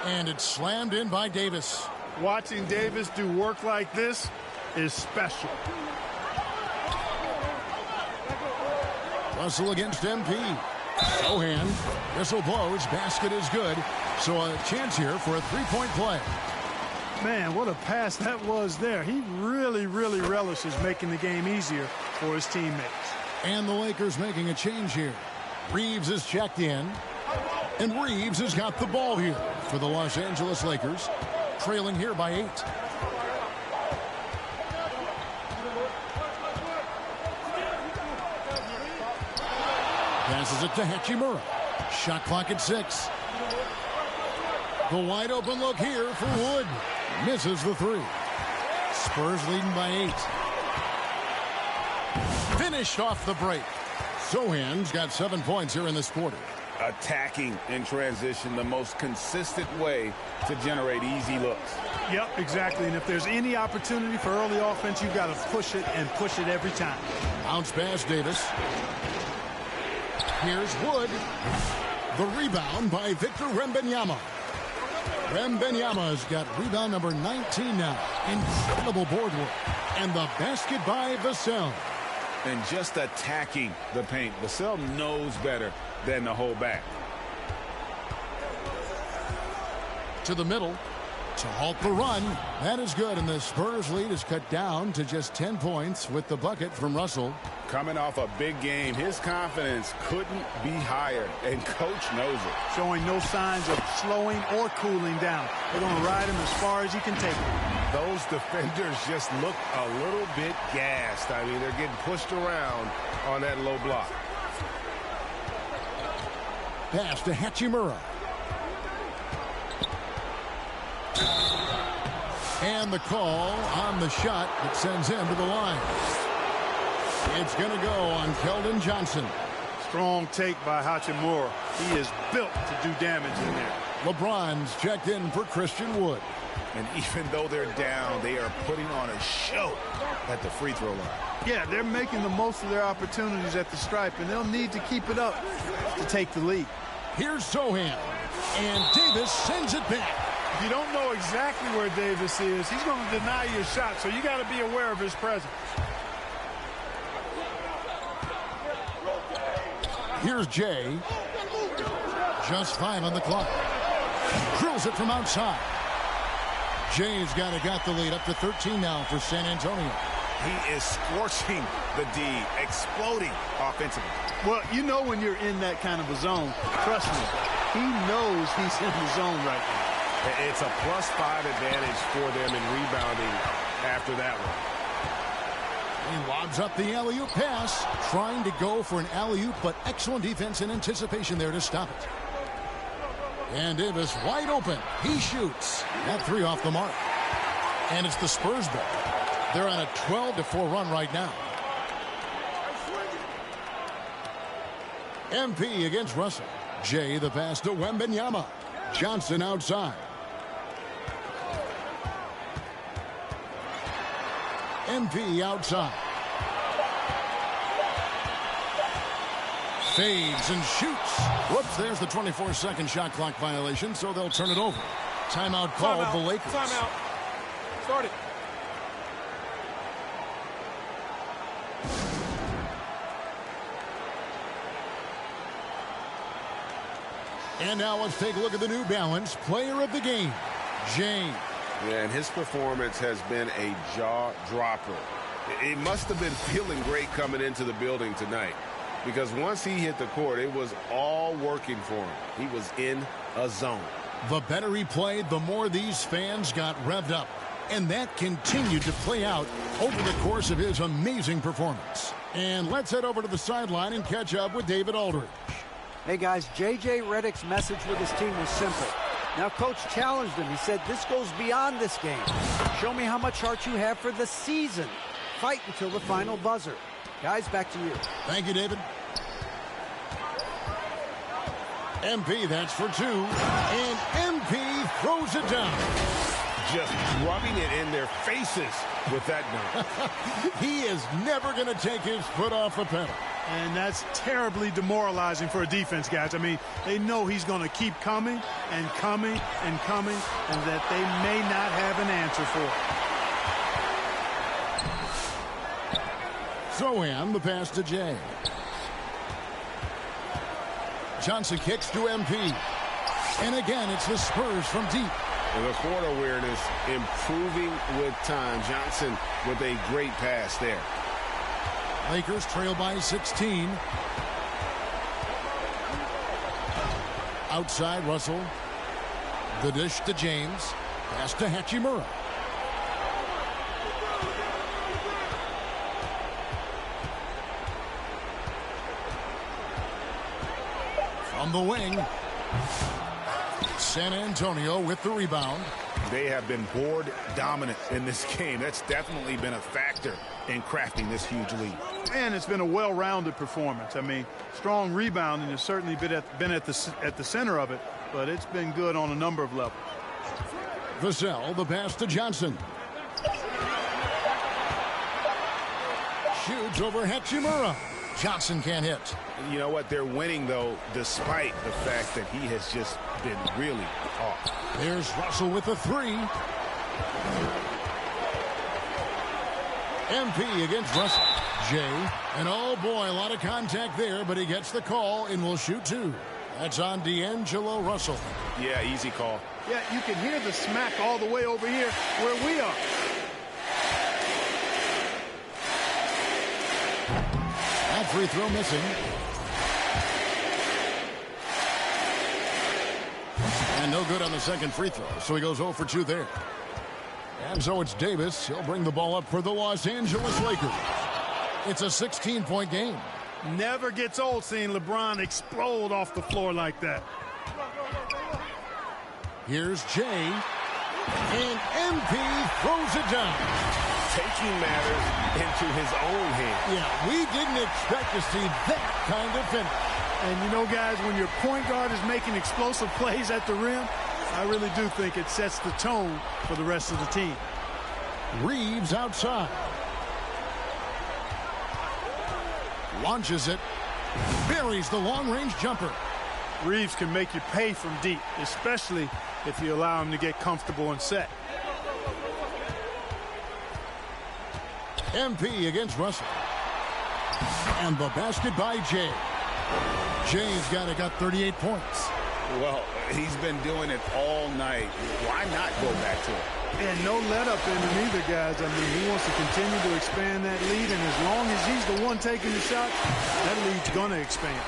And it's slammed in by Davis.
Watching Davis do work like this is special.
Russell against MP. Sohan. Whistle blows. Basket is good. So a chance here for a three-point play.
Man, what a pass that was there. He really, really relishes making the game easier for his teammates.
And the Lakers making a change here. Reeves is checked in. And Reeves has got the ball here for the Los Angeles Lakers. Trailing here by 8. Passes it to Hachimura. Shot clock at 6. The wide open look here for Wood. Misses the 3. Spurs leading by 8. Finished off the break. Sohan's got 7 points here in this quarter.
Attacking in transition, the most consistent way to generate easy looks.
Yep, exactly. And if there's any opportunity for early offense, you've got to push it and push it every time.
Bounce pass Davis. Here's Wood. The rebound by Victor Wembanyama. Wembanyama's got rebound number 19 now. Incredible board work. And the basket by Vassell.
And just attacking the paint. Vassell knows better than to hold back.
To the middle to halt the run. That is good, and the Spurs lead is cut down to just 10 points with the bucket from Russell.
Coming off a big game, his confidence couldn't be higher, and coach knows it.
Showing no signs of slowing or cooling down. They're going to ride him as far as he can take him.
Those defenders just look a little bit gassed. I mean, they're getting pushed around on that low block.
Pass to Hachimura. And the call on the shot that sends him to the line. It's going to go on Keldon Johnson.
Strong take by Hachimura. He is built to do damage in there.
LeBron's checked in for Christian Wood.
And even though they're down, they are putting on a show at the free throw line.
Yeah, they're making the most of their opportunities at the stripe, and they'll need to keep it up to take the lead.
Here's Sohan. And Davis sends it back.
If you don't know exactly where Davis is, he's going to deny your shot, so you got to be aware of his presence.
Here's Jay. Just 5 on the clock. Drills it from outside. Jay's got the lead up to 13 now for San Antonio.
He is scorching the D, exploding offensively.
Well, you know when you're in that kind of a zone, trust me, he knows he's in the zone right now.
It's a +5 advantage for them in rebounding after that one.
He lobs up the alley-oop pass, trying to go for an alley-oop, but excellent defense and anticipation there to stop it. And Davis wide open. He shoots. That 3 off the mark. And it's the Spurs ball. They're on a 12-4 run right now. MP against Russell. Jay the pass to Wembanyama. Johnson outside. MP outside. Fades and shoots. Whoops, there's the 24-second shot clock violation, so they'll turn it over. Timeout called the Lakers.
Timeout. Start it.
And now let's take a look at the New Balance player of the game, James.
Yeah, and his performance has been a jaw-dropper. It must have been feeling great coming into the building tonight, because once he hit the court, it was all working for him. He was in a zone.
The better he played, the more these fans got revved up. And that continued to play out over the course of his amazing performance. And let's head over to the sideline and catch up with David Aldridge.
Hey, guys, J.J. Redick's message with his team was simple. Now, Coach challenged him. He said, this goes beyond this game. Show me how much heart you have for the season. Fight until the final buzzer. Guys, back to you.
Thank you, David. MP, that's for 2. And MP throws it down.
Just rubbing it in their faces with that dunk.
He is never going to take his foot off the pedal.
And that's terribly demoralizing for a defense, guys. I mean, they know he's going to keep coming and coming and coming, and that they may not have an answer for it.
Sohan, the pass to Jay. Johnson kicks to MP. And again, it's the Spurs from deep.
The court awareness improving with time. Johnson with a great pass there.
Lakers trail by 16. Outside, Russell. The dish to James. Pass to Hachimura. From the wing. San Antonio with the rebound.
They have been board dominant in this game. That's definitely been a factor in crafting this huge lead.
And it's been a well-rounded performance. I mean, strong rebounding has certainly been at the center of it, but it's been good on a number of levels.
Vassell, the pass to Johnson. Shoots over Hachimura. Johnson can't hit.
You know what? They're winning, though, despite the fact that he has just been really off.
There's Russell with a 3. MP against Russell. Jay. And oh boy, a lot of contact there, but he gets the call and will shoot 2. That's on D'Angelo Russell.
Yeah, easy call.
Yeah, you can hear the smack all the way over here where we are.
That free throw missing. And no good on the second free throw, so he goes 0 for 2 there. And so it's Davis. He'll bring the ball up for the Los Angeles Lakers. It's a 16-point game.
Never gets old seeing LeBron explode off the floor like that.
Here's Jay. And MP throws it down.
Taking matters into his own hands.
Yeah, we didn't expect to see that kind of finish.
And you know, guys, when your point guard is making explosive plays at the rim, I really do think it sets the tone for the rest of the team.
Reeves outside. Launches it. Buries the long-range jumper.
Reeves can make you pay from deep, especially if you allow him to get comfortable and set.
MP against Russell. And the basket by Jay. Jay's got 38 points.
Well, he's been doing it all night. Why not go back to it?
And no let up in him either, guys. I mean, he wants to continue to expand that lead, and as long as he's the one taking the shot, that lead's going to expand.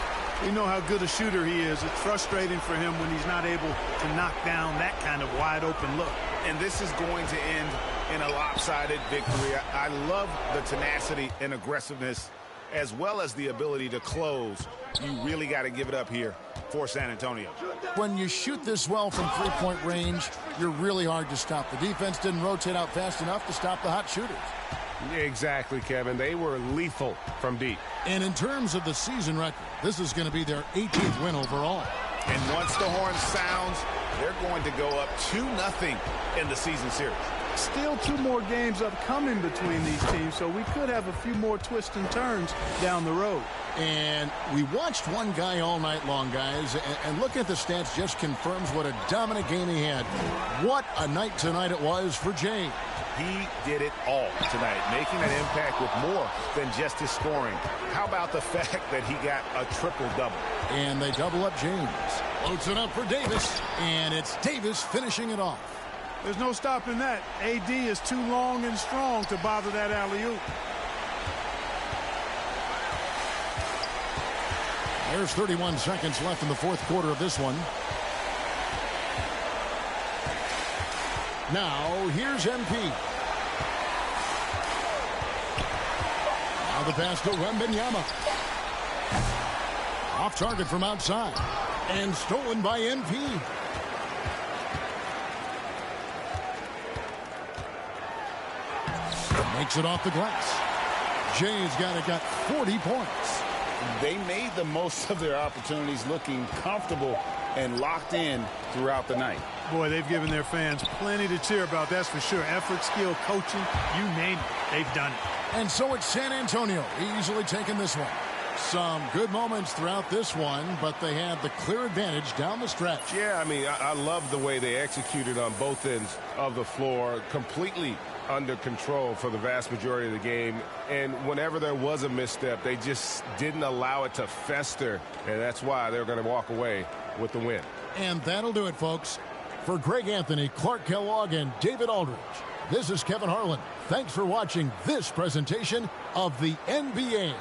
We know how good a shooter he is. It's frustrating for him when he's not able to knock down that kind of wide-open look.
And this is going to end in a lopsided victory. I love the tenacity and aggressiveness as well as the ability to close. You really got to give it up here for San Antonio.
When you shoot this well from three-point range, you're really hard to stop. The defense didn't rotate out fast enough to stop the hot shooters.
Exactly, Kevin. They were lethal from deep.
And in terms of the season record, this is going to be their 18th win overall.
And once the horn sounds, they're going to go up 2-0 in the season series.
Still 2 more games upcoming between these teams, so we could have a few more twists and turns down the road.
And we watched one guy all night long, guys, and looking at the stats just confirms what a dominant game he had. What a night tonight it was for Jay.
He did it all tonight, making an impact with more than just his scoring. How about the fact that he got a triple-double?
And they double up James. Floats it up for Davis, and it's Davis finishing it off.
There's no stopping that. AD is too long and strong to bother that alley-oop.
There's 31 seconds left in the fourth quarter of this one. Now, here's MP. Now the pass to Wembanyama. Off target from outside. And stolen by MP. Takes it off the glass. Jay's got 40 points.
They made the most of their opportunities, looking comfortable and locked in throughout the night.
Boy, they've given their fans plenty to cheer about, that's for sure. Effort, skill, coaching, you name it, they've done it.
And so it's San Antonio easily taking this one. Some good moments throughout this one, but they had the clear advantage down the stretch.
Yeah, I mean, I love the way they executed on both ends of the floor, completely under control for the vast majority of the game. And whenever there was a misstep, they just didn't allow it to fester, and that's why they're going to walk away with the win.
And that'll do it, folks. For Greg Anthony, Clark Kellogg, and David Aldridge, this is Kevin Harlan. Thanks for watching this presentation of the NBA.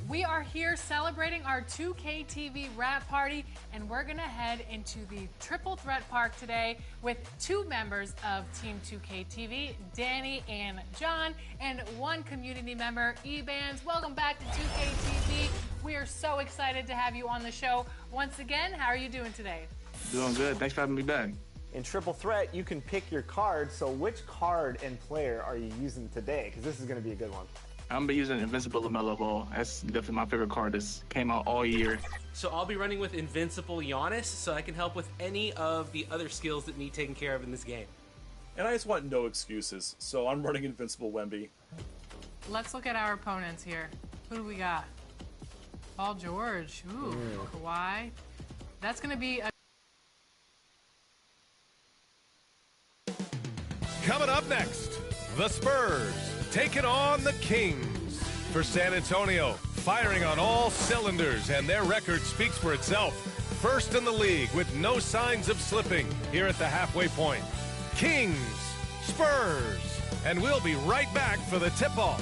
We are here celebrating our 2K TV wrap party, and we're gonna head into the Triple Threat Park today with 2 members of Team 2K TV, Danny and John, and 1 community member, Ebans. Welcome back to 2K TV. We are so excited to have you on the show once again. How are you doing today?
Doing good. Thanks for having me back.
In Triple Threat, you can pick your card. So which card and player are you using today? Because this is going to be a good one.
I'm going to be using Invincible LaMelo Ball. That's definitely my favorite card that's came out all year.
So I'll be running with Invincible Giannis, so I can help with any of the other skills that need taken care of in this game.
And I just want no excuses, so I'm running Invincible Wemby.
Let's look at our opponents here. Who do we got? Paul George. Ooh, Kawhi. That's going to be a...
Coming up next, the Spurs taking on the Kings. For San Antonio, firing on all cylinders, and their record speaks for itself. First in the league with no signs of slipping here at the halfway point. Kings, Spurs, and we'll be right back for the tip-off.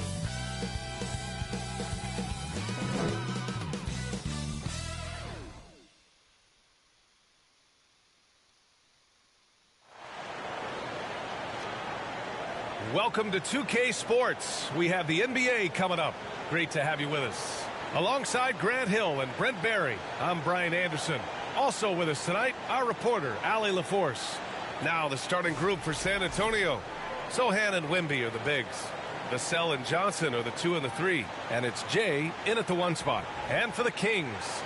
Welcome to 2K Sports. We have the NBA coming up. Great to have you with us. Alongside Grant Hill and Brent Barry, I'm Brian Anderson. Also with us tonight, our reporter, Allie LaForce. Now the starting group for San Antonio. Sohan and Wemby are the bigs. Vassell and Johnson are the 2 and the 3. And it's Jay in at the 1 spot. And for the Kings,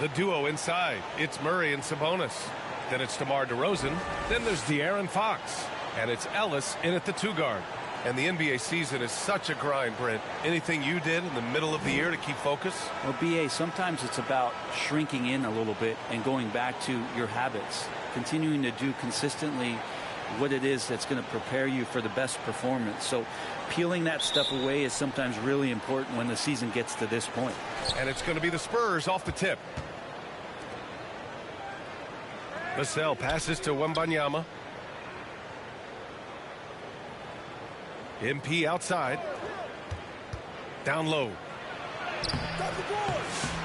the duo inside, it's Murray and Sabonis. Then it's DeMar DeRozan. Then there's De'Aaron Fox. And it's Ellis in at the 2 guard. And the NBA season is such a grind, Brent. Anything you did in the middle of the year to keep focus?
Well, BA, sometimes it's about shrinking in a little bit and going back to your habits. Continuing to do consistently what it is that's going to prepare you for the best performance. So peeling that stuff away is sometimes really important when the season gets to this point.
And it's going to be the Spurs off the tip. Vassell passes to Wembanyama. MP outside. Down low.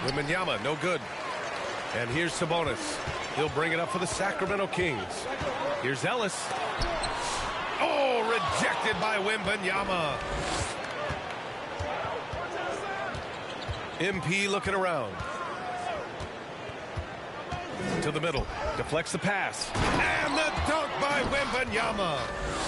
Wembanyama, no good. And here's Sabonis. He'll bring it up for the Sacramento Kings. Here's Ellis. Oh, rejected by Wembanyama. MP looking around. To the middle. Deflects the pass. And the dunk by Wembanyama.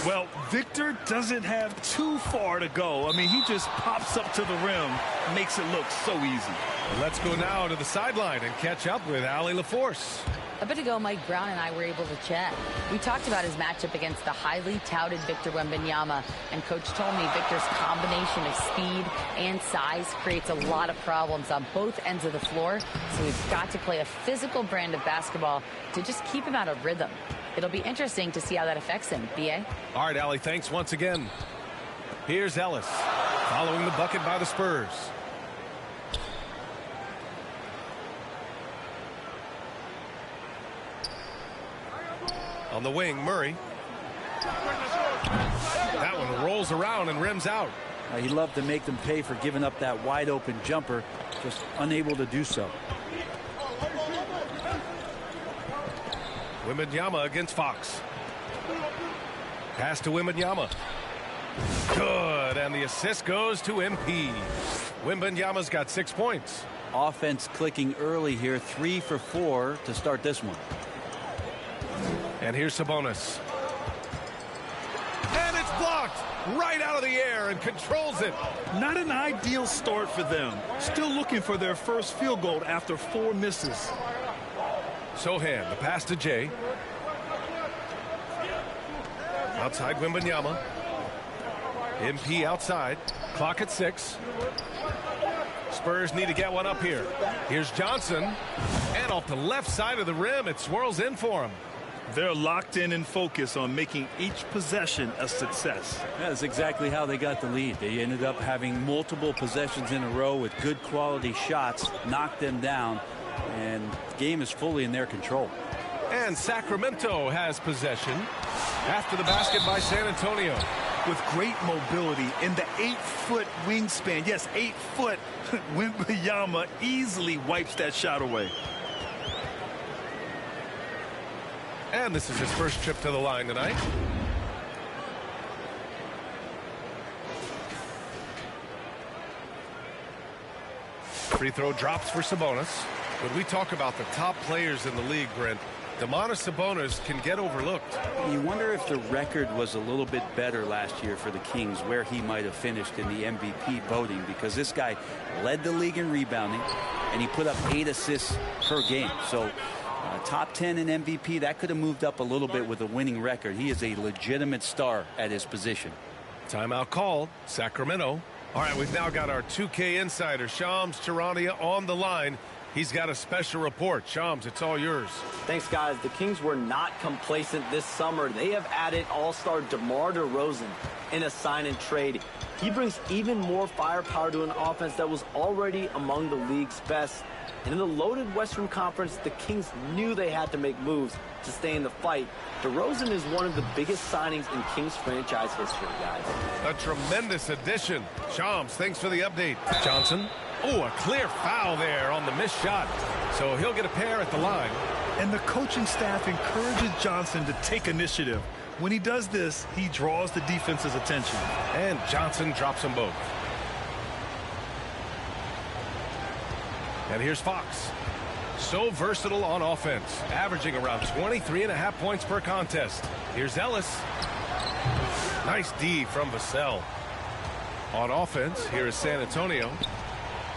Well, Victor doesn't have too far to go. I mean, he just pops up to the rim, makes it look so easy.
Let's go now to the sideline and catch up with Allie LaForce.
A bit ago, Mike Brown and I were able to chat. We talked about his matchup against the highly touted Victor Wembanyama, and Coach told me Victor's combination of speed and size creates a lot of problems on both ends of the floor, so we've got to play a physical brand of basketball to just keep him out of rhythm. It'll be interesting to see how that affects him, B.A.
All right, Allie, thanks once again. Here's Ellis, following the bucket by the Spurs. On the wing, Murray. That one rolls around and rims out.
He loved to make them pay for giving up that wide open jumper, just unable to do so.
Wembanyama against Fox. Pass to Wembanyama. Good, and the assist goes to MP. Wembanyama's got 6 points.
Offense clicking early here, 3 for 4 to start this one.
And here's Sabonis. And it's blocked right out of the air and controls it.
Not an ideal start for them. Still looking for their first field goal after 4 misses.
Sohan, the pass to Jay. Outside Wembanyama. MP outside. Clock at 6. Spurs need to get one up here. Here's Johnson. And off the left side of the rim, it swirls in for him.
They're locked in and focused on making each possession a success.
That's exactly how they got the lead. They ended up having multiple possessions in a row with good quality shots, knocked them down, and the game is fully in their control.
And Sacramento has possession after the basket by San Antonio.
With great mobility in the 8-foot wingspan. Yes, 8 foot. Wembanyama easily wipes that shot away.
And this is his first trip to the line tonight. Free throw drops for Sabonis. When we talk about the top players in the league, Brent, Domantas Sabonis can get overlooked.
You wonder if the record was a little bit better last year for the Kings, where he might have finished in the MVP voting, because this guy led the league in rebounding, and he put up 8 assists per game. So top 10 in MVP, that could have moved up a little bit with a winning record. He is a legitimate star at his position.
Timeout called, Sacramento. All right, we've now got our 2K insider, Shams Charania, on the line. He's got a special report. Shams, it's all yours.
Thanks, guys. The Kings were not complacent this summer. They have added all-star DeMar DeRozan in a sign and trade. He brings even more firepower to an offense that was already among the league's best. And in the loaded Western Conference, the Kings knew they had to make moves to stay in the fight. DeRozan is one of the biggest signings in Kings franchise history, guys.
A tremendous addition. Shams, thanks for the update. Johnson. Oh, a clear foul there on the missed shot. So he'll get a pair at the line.
And the coaching staff encourages Johnson to take initiative. When he does this, he draws the defense's attention.
And Johnson drops them both. And here's Fox. So versatile on offense, averaging around 23.5 points per contest. Here's Ellis. Nice D from Vassell. On offense, here is San Antonio.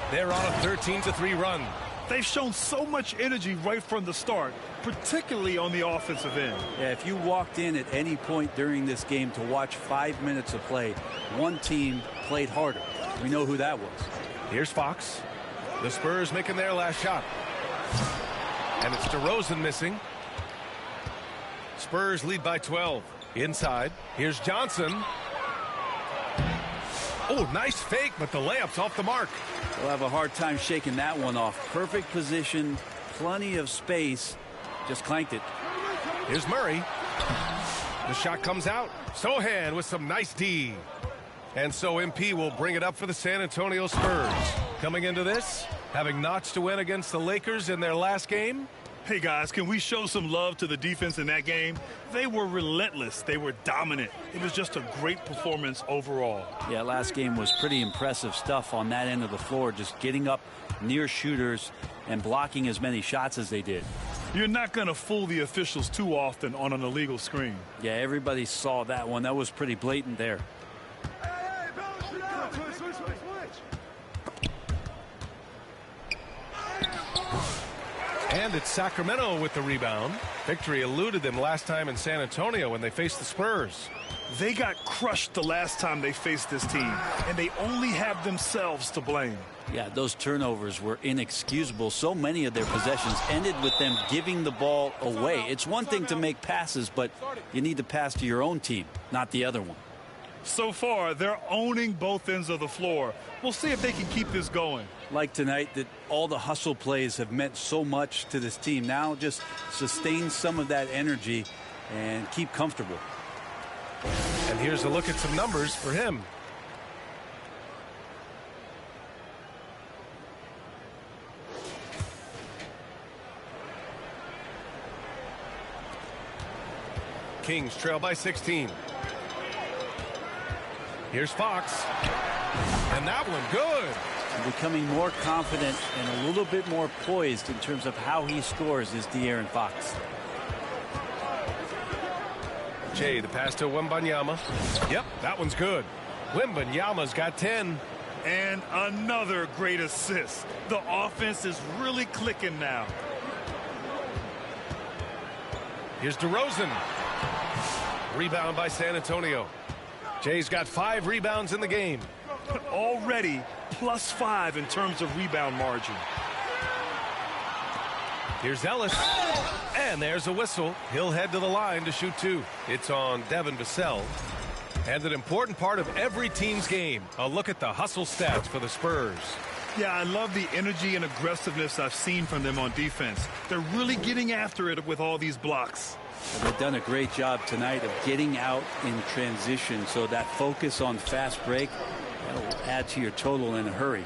They're on a 13-3 run.
They've shown so much energy right from the start, particularly on the offensive end.
Yeah, if you walked in at any point during this game to watch 5 minutes of play, one team played harder. We know who that was.
Here's Fox. The Spurs making their last shot. And it's DeRozan missing. Spurs lead by 12. Inside, here's Johnson. Oh, nice fake, but the layup's off the mark.
They'll have a hard time shaking that one off. Perfect position, plenty of space. Just clanked it.
Here's Murray. The shot comes out. Sohan with some nice D. And so MP will bring it up for the San Antonio Spurs. Coming into this, having notched a win against the Lakers in their last game.
Hey, guys, can we show some love to the defense in that game? They were relentless. They were dominant. It was just a great performance overall.
Yeah, last game was pretty impressive stuff on that end of the floor, just getting up near shooters and blocking as many shots as they did.
You're not going to fool the officials too often on an illegal screen.
Yeah, everybody saw that one. That was pretty blatant there.
And it's Sacramento with the rebound. Victory eluded them last time in San Antonio when they faced the Spurs.
They got crushed the last time they faced this team, and they only have themselves to blame.
Yeah, those turnovers were inexcusable. So many of their possessions ended with them giving the ball away. It's one thing to make passes, but you need to pass to your own team, not the other one.
So far, they're owning both ends of the floor. We'll see if they can keep this going.
Like tonight, that all the hustle plays have meant so much to this team. Now just sustain some of that energy and keep comfortable.
And here's a look at some numbers for him. Kings trail by 16. Here's Fox. And that one good.
Becoming more confident and a little bit more poised in terms of how he scores is De'Aaron Fox.
Jay, the pass to Wembanyama. Yep, that one's good. Wembanyama's got 10.
And another great assist. The offense is really clicking now.
Here's DeRozan. Rebound by San Antonio. Jay's got 5 rebounds in the game.
Already +5 in terms of rebound margin.
Here's Ellis. And there's a whistle. He'll head to the line to shoot 2. It's on Devin Vassell. And an important part of every team's game. A look at the hustle stats for the Spurs.
Yeah, I love the energy and aggressiveness I've seen from them on defense. They're really getting after it with all these blocks.
They've done a great job tonight of getting out in transition, so that focus on fast break, that'll add to your total in a hurry.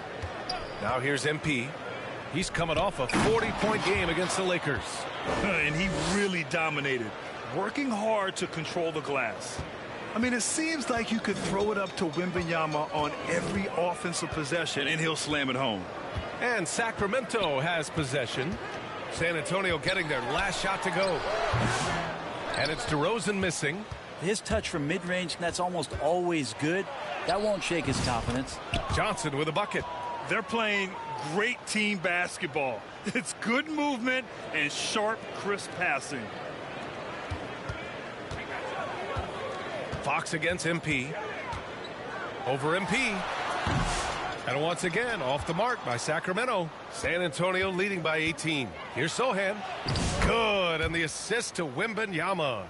Now here's MP. He's coming off a 40-point game against the Lakers.
And he really dominated, working hard to control the glass. I mean, it seems like you could throw it up to Wembanyama on every offensive possession, and he'll slam it home.
And Sacramento has possession. San Antonio getting their last shot to go. And it's DeRozan missing.
His touch from mid-range, that's almost always good. That won't shake his confidence.
Johnson with a bucket.
They're playing great team basketball. It's good movement and sharp, crisp passing.
Fox against MP. Over MP. And once again, off the mark by Sacramento. San Antonio leading by 18. Here's Sohan. Good, and the assist to Wembanyama.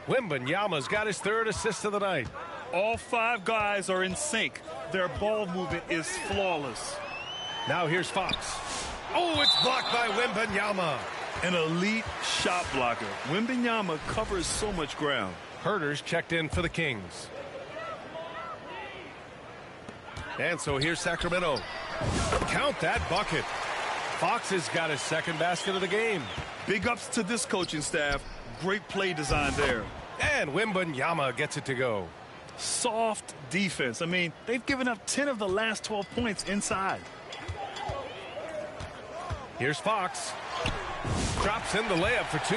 Wembanyama's got his 3rd assist of the night.
All 5 guys are in sync. Their ball movement is flawless.
Now here's Fox. Oh, it's blocked by Wembanyama.
An elite shot blocker. Wembanyama covers so much ground.
Herter's checked in for the Kings. And so here's Sacramento. Count that bucket. Fox has got his 2nd basket of the game.
Big ups to this coaching staff. Great play design there.
And Wembanyama gets it to go.
Soft defense. I mean, they've given up 10 of the last 12 points inside.
Here's Fox. Drops in the layup for 2.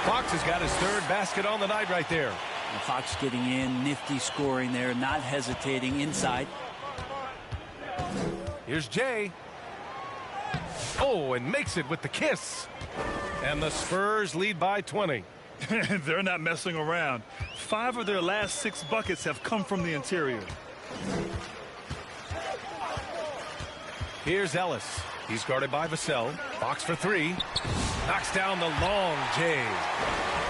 Fox has got his 3rd basket on the night right there.
And Fox getting in, nifty scoring there, not hesitating inside.
Here's Jay. Oh, and makes it with the kiss. And the Spurs lead by 20.
They're not messing around. 5 of their last 6 buckets have come from the interior.
Here's Ellis. He's guarded by Vassell. Fox for 3. Knocks down the long Jay.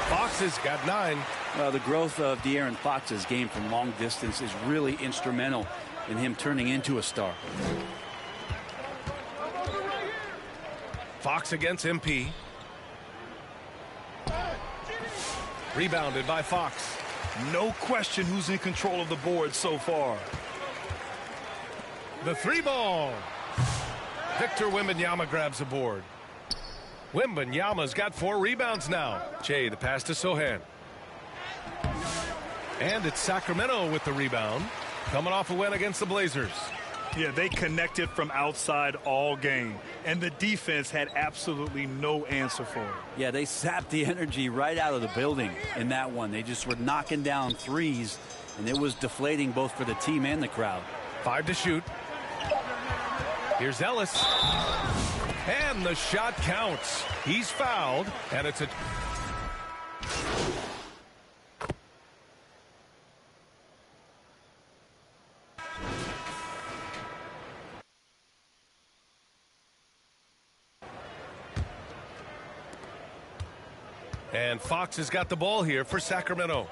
Fox has got 9.
Well, the growth of De'Aaron Fox's game from long distance is really instrumental in him turning into a star.
Fox against MP. Rebounded by Fox.
No question who's in control of the board so far.
The 3-ball. Victor Wembanyama grabs the board. Wembanyama's got 4 rebounds now. Jay, the pass to Sohan. And it's Sacramento with the rebound. Coming off a win against the Blazers.
Yeah, they connected from outside all game. And the defense had absolutely no answer for it.
Yeah, they sapped the energy right out of the building in that one. They just were knocking down threes, and it was deflating both for the team and the crowd.
5 to shoot. Here's Ellis. And the shot counts. He's fouled, and it's a... And Fox has got the ball here for Sacramento.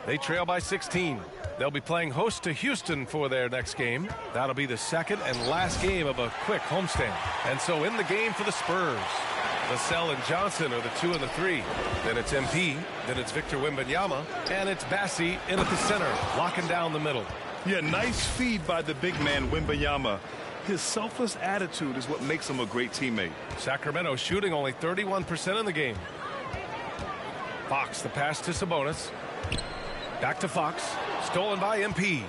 They trail by 16. They'll be playing host to Houston for their next game. That'll be the 2nd and last game of a quick homestand. And so in the game for the Spurs, Vassell and Johnson are the 2 and the 3. Then it's MP. Then it's Victor Wembanyama. And it's Bassi in at the center, locking down the middle.
Yeah, nice feed by the big man, Wembanyama. His selfless attitude is what makes him a great teammate.
Sacramento shooting only 31% in the game. Fox, the pass to Sabonis. Back to Fox. Stolen by MP.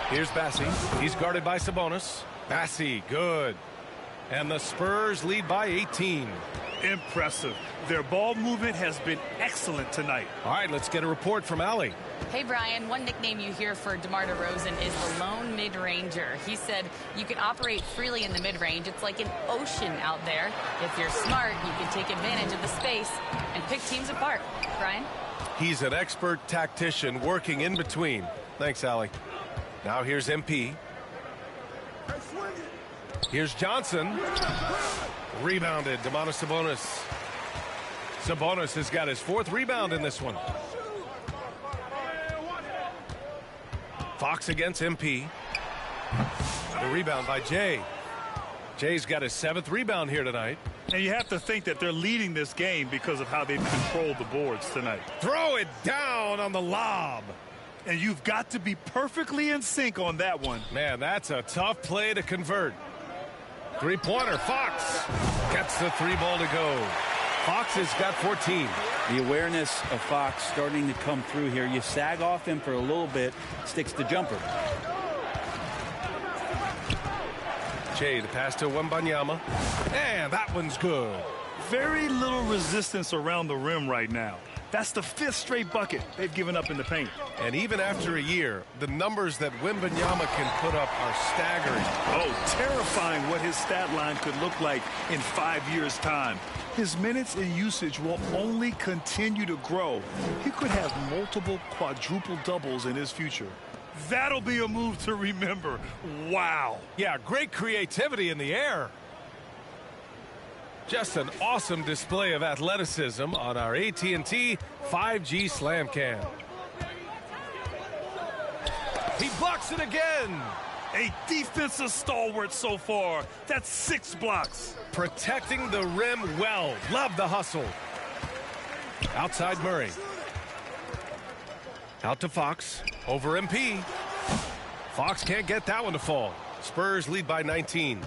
Here's Bassi. He's guarded by Sabonis. Bassi, good. And the Spurs lead by 18.
Impressive. Their ball movement has been excellent tonight.
All right, let's get a report from Allie.
Hey, Brian, one nickname you hear for DeMar DeRozan is the lone mid-ranger. He said you can operate freely in the mid-range. It's like an ocean out there. If you're smart, you can take advantage of the space and pick teams apart. Brian?
He's an expert tactician working in between. Thanks, Allie. Now here's MP. Here's Johnson. Rebounded. Domantas Sabonis. Sabonis has got his 4th rebound in this one. Fox against MP. The rebound by Jay. Jay's got his 7th rebound here tonight.
And you have to think that they're leading this game because of how they've controlled the boards tonight.
Throw it down on the lob.
And you've got to be perfectly in sync on that one.
Man, that's a tough play to convert. Three-pointer. Fox gets the 3-ball to go. Fox has got 14.
The awareness of Fox starting to come through here. You sag off him for a little bit, sticks the jumper.
Jay, the pass to Wembanyama. And that one's good.
Very little resistance around the rim right now. That's the 5th straight bucket they've given up in the paint.
And even after a year, the numbers that Wembanyama can put up are staggering.
Oh, terrifying what his stat line could look like in 5 years' time. His minutes and usage will only continue to grow. He could have multiple quadruple doubles in his future. That'll be a move to remember. Wow.
Yeah, great creativity in the air. Just an awesome display of athleticism on our AT&T 5G Slam Cam. He blocks it again.
A defensive stalwart so far. That's 6 blocks.
Protecting the rim well. Love the hustle. Outside Murray. Out to Fox. Over MP. Fox can't get that one to fall. Spurs lead by 19.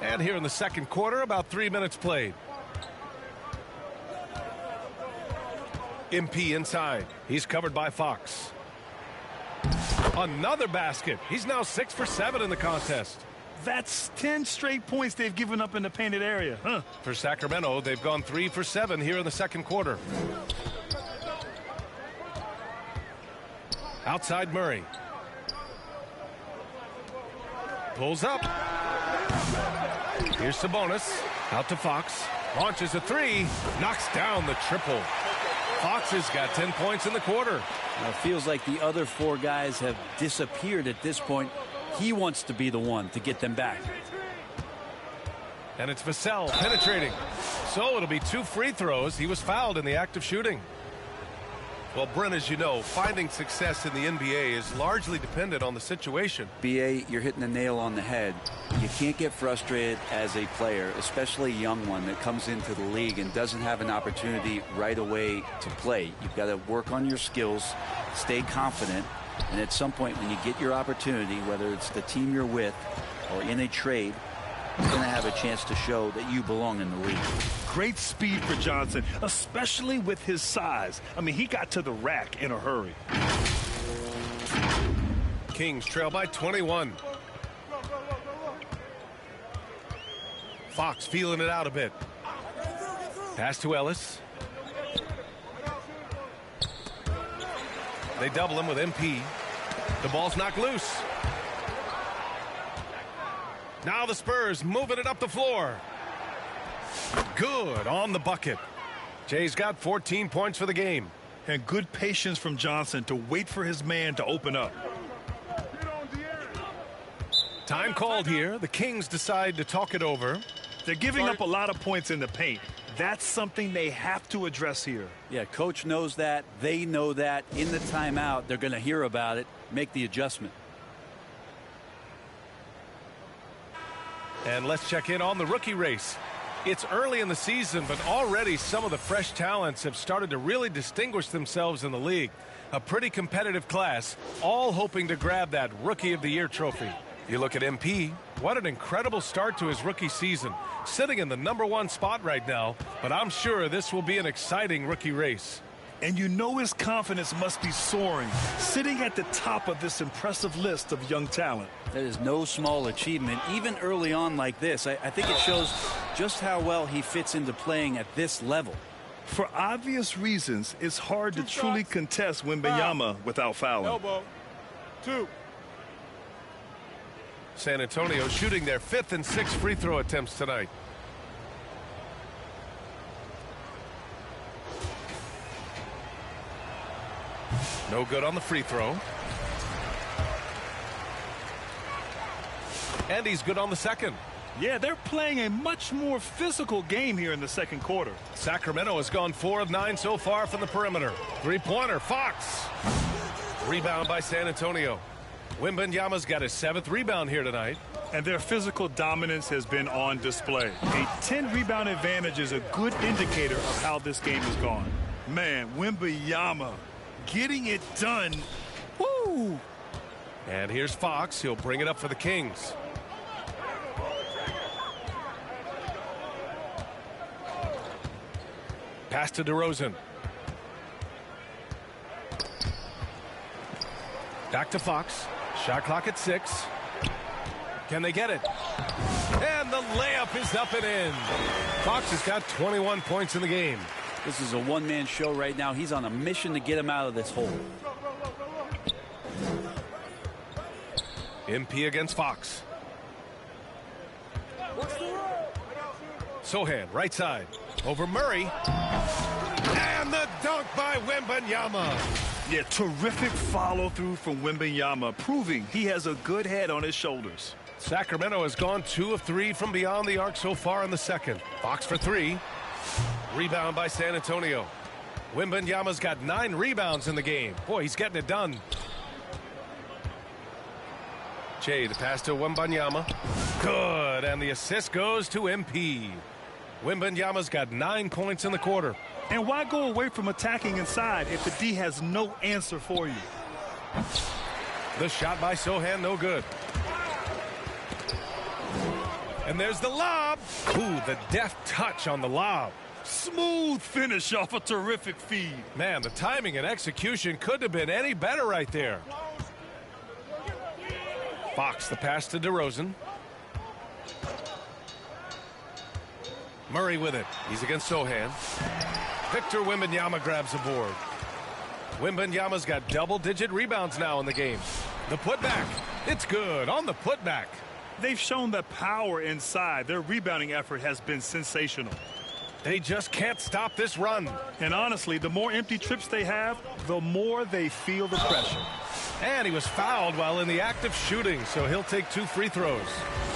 And here in the second quarter, about 3 minutes played. MP inside. He's covered by Fox. Another basket. He's now 6 for 7 in the contest.
That's 10 straight points they've given up in the painted area. Huh?
For Sacramento, they've gone 3 for 7 here in the second quarter. Outside Murray. Pulls up. Here's Sabonis. Out to Fox. Launches a 3. Knocks down the triple. Fox has got 10 points in the quarter.
It feels like the other 4 guys have disappeared at this point. He wants to be the one to get them back.
And it's Vassell penetrating. So it'll be 2 free throws. He was fouled in the act of shooting. Well, Brent, as you know, finding success in the NBA is largely dependent on the situation.
BA, you're hitting the nail on the head. You can't get frustrated as a player, especially a young one that comes into the league and doesn't have an opportunity right away to play. You've got to work on your skills, stay confident, and at some point when you get your opportunity, whether it's the team you're with or in a trade, you're going to have a chance to show that you belong in the league.
Great speed for Johnson, especially with his size. I mean, he got to the rack in a hurry.
Kings trail by 21. Fox feeling it out a bit. Pass to Ellis. They double him with MP. The ball's knocked loose. Now the Spurs moving it up the floor. Good on the bucket. Jay's got 14 points for the game.
And good patience from Johnson to wait for his man to open up.
Time called here. The Kings decide to talk it over.
They're giving up a lot of points in the paint. That's something they have to address here.
Yeah, coach knows that. They know that. In the timeout, they're going to hear about it, make the adjustment.
And let's check in on the rookie race. It's early in the season, but already some of the fresh talents have started to really distinguish themselves in the league. A pretty competitive class, all hoping to grab that Rookie of the Year trophy. You look at MP, what an incredible start to his rookie season. Sitting in the #1 spot right now, but I'm sure this will be an exciting rookie race.
And you know his confidence must be soaring, sitting at the top of this impressive list of young talent.
That is no small achievement, even early on like this. I think it shows just how well he fits into playing at this level.
For obvious reasons, it's hard to truly contest Wembanyama without fouling.
Elbow. 2.
San Antonio shooting their 5th and 6th free throw attempts tonight. No good on the free throw. And he's good on the second.
Yeah, they're playing a much more physical game here in the second quarter.
Sacramento has gone 4 of 9 so far from the perimeter. Three-pointer, Fox. Rebound by San Antonio. Wembanyama's got his 7th rebound here tonight.
And their physical dominance has been on display. A 10-rebound advantage is a good indicator of how this game has gone. Man, Wembanyama getting it done. Woo!
And here's Fox. He'll bring it up for the Kings. Pass to DeRozan. Back to Fox. Shot clock at 6. Can they get it? And the layup is up and in. Fox has got 21 points in the game.
This is a one-man show right now. He's on a mission to get him out of this hole.
MP against Fox. Sohan, right side. Over Murray. And the dunk by Wembanyama.
Yeah, terrific follow-through from Wembanyama, proving he has a good head on his shoulders.
Sacramento has gone 2 of 3 from beyond the arc so far in the second. Fox for 3. Rebound by San Antonio. Wembanyama's got 9 rebounds in the game. Boy, he's getting it done. Jay, the pass to Wembanyama. Good, and the assist goes to MP. Wembanyama's got 9 points in the quarter.
And why go away from attacking inside if the D has no answer for you?
The shot by Sohan, no good. And there's the lob. Ooh, the deft touch on the lob.
Smooth finish off a terrific feed.
Man, the timing and execution couldn't have been any better right there. Fox, the pass to DeRozan. Murray with it. He's against Sohan. Victor Wembanyama grabs the board. Wembanyama's got double-digit rebounds now in the game. The putback. It's good on the putback.
They've shown the power inside. Their rebounding effort has been sensational.
They just can't stop this run.
And honestly, the more empty trips they have, the more they feel the pressure.
And he was fouled while in the act of shooting, so he'll take 2 free throws.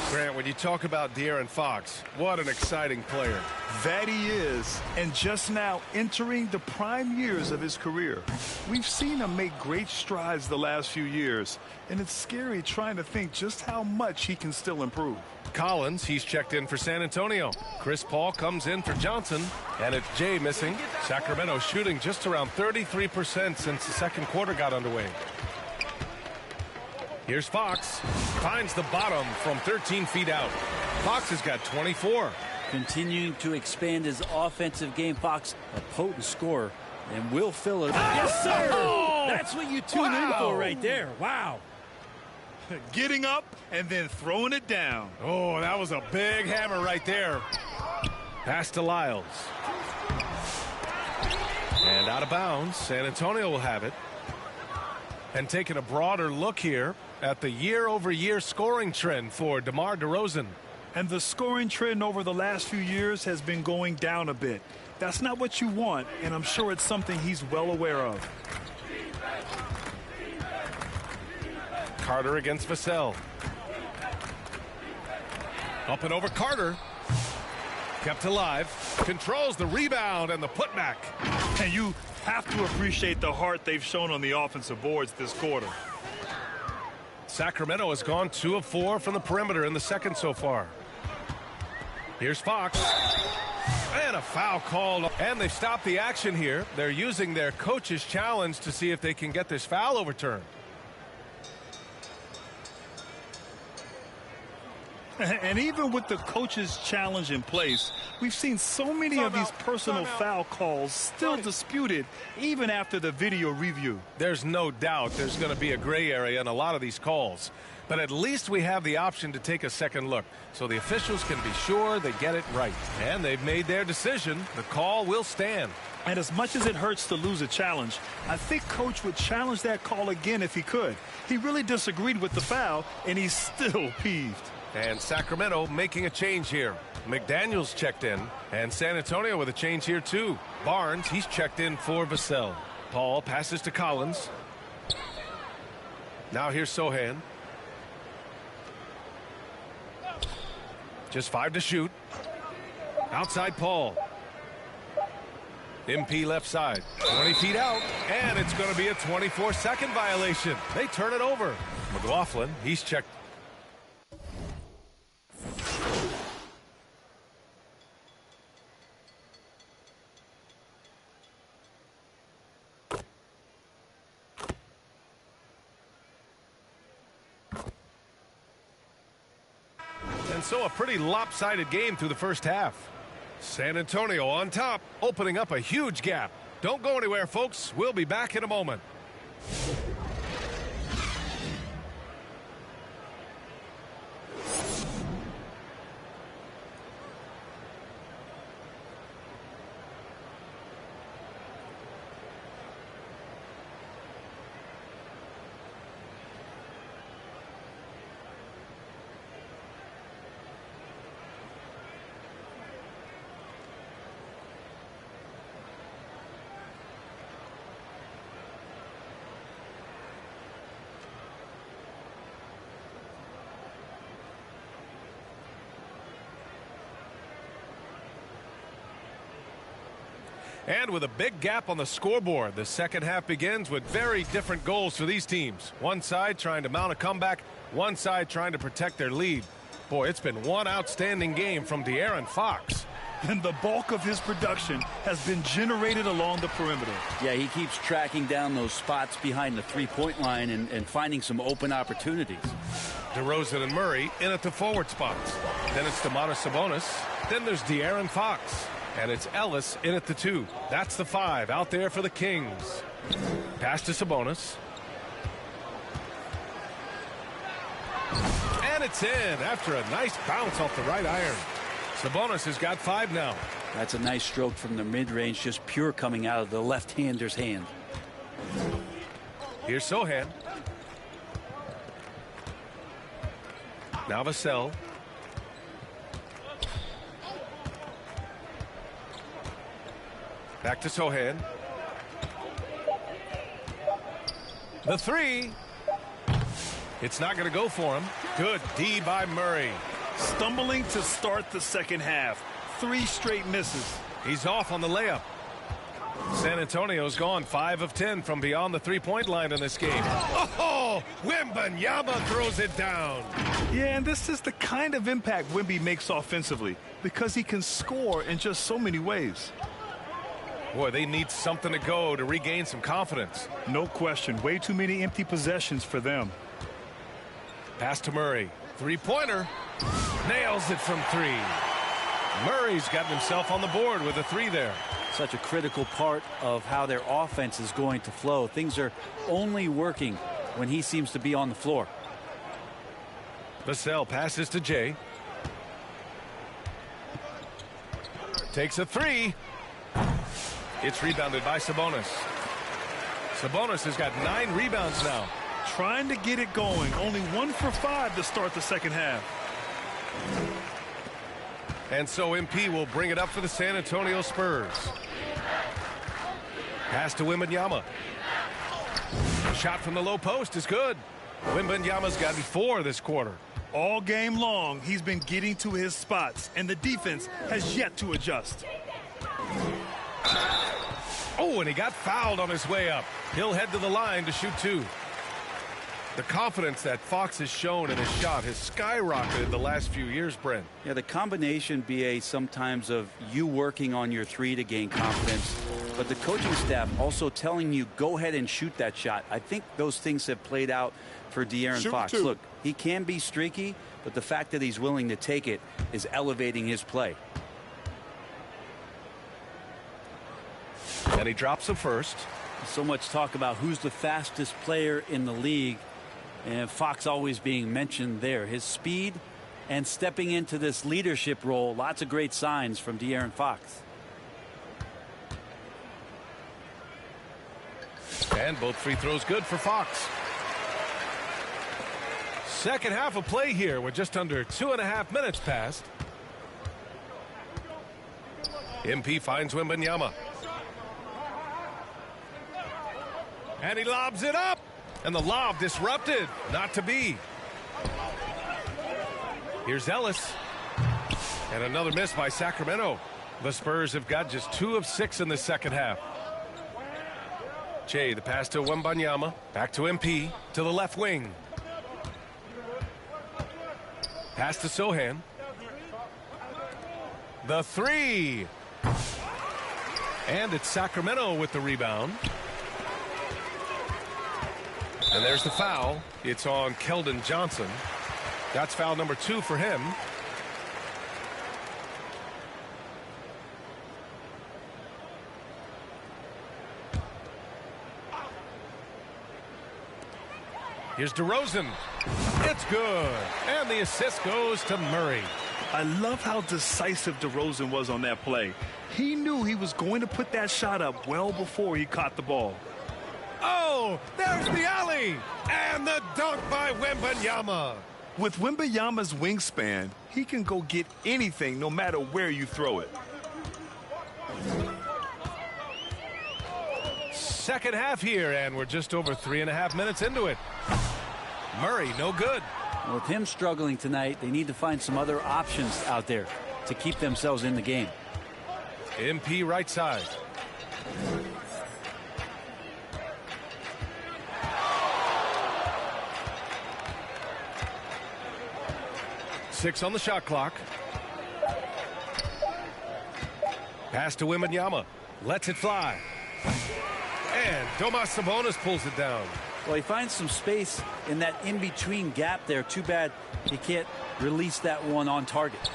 Grant, when you talk about De'Aaron Fox, what an exciting player.
That he is, and just now entering the prime years of his career. We've seen him make great strides the last few years, and it's scary trying to think just how much he can still improve.
Collins, he's checked in for San Antonio. Chris Paul comes in for Johnson, and it's Jay missing. Sacramento shooting just around 33% since the second quarter got underway. Here's Fox. Finds the bottom from 13 feet out. Fox has got 24.
Continuing to expand his offensive game. Fox, a potent scorer, and will fill it. Yes, sir!
Oh!
That's what you tune in for right there. Wow.
Getting up and then throwing it down.
Oh, that was a big hammer right there. Pass to Lyles. And out of bounds. San Antonio will have it. And taking a broader look here at the year-over-year scoring trend for DeMar DeRozan.
And the scoring trend over the last few years has been going down a bit. That's not what you want, and I'm sure it's something he's well aware of.
Carter against Vassell. Up and over Carter. Kept alive. Controls the rebound and the putback.
And you have to appreciate the heart they've shown on the offensive boards this quarter.
Sacramento has gone 2 of 4 from the perimeter in the second so far. Here's Fox. And a foul called. And they've stopped the action here. They're using their coach's challenge to see if they can get this foul overturned.
And even with the coach's challenge in place, we've seen so many of these personal foul calls still disputed even after the video review.
There's no doubt there's going to be a gray area in a lot of these calls. But at least we have the option to take a second look, so the officials can be sure they get it right. And they've made their decision. The call will stand.
And as much as it hurts to lose a challenge, I think Coach would challenge that call again if he could. He really disagreed with the foul, and he's still peeved.
And Sacramento making a change here. McDaniels checked in, and San Antonio with a change here too. Barnes, he's checked in for Vassell. Paul passes to Collins. Now here's Sohan. Just 5 to shoot. Outside Paul. MP left side. 20 feet out. And it's going to be a 24-second violation. They turn it over. McLaughlin, he's checked. And so a pretty lopsided game through the first half. San Antonio on top, opening up a huge gap. Don't go anywhere, folks. We'll be back in a moment. And with a big gap on the scoreboard, the second half begins with very different goals for these teams. One side trying to mount a comeback, one side trying to protect their lead. Boy, it's been one outstanding game from De'Aaron Fox.
And the bulk of his production has been generated along the perimeter.
Yeah, he keeps tracking down those spots behind the three-point line and finding some open opportunities.
DeRozan and Murray in at the forward spots. Then it's Domantas Sabonis. Then there's De'Aaron Fox. And it's Ellis in at the 2. That's the 5 out there for the Kings. Pass to Sabonis. And it's in after a nice bounce off the right iron. Sabonis has got 5 now.
That's a nice stroke from the mid-range, just pure coming out of the left-hander's hand.
Here's Sohan. Now Vassell. Back to Sohan. The 3. It's not going to go for him. Good D by Murray.
Stumbling to start the second half. 3 straight misses.
He's off on the layup. San Antonio's gone 5 of 10 from beyond the three-point line in this game. Oh, Wembanyama throws it down.
Yeah, and this is the kind of impact Wemby makes offensively because he can score in just so many ways.
Boy, they need something to go to regain some confidence.
No question. Way too many empty possessions for them.
Pass to Murray. Three-pointer. Nails it from 3. Murray's gotten himself on the board with a 3 there.
Such a critical part of how their offense is going to flow. Things are only working when he seems to be on the floor.
Vassell passes to Jay. Takes a 3. It's rebounded by Sabonis. Sabonis has got 9 rebounds now.
Trying to get it going. Only 1 for 5 to start the second half.
And so MP will bring it up for the San Antonio Spurs. Pass to Wembanyama. Shot from the low post is good. Wembanyama's gotten 4 this quarter.
All game long, he's been getting to his spots, and the defense has yet to adjust.
Oh, and he got fouled on his way up. He'll head to the line to shoot 2. The confidence that Fox has shown in his shot has skyrocketed the last few years, Brent.
Yeah, the combination, BA, sometimes of you working on your 3 to gain confidence, but the coaching staff also telling you, go ahead and shoot that shot. I think those things have played out for De'Aaron Fox.
2.
Look, he can be streaky, but the fact that he's willing to take it is elevating his play.
And he drops the first.
So much talk about who's the fastest player in the league, and Fox always being mentioned there. His speed and stepping into this leadership role, lots of great signs from De'Aaron Fox.
And both free throws good for Fox. Second half of play here with just under 2.5 minutes passed. MP finds Wembanyama. And he lobs it up. And the lob disrupted. Not to be. Here's Ellis. And another miss by Sacramento. The Spurs have got just 2 of 6 in the second half. Jay, the pass to Wembanyama. Back to MP. To the left wing. Pass to Sohan. The 3. And it's Sacramento with the rebound. And there's the foul. It's on Keldon Johnson. That's foul number 2 for him. Here's DeRozan. It's good. And the assist goes to Murray.
I love how decisive DeRozan was on that play. He knew he was going to put that shot up well before he caught the ball.
Oh, there's the alley. And the dunk by Wembanyama.
With Wembanyama's wingspan, he can go get anything no matter where you throw it.
Second half here, and we're just over 3.5 minutes into it. Murray, no good.
Well, with him struggling tonight, they need to find some other options out there to keep themselves in the game.
MP right side. Six on the shot clock. Pass to Wembanyama. Lets it fly. And Domas Sabonis pulls it down.
Well, he finds some space in that in-between gap there. Too bad he can't release that one on target.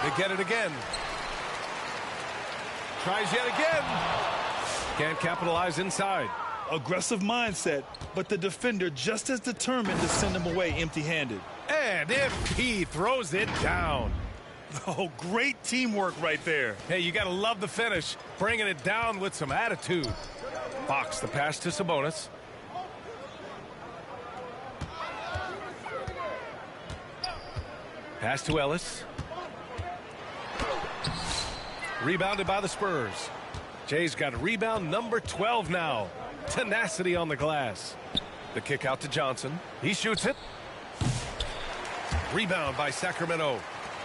They get it again. Tries yet again. Can't capitalize inside.
Aggressive mindset, but the defender just as determined to send him away empty-handed.
And MP throws it down.
Oh, great teamwork right there.
Hey, you got to love the finish. Bringing it down with some attitude. Fox, the pass to Sabonis. Pass to Ellis. Rebounded by the Spurs. Jay's got rebound number 12 now. Tenacity on the glass. The kick out to Johnson. He shoots it. Rebound by Sacramento.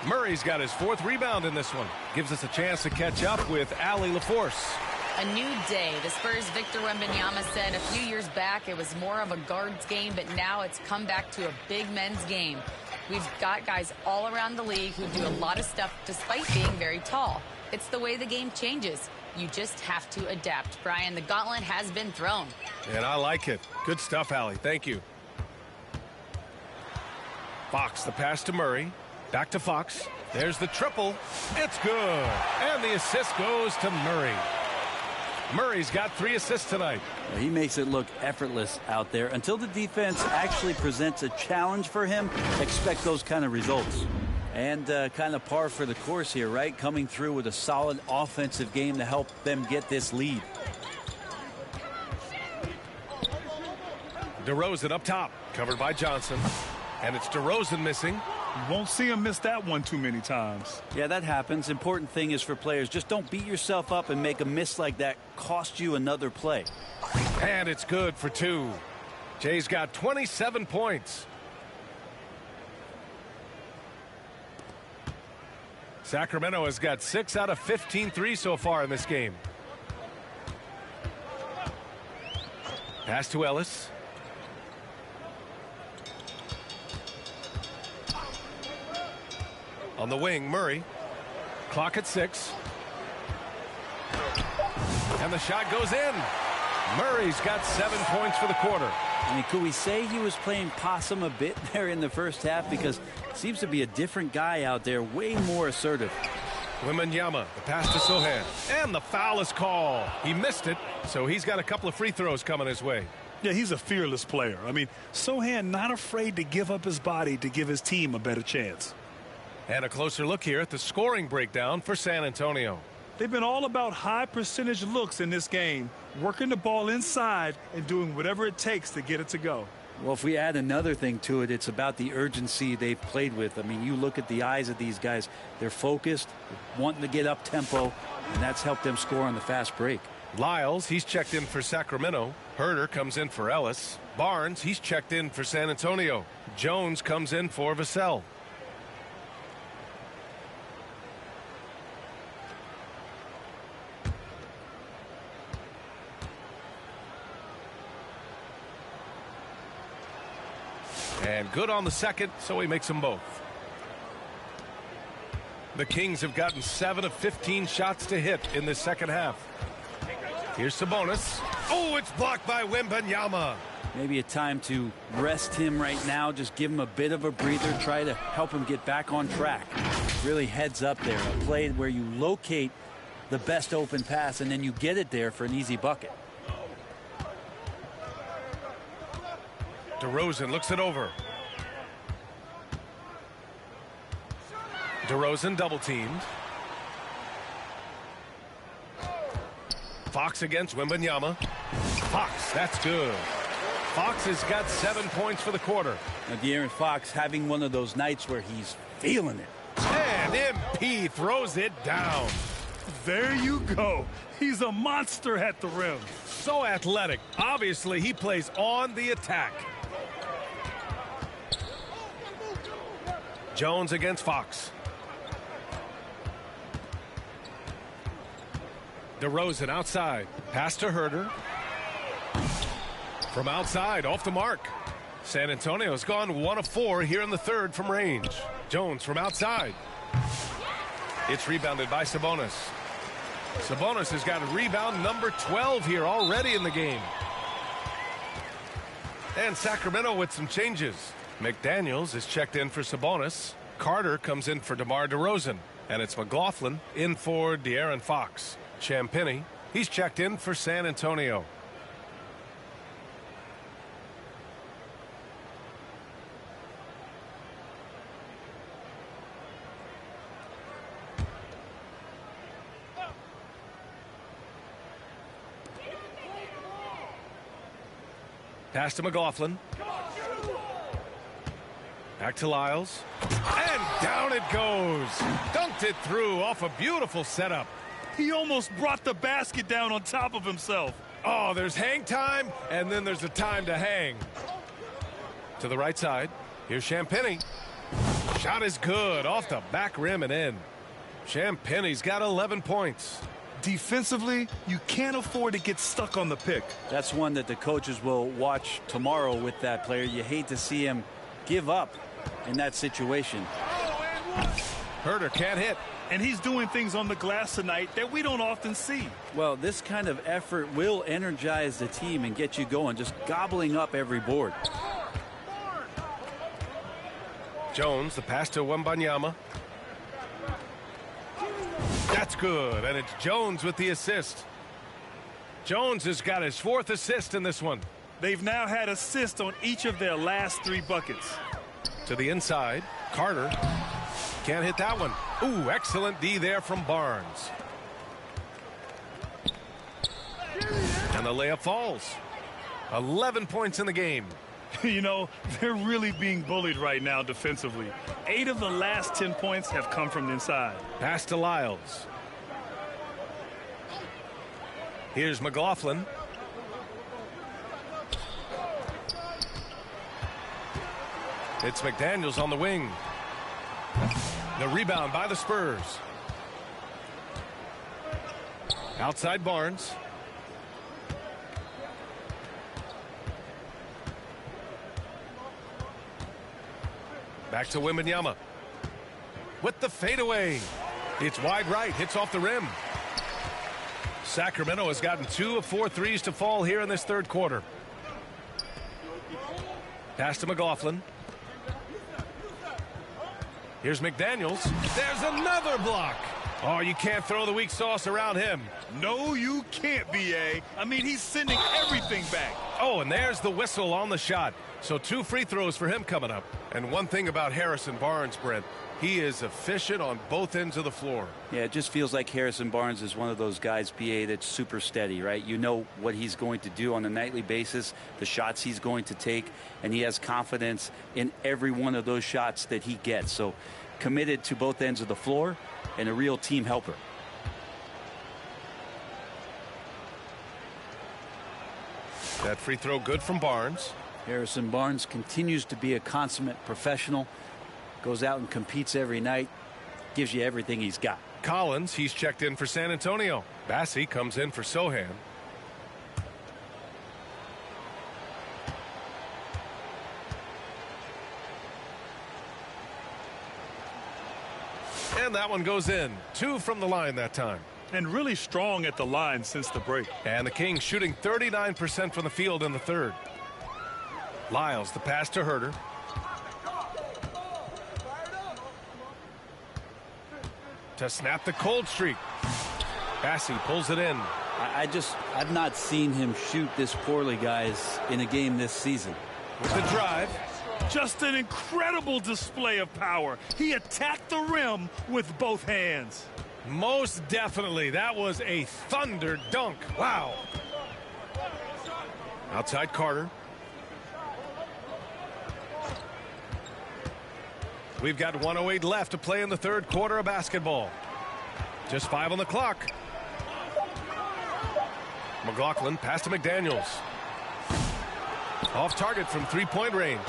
Murray's got his 4th rebound in this one. Gives us a chance to catch up with Allie LaForce.
A new day. The Spurs' Victor Wembanyama said a few years back it was more of a guards game, but now it's come back to a big men's game. We've got guys all around the league who do a lot of stuff despite being very tall. It's the way the game changes. You just have to adapt. Brian, the gauntlet has been thrown.
And I like it. Good stuff, Allie. Thank you. Fox, the pass to Murray. Back to Fox. There's the triple. It's good. And the assist goes to Murray. Murray's got 3 assists tonight.
He makes it look effortless out there. Until the defense actually presents a challenge for him, expect those kind of results. And kind of par for the course here, right? Coming through with a solid offensive game to help them get this lead.
DeRozan up top. Covered by Johnson. And it's DeRozan missing.
You won't see him miss that one too many times.
Yeah, that happens. Important thing is for players, just don't beat yourself up and make a miss like that cost you another play.
And it's good for 2. Jay's got 27 points. Sacramento has got 6 out of 15 threes so far in this game. Pass to Ellis. On the wing, Murray. Clock at 6. And the shot goes in. Murray's got 7 points for the quarter.
I mean, could we say he was playing possum a bit there in the first half? Because it seems to be a different guy out there, way more assertive.
Wembanyama, the pass to Sohan. And the foul is called. He missed it, so he's got a couple of free throws coming his way.
Yeah, he's a fearless player. I mean, Sohan not afraid to give up his body to give his team a better chance.
And a closer look here at the scoring breakdown for San Antonio.
They've been all about high percentage looks in this game, working the ball inside and doing whatever it takes to get it to go.
Well, if we add another thing to it, it's about the urgency they've played with. I mean, you look at the eyes of these guys. They're focused, wanting to get up tempo, and that's helped them score on the fast break.
Lyles, he's checked in for Sacramento. Herter comes in for Ellis. Barnes, he's checked in for San Antonio. Jones comes in for Vassell. And good on the second, so he makes them both. The Kings have gotten 7 of 15 shots to hit in this second half. Here's Sabonis. Oh, it's blocked by Wembanyama.
Maybe a time to rest him right now. Just give him a bit of a breather. Try to help him get back on track. Really heads up there. A play where you locate the best open pass and then you get it there for an easy bucket.
DeRozan looks it over. DeRozan double teamed. Fox against Wembanyama. Fox, that's good. Fox has got 7 points for the quarter.
Now, De'Aaron Fox having one of those nights where he's feeling it.
And MP throws it down.
There you go. He's a monster at the rim.
So athletic. Obviously, he plays on the attack. Jones against Fox. DeRozan outside. Pass to Herter. From outside, off the mark. San Antonio's gone 1 of 4 here in the third from range. Jones from outside. It's rebounded by Sabonis. Sabonis has got rebound number 12 here already in the game. And Sacramento with some changes. McDaniels is checked in for Sabonis. Carter comes in for DeMar DeRozan. And it's McLaughlin in for De'Aaron Fox. Champagnie, he's checked in for San Antonio. Pass to McLaughlin. Back to Lyles. And down it goes. Dunked it through off a beautiful setup.
He almost brought the basket down on top of himself.
Oh, there's hang time, and then there's a time to hang. To the right side. Here's Champagnie. Shot is good. Off the back rim and in. Champagnie's got 11 points.
Defensively, you can't afford to get stuck on the pick.
That's one that the coaches will watch tomorrow with that player. You hate to see him give up in that situation.
Herter can't hit.
And he's doing things on the glass tonight that we don't often see.
Well, this kind of effort will energize the team and get you going, just gobbling up every board.
Jones, the pass to Wembanyama. That's good, and it's Jones with the assist. Jones has got his 4th assist in this one.
They've now had assists on each of their last 3 buckets.
To the inside, Carter. Can't hit that one. Ooh, excellent D there from Barnes. And the layup falls. 11 points in the game.
You know, they're really being bullied right now defensively. 8 of the last 10 points have come from inside.
Pass to Lyles. Here's McLaughlin. It's McDaniels on the wing. The rebound by the Spurs. Outside Barnes. Back to Wembanyama. With the fadeaway. It's wide right. Hits off the rim. Sacramento has gotten 2 of 4 threes to fall here in this third quarter. Pass to McLaughlin. Here's McDaniels. There's another block. Oh, you can't throw the weak sauce around him.
No, you can't, B.A. I mean, he's sending everything back.
Oh, and there's the whistle on the shot. So 2 free throws for him coming up. And one thing about Harrison Barnes, Brent, he is efficient on both ends of the floor.
Yeah, it just feels like Harrison Barnes is one of those guys, BA, that's super steady, right? You know what he's going to do on a nightly basis, the shots he's going to take, and he has confidence in every one of those shots that he gets. So committed to both ends of the floor and a real team helper.
That free throw good from Barnes.
Harrison Barnes continues to be a consummate professional. Goes out and competes every night. Gives you everything he's got.
Collins, he's checked in for San Antonio. Bassie comes in for Sohan. And that one goes in. 2 from the line that time.
And really strong at the line since the break.
And the Kings shooting 39% from the field in the third. Lyles, the pass to Herter. To snap the cold streak. Bassey pulls it in.
I've not seen him shoot this poorly, guys, in a game this season.
With the drive.
Just an incredible display of power. He attacked the rim with both hands.
Most definitely. That was a thunder dunk. Wow. Outside Carter. We've got 1:08 left to play in the third quarter of basketball. Just 5 on the clock. McLaughlin pass to McDaniels. Off target from three-point range.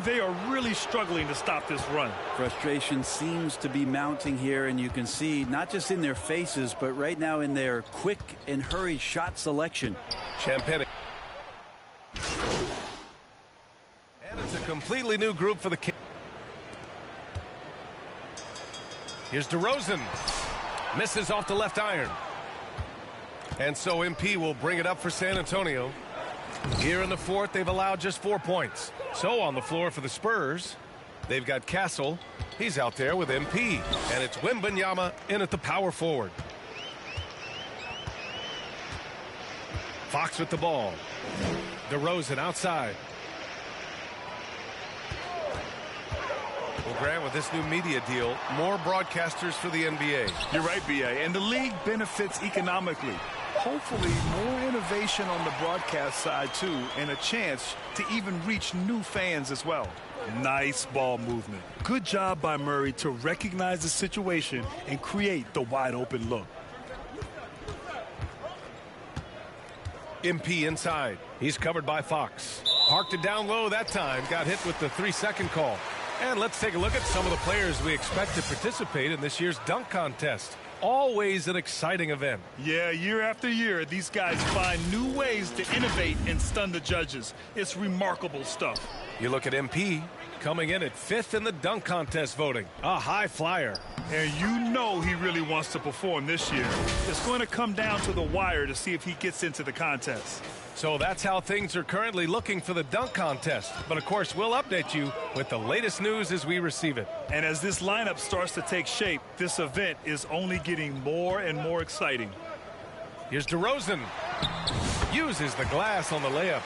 They are really struggling to stop this run.
Frustration seems to be mounting here, and you can see not just in their faces, but right now in their quick and hurried shot selection.
Champagne. And it's a completely new group for the Kings. Here's DeRozan. Misses off the left iron. And so MP will bring it up for San Antonio. Here in the fourth, they've allowed just 4 points. So on the floor for the Spurs, they've got Castle. He's out there with MP. And it's Wembanyama in at the power forward. Fox with the ball. DeRozan outside. Well, Grant, with this new media deal, more broadcasters for the NBA.
You're right, B.A., and the league benefits economically. Hopefully, more innovation on the broadcast side, too, and a chance to even reach new fans as well. Nice ball movement. Good job by Murray to recognize the situation and create the wide-open look.
MP inside. He's covered by Fox. Parked it down low that time. Got hit with the 3-second call. And let's take a look at some of the players we expect to participate in this year's dunk contest. Always an exciting event.
Yeah, year after year, these guys find new ways to innovate and stun the judges. It's remarkable stuff.
You look at MP coming in at 5th in the dunk contest voting. A high flyer.
And you know he really wants to perform this year. It's going to come down to the wire to see if he gets into the contest.
So that's how things are currently looking for the dunk contest. But of course, we'll update you with the latest news as we receive it.
And as this lineup starts to take shape, this event is only getting more and more exciting.
Here's DeRozan. Uses the glass on the layup.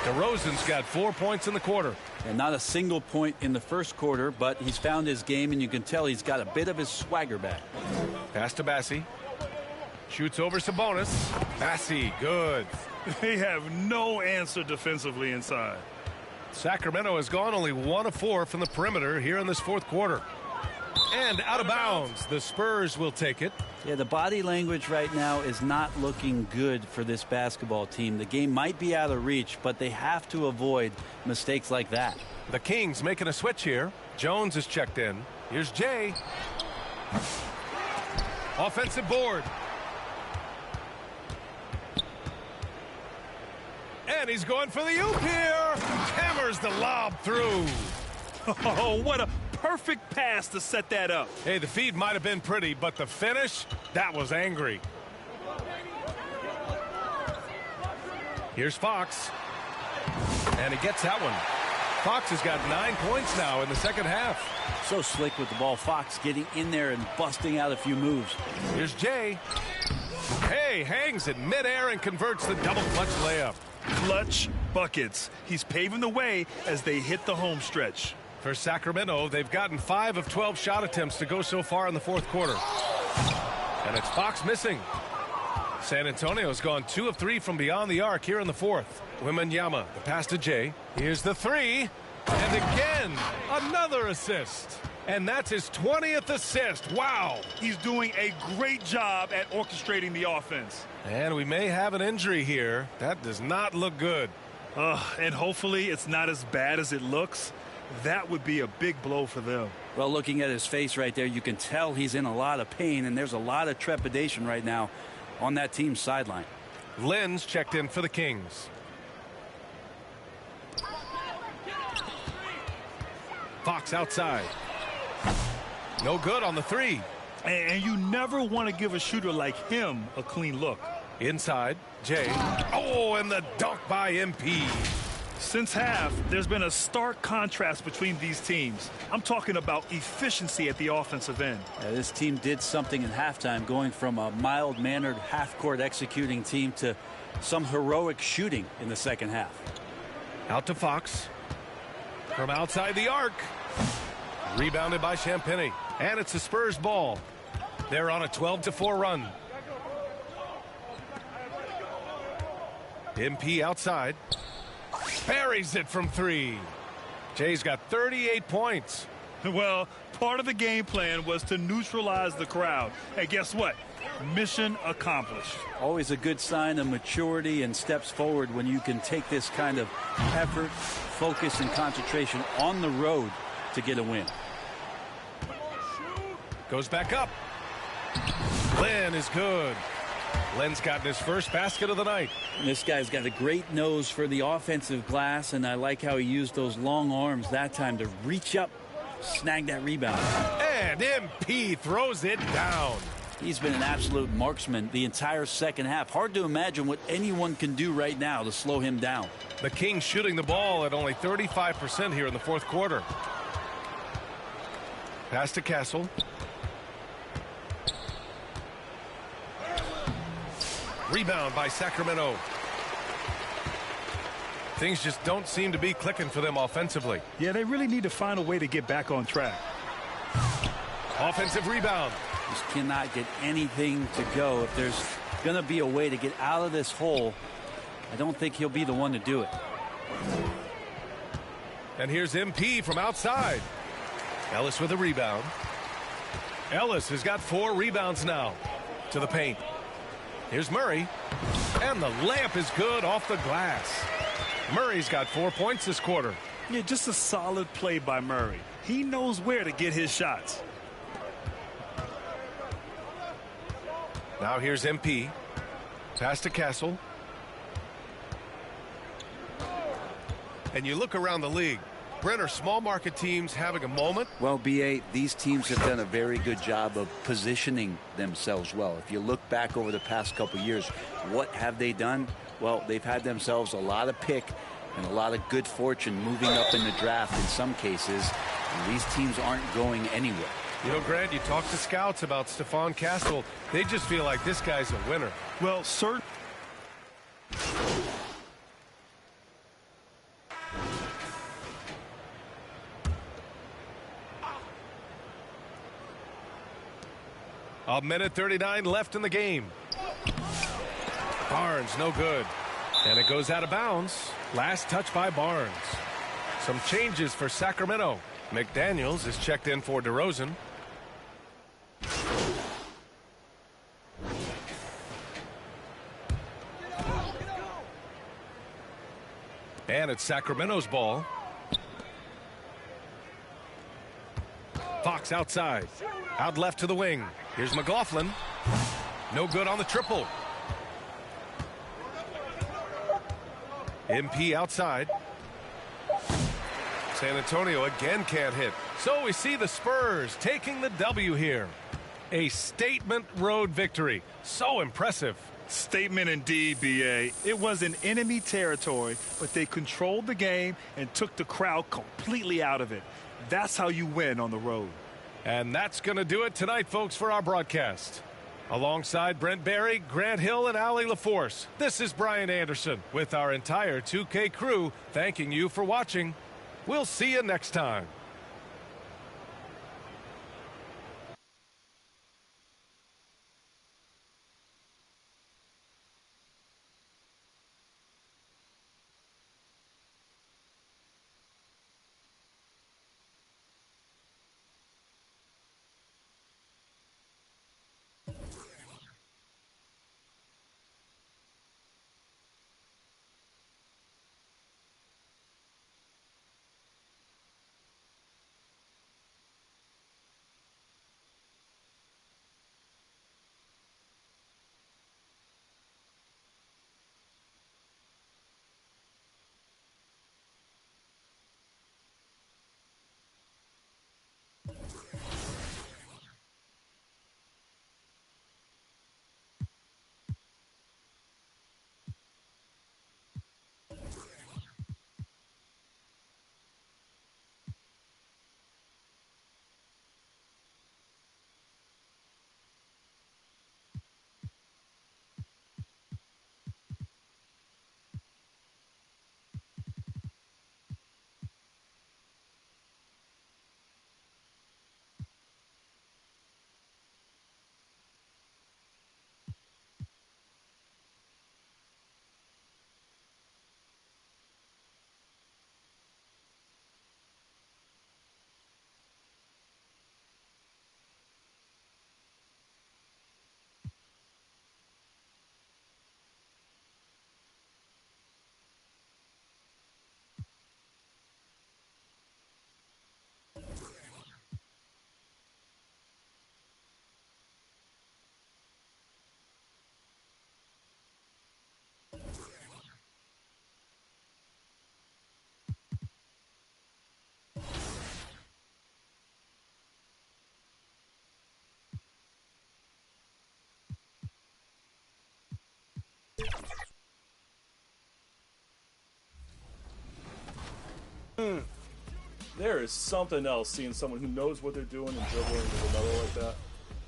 DeRozan's got 4 points in the quarter.
And not a single point in the first quarter, but he's found his game, and you can tell he's got a bit of his swagger back.
Pass to Bassey. Shoots over Sabonis. Bassey, good.
They have no answer defensively inside.
Sacramento has gone only 1 of 4 from the perimeter here in this fourth quarter. And out of bounds. The Spurs will take it.
Yeah, the body language right now is not looking good for this basketball team. The game might be out of reach, but they have to avoid mistakes like that.
The Kings making a switch here. Jones is checked in. Here's Jay. Offensive board. And he's going for the oop here. Hammers the lob through.
Oh, what a perfect pass to set that up.
Hey, the feed might have been pretty, but the finish, that was angry. Here's Fox. And he gets that one. Fox has got 9 points now in the second half.
So slick with the ball. Fox getting in there and busting out a few moves.
Here's Jay. Hey, hangs in midair and converts the double clutch layup.
Clutch buckets. He's paving the way as they hit the home stretch.
For Sacramento, they've gotten 5 of 12 shot attempts to go so far in the fourth quarter. And it's Fox missing. San Antonio's gone 2 of 3 from beyond the arc here in the fourth. Wembanyama, the pass to Jay. Here's the 3. And again, another assist. And that's his 20th assist. Wow.
He's doing a great job at orchestrating the offense.
And we may have an injury here. That does not look good.
And hopefully it's not as bad as it looks. That would be a big blow for them.
Well, looking at his face right there, you can tell he's in a lot of pain, and there's a lot of trepidation right now on that team's sideline.
Lynn's checked in for the Kings. Fox outside. No good on the three.
And you never want to give a shooter like him a clean look.
Inside, Jay. Oh, and the dunk by MP.
Since half, there's been a stark contrast between these teams. I'm talking about efficiency at the offensive end.
Yeah, this team did something in halftime, going from a mild-mannered half-court executing team to some heroic shooting in the second half.
Out to Fox. From outside the arc. Rebounded by Champagny. And it's the Spurs ball. They're on a 12-4 run. MP outside. Buries it from three. Jay's got 38 points.
Well, part of the game plan was to neutralize the crowd. And guess what? Mission accomplished.
Always a good sign of maturity and steps forward when you can take this kind of effort, focus, and concentration on the road to get a win.
Goes back up. Len is good. Len's gotten his first basket of the night.
This guy's got a great nose for the offensive glass, and I like how he used those long arms that time to reach up, snag that rebound.
And MP throws it down.
He's been an absolute marksman the entire second half. Hard to imagine what anyone can do right now to slow him down.
The Kings shooting the ball at only 35% here in the fourth quarter. Pass to Castle. Rebound by Sacramento. Things just don't seem to be clicking for them offensively.
Yeah, they really need to find a way to get back on track.
Offensive rebound.
Just cannot get anything to go. If there's going to be a way to get out of this hole, I don't think he'll be the one to do it.
And here's MP from outside. Ellis with a rebound. Ellis has got 4 rebounds now. To the paint. Here's Murray. And the layup is good off the glass. Murray's got 4 points this quarter.
Yeah, just a solid play by Murray. He knows where to get his shots.
Now here's MP. Pass to Castle. And you look around the league. Brent, are small market teams having a moment?
Well, BA, these teams have done a very good job of positioning themselves well. If you look back over the past couple years, what have they done? Well, they've had themselves a lot of pick and a lot of good fortune moving up in the draft in some cases. And these teams aren't going anywhere.
You know, Grant, you talk to scouts about Stephon Castle. They just feel like this guy's a winner.
Well, sir.
A minute 39 left in the game. Barnes, no good. And it goes out of bounds. Last touch by Barnes. Some changes for Sacramento. McDaniels is checked in for DeRozan. And it's Sacramento's ball. Fox outside. Out left to the wing. Here's McLaughlin. No good on the triple. MP outside. San Antonio again can't hit. So we see the Spurs taking the W here. A statement road victory. So impressive.
Statement indeed, BA. It was in enemy territory, but they controlled the game and took the crowd completely out of it. That's how you win on the road.
And that's going to do it tonight, folks, for our broadcast. Alongside Brent Barry, Grant Hill, and Allie LaForce, this is Brian Anderson with our entire 2K crew thanking you for watching. We'll see you next time.
There is something else seeing someone who knows what they're doing and dribbling with another like that.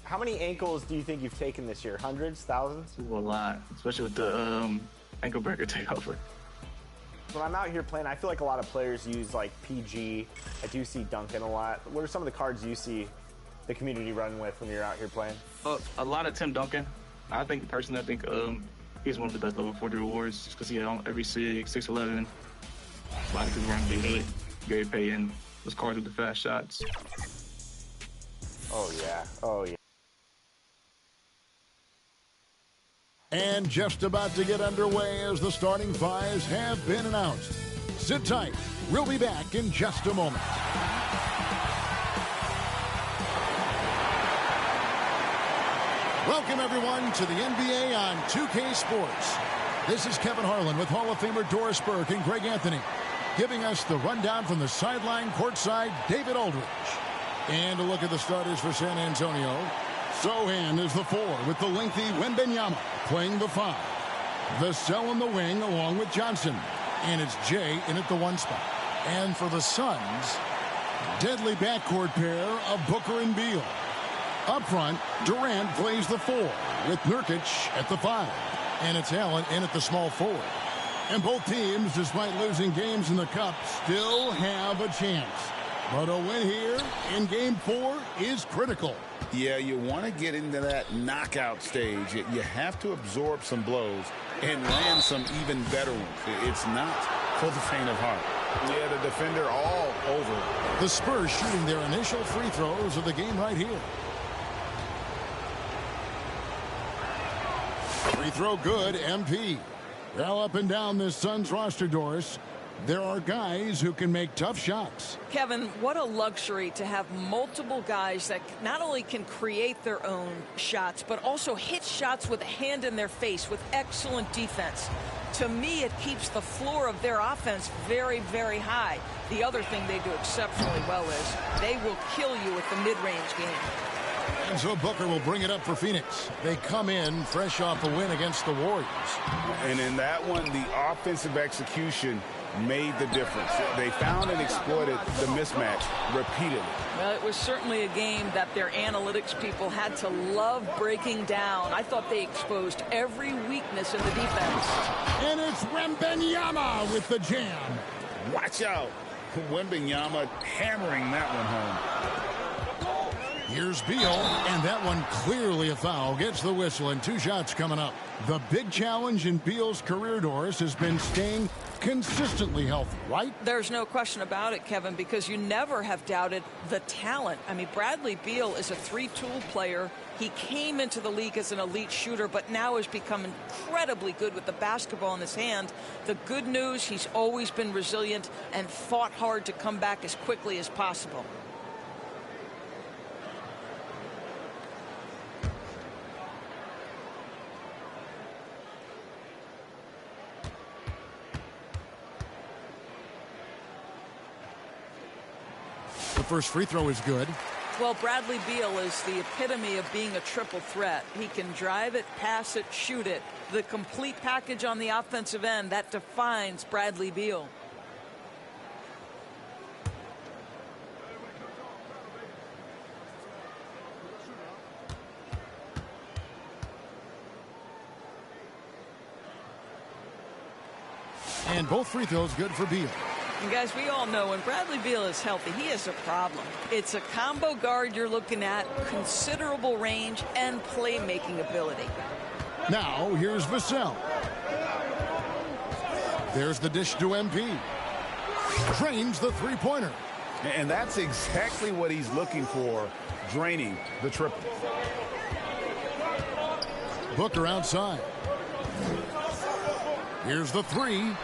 How many ankles do you think you've taken this year? Hundreds? Thousands?
A lot, especially with the ankle breaker takeover.
When I'm out here playing, I feel like a lot of players use like PG. I do see Duncan a lot. What are some of the cards you see the community run with when you're out here playing?
A lot of Tim Duncan. I think he's one of the best level 40 rewards just because he had on every 6'11". A lot of people run usually. Gary Payton, those cards with the fast shots.
Oh yeah, oh yeah.
And just about to get underway as the starting fives have been announced. Sit tight. We'll be back in just a moment. Welcome, everyone, to the NBA on 2K Sports. This is Kevin Harlan with Hall of Famer Doris Burke and Greg Anthony, giving us the rundown from the sideline courtside, David Aldridge. And a look at the starters for San Antonio. Sohan is the 4 with the lengthy Wembanyama playing the 5. Vassell in the wing along with Johnson. And it's Jay in at the 1 spot. And for the Suns, deadly backcourt pair of Booker and Beal. Up front, Durant plays the 4 with Nurkic at the 5. And it's Allen in at the small forward. And both teams, despite losing games in the Cup, still have a chance. But a win here in Game 4 is critical.
Yeah, you want to get into that knockout stage. You have to absorb some blows and land some even better ones. It's not for the faint of heart. Yeah, the defender all over.
The Spurs shooting their initial free throws of the game right here. Free throw good, MP. Well, up and down this Suns roster, Doris, there are guys who can make tough shots.
Kevin, what a luxury to have multiple guys that not only can create their own shots, but also hit shots with a hand in their face with excellent defense. To me, it keeps the floor of their offense very, very high. The other thing they do exceptionally well is they will kill you with the mid-range game.
And so Booker will bring it up for Phoenix. They come in fresh off a win against the Warriors.
And in that one, the offensive execution made the difference. They found and exploited the mismatch repeatedly.
Well, it was certainly a game that their analytics people had to love breaking down. I thought they exposed every weakness in the defense.
And it's Wembanyama with the jam.
Watch out. Wembanyama hammering that one home.
Here's Beal, and that one clearly a foul. Gets the whistle, and 2 shots coming up. The big challenge in Beal's career, Doris, has been staying consistently healthy, right?
There's no question about it, Kevin, because you never have doubted the talent. I mean, Bradley Beal is a 3-tool player. He came into the league as an elite shooter, but now has become incredibly good with the basketball in his hand. The good news, he's always been resilient and fought hard to come back as quickly as possible.
The first free throw is good.
Well, Bradley Beal is the epitome of being a triple threat. He can drive it, pass it, shoot it. The complete package on the offensive end, that defines Bradley Beal.
And both free throws good for Beal.
And guys, we all know when Bradley Beal is healthy, he has a problem. It's a combo guard you're looking at, considerable range and playmaking ability.
Now, here's Vassell. There's the dish to MP. Drains the three-pointer.
And that's exactly what he's looking for, draining the triple.
Booker outside. Here's the 3.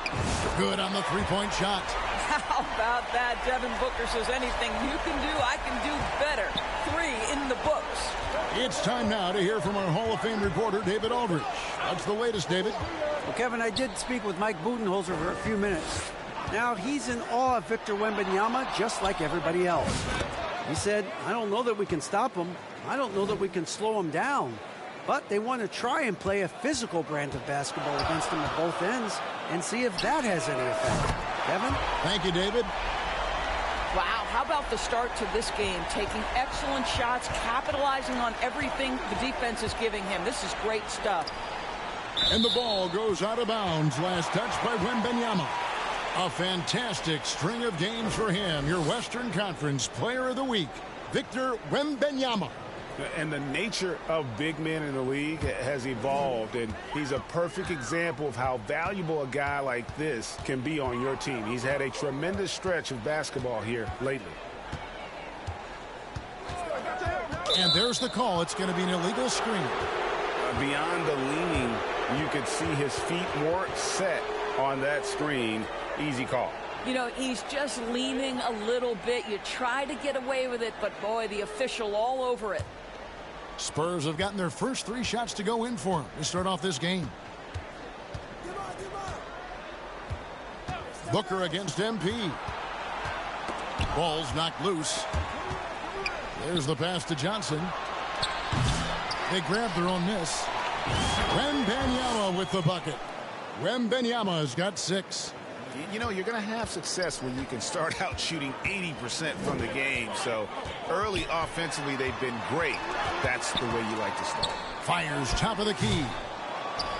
Good on the three-point shot.
How about that? Devin Booker says anything you can do, I can do better. 3 in the books.
It's time now to hear from our Hall of Fame reporter, David Aldridge. What's the latest, David?
Well, Kevin, I did speak with Mike Budenholzer for a few minutes. Now, he's in awe of Victor Wembanyama, just like everybody else. He said, I don't know that we can stop him. I don't know that we can slow him down. But they want to try and play a physical brand of basketball against him at both ends and see if that has any effect. Kevin?
Thank you, David.
Wow, how about the start to this game? Taking excellent shots, capitalizing on everything the defense is giving him. This is great stuff.
And the ball goes out of bounds. Last touch by Wembanyama. A fantastic string of games for him. Your Western Conference Player of the Week, Victor Wembanyama.
And the nature of big men in the league has evolved, and he's a perfect example of how valuable a guy like this can be on your team. He's had a tremendous stretch of basketball here lately.
And there's the call. It's going to be an illegal screen.
Beyond the leaning, you could see his feet weren't set on that screen. Easy call.
You know, he's just leaning a little bit. You try to get away with it, but boy, the official all over it.
Spurs have gotten their first 3 shots to go in for him to start off this game. Booker against MP. Ball's knocked loose. There's the pass to Johnson. They grab their own miss. Wembanyama with the bucket. Wembanyama has got 6.
You know, you're going to have success when you can start out shooting 80% from the game. So early offensively, they've been great. That's the way you like to start.
Fires top of the key.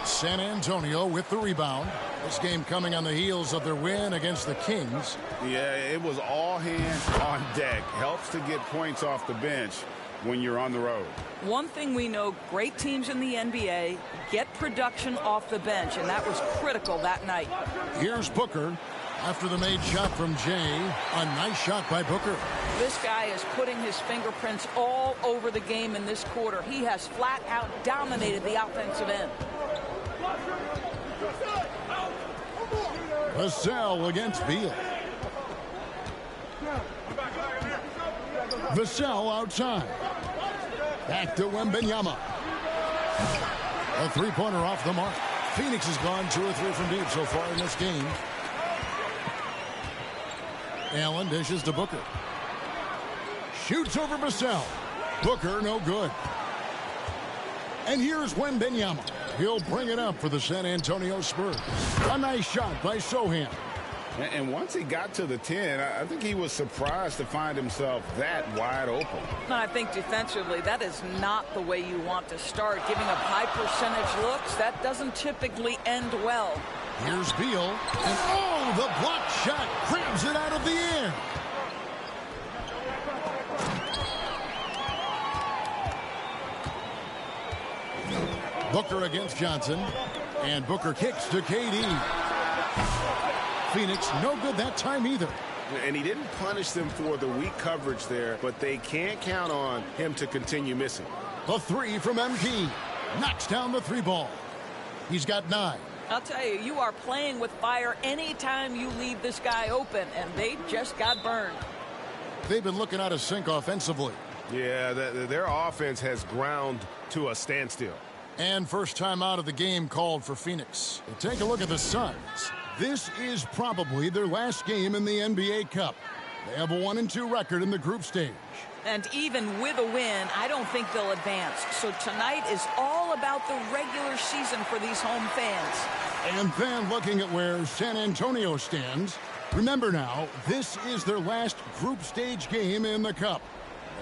San Antonio with the rebound. This game coming on the heels of their win against the Kings.
Yeah, it was all hands on deck. Helps to get points off the bench when you're on the road.
One thing we know, great teams in the NBA get production off the bench, and that was critical that night.
Here's Booker after the made shot from Jay. A nice shot by Booker.
This guy is putting his fingerprints all over the game in this quarter. He has flat out dominated the offensive end.
Vassell against Beal. Vassell outside. Back to Wembanyama. A 3-pointer off the mark. Phoenix has gone 2 or 3 from deep so far in this game. Allen dishes to Booker. Shoots over Vassell. Booker no good. And here's Wembanyama. He'll bring it up for the San Antonio Spurs. A nice shot by Sohan.
And once he got to the 10, I think he was surprised to find himself that wide open.
No, I think defensively, that is not the way you want to start. Giving up high percentage looks, that doesn't typically end well.
Here's Beal. And oh, the block shot grabs it out of the air. Booker against Johnson. And Booker kicks to KD. Phoenix no good that time either.
And he didn't punish them for the weak coverage there, but they can't count on him to continue missing.
The 3 from MP. Knocks down the 3 ball. He's got 9.
I'll tell you, you are playing with fire anytime you leave this guy open, and they just got burned.
They've been looking out of sync offensively.
Yeah, their offense has ground to a standstill.
And first time out of the game called for Phoenix. Take a look at the Suns. This is probably their last game in the NBA Cup. They have a 1-2 record in the group stage.
And even with a win, I don't think they'll advance. So tonight is all about the regular season for these home fans.
And then looking at where San Antonio stands, remember now, this is their last group stage game in the Cup.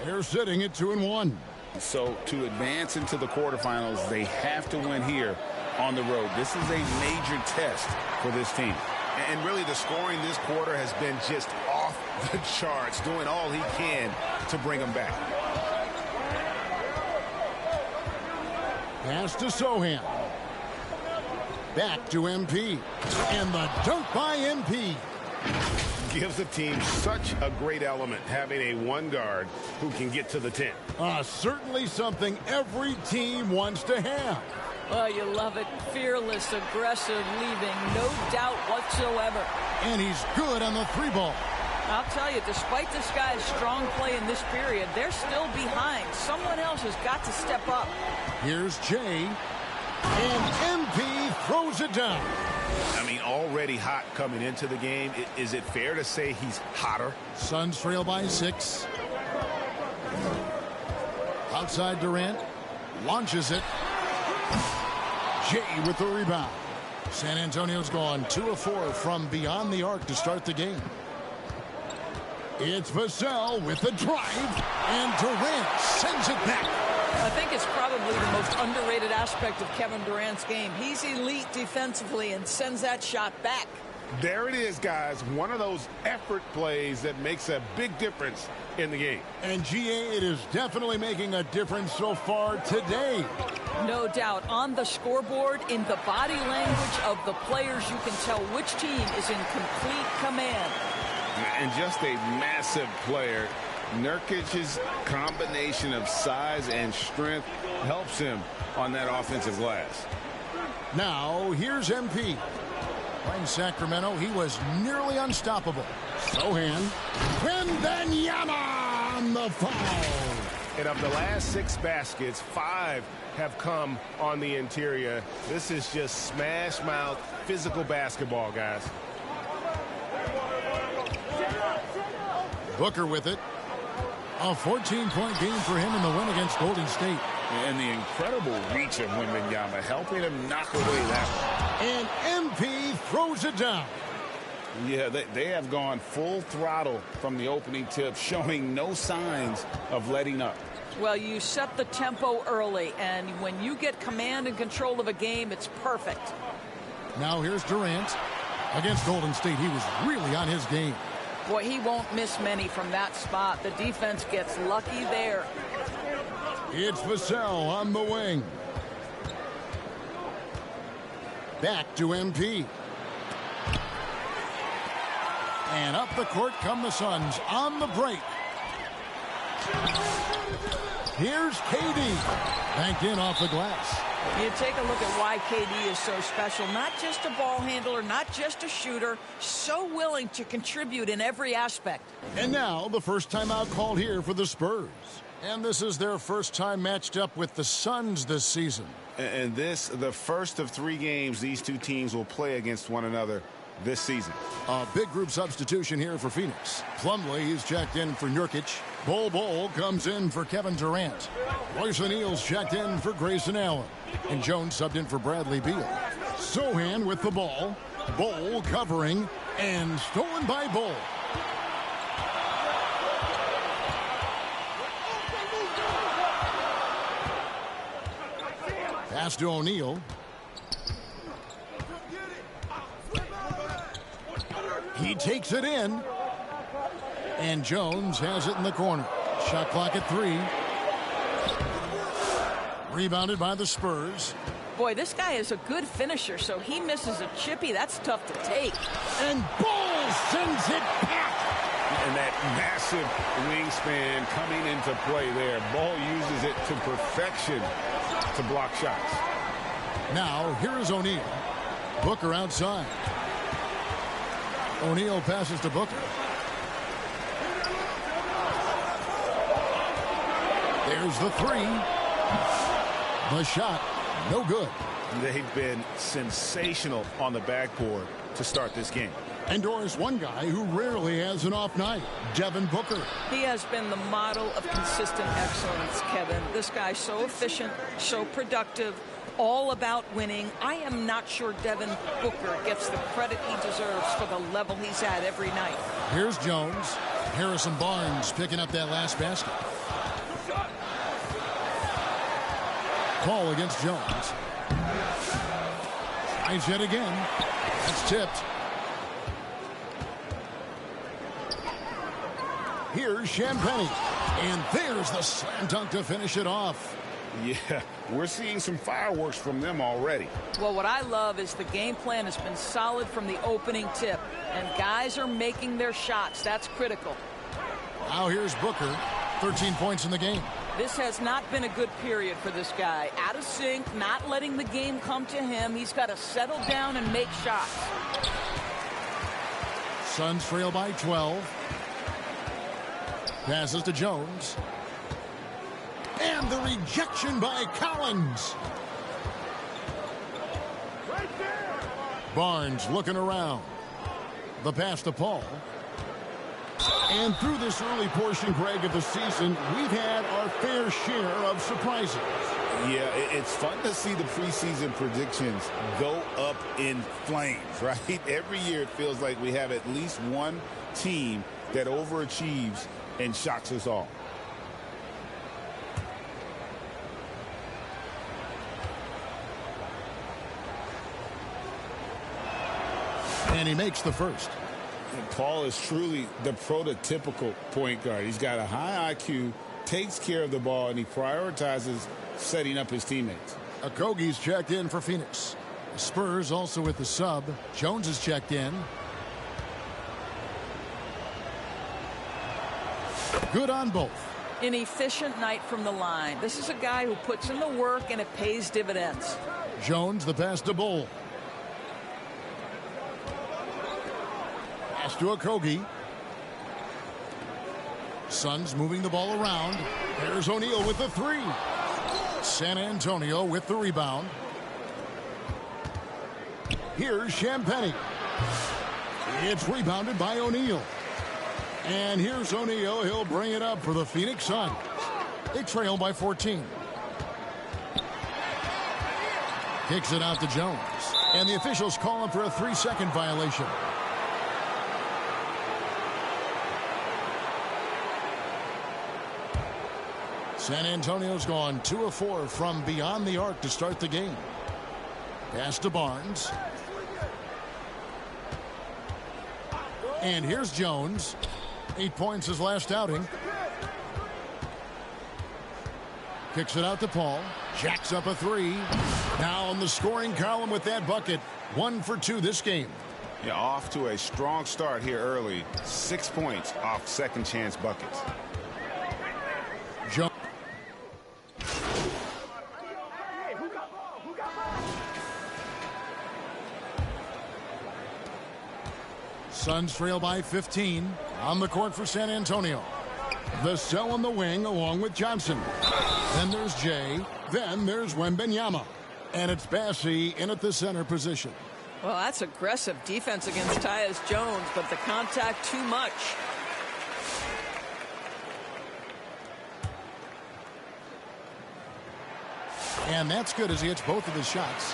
They're sitting at 2-1.
So to advance into the quarterfinals, they have to win here on the road. This is a major test for this team. And really the scoring this quarter has been just off the charts, doing all he can to bring them back.
Pass to Sohan. Back to MP. And the dunk by MP.
Gives the team such a great element, having a 1 guard who can get to the 10.
Certainly something every team wants to have.
Oh, you love it. Fearless, aggressive, leaving no doubt whatsoever.
And he's good on the 3 ball.
I'll tell you, despite this guy's strong play in this period, they're still behind. Someone else has got to step up.
Here's Jay. And MP throws it down.
I mean, already hot coming into the game. Is it fair to say he's hotter?
Suns trail by 6. Outside Durant. Launches it. Jay with the rebound. San Antonio's gone 2 of 4 from beyond the arc to start the game. It's Vassell with the drive, and Durant sends it back.
I think it's probably the most underrated aspect of Kevin Durant's game. He's elite defensively and sends that shot back.
There it is, guys. One of those effort plays that makes a big difference in the game.
And GA, it is definitely making a difference so far today.
No doubt. On the scoreboard, in the body language of the players, you can tell which team is in complete command.
And just a massive player. Nurkic's combination of size and strength helps him on that offensive glass.
Now, here's MP. Playing Sacramento, he was nearly unstoppable. Sohan, Wembanyama on the foul.
And of the last 6 baskets, 5 have come on the interior. This is just smash mouth physical basketball, guys.
Booker with it. A 14-point game for him in the win against Golden State.
And the incredible reach of Wembanyama, helping him knock away that one.
And MP throws it down.
Yeah, they have gone full throttle from the opening tip, showing no signs of letting up.
Well, you set the tempo early, and when you get command and control of a game, it's perfect.
Now here's Durant. Against Golden State, he was really on his game.
Boy, he won't miss many from that spot. The defense gets lucky there.
It's Vassell on the wing. Back to MP. And up the court come the Suns on the break. Here's KD. Banked in off the glass.
You take a look at why KD is so special. Not just a ball handler, not just a shooter. So willing to contribute in every aspect.
And now the first timeout called here for the Spurs. And this is their first time matched up with the Suns this season.
And this, the first of 3 games these two teams will play against one another this season.
A big group substitution here for Phoenix. Plumlee is checked in for Nurkic. Bol comes in for Kevin Durant. Royce O'Neal's checked in for Grayson Allen. And Jones subbed in for Bradley Beal. Sohan with the ball. Bol covering. And stolen by Bol. Pass to O'Neal. He takes it in. And Jones has it in the corner. Shot clock at 3. Rebounded by the Spurs.
Boy, this guy is a good finisher, so he misses a chippy. That's tough to take.
And Bol sends it back.
And that massive wingspan coming into play there. Bol uses it to perfection to block shots.
Now, here is O'Neal. Booker outside. O'Neal passes to Booker. There's the 3. The shot, no good.
They've been sensational on the backboard to start this game.
And Doris, one guy who rarely has an off night, Devin Booker.
He has been the model of consistent excellence, Kevin. This guy's so efficient, so productive, all about winning. I am not sure Devin Booker gets the credit he deserves for the level he's at every night.
Here's Jones. Harrison Barnes picking up that last basket. Call against Jones. Tries yet again. That's tipped. Here's Champagnie. And there's the slam dunk to finish it off.
Yeah, we're seeing some fireworks from them already.
Well, what I love is the game plan has been solid from the opening tip. And guys are making their shots. That's critical.
Now here's Booker. 13 points in the game.
This has not been a good period for this guy. Out of sync, not letting the game come to him. He's got to settle down and make shots.
Suns trail by 12. Passes to Jones. And the rejection by Collins. Barnes looking around. The pass to Paul. And through this early portion, Greg, of the season, we've had our fair share of surprises.
Yeah, it's fun to see the preseason predictions go up in flames, right? Every year it feels like we have at least one team that overachieves and shocks us all.
And he makes the first.
Paul is truly the prototypical point guard. He's got a high IQ, takes care of the ball, and he prioritizes setting up his teammates.
Okogie's checked in for Phoenix. The Spurs also with the sub. Jones is checked in. Good on both.
An efficient night from the line. This is a guy who puts in the work and it pays dividends.
Jones the pass to Bull. Pass to Okogie. Suns moving the ball around. There's O'Neal with the three. San Antonio with the rebound. Here's Champagnie. It's rebounded by O'Neal. And here's O'Neal. He'll bring it up for the Phoenix Suns. They trail by 14. Kicks it out to Jones. And the officials call him for a 3-second violation. San Antonio's gone 2 of 4 from beyond the arc to start the game. Pass to Barnes. And here's Jones. 8 points his last outing. Kicks it out to Paul. Jacks up a three. Now on the scoring column with that bucket. 1 for 2 this game.
Yeah, off to a strong start here early. 6 points off second chance buckets.
Jones. Suns trail by 15. On the court for San Antonio. Vassell on the wing along with Johnson. Then there's Jay. Then there's Wembanyama. And it's Bassey in at the center position.
Well, that's aggressive defense against Tyus Jones, but the contact too much.
And that's good as he hits both of his shots.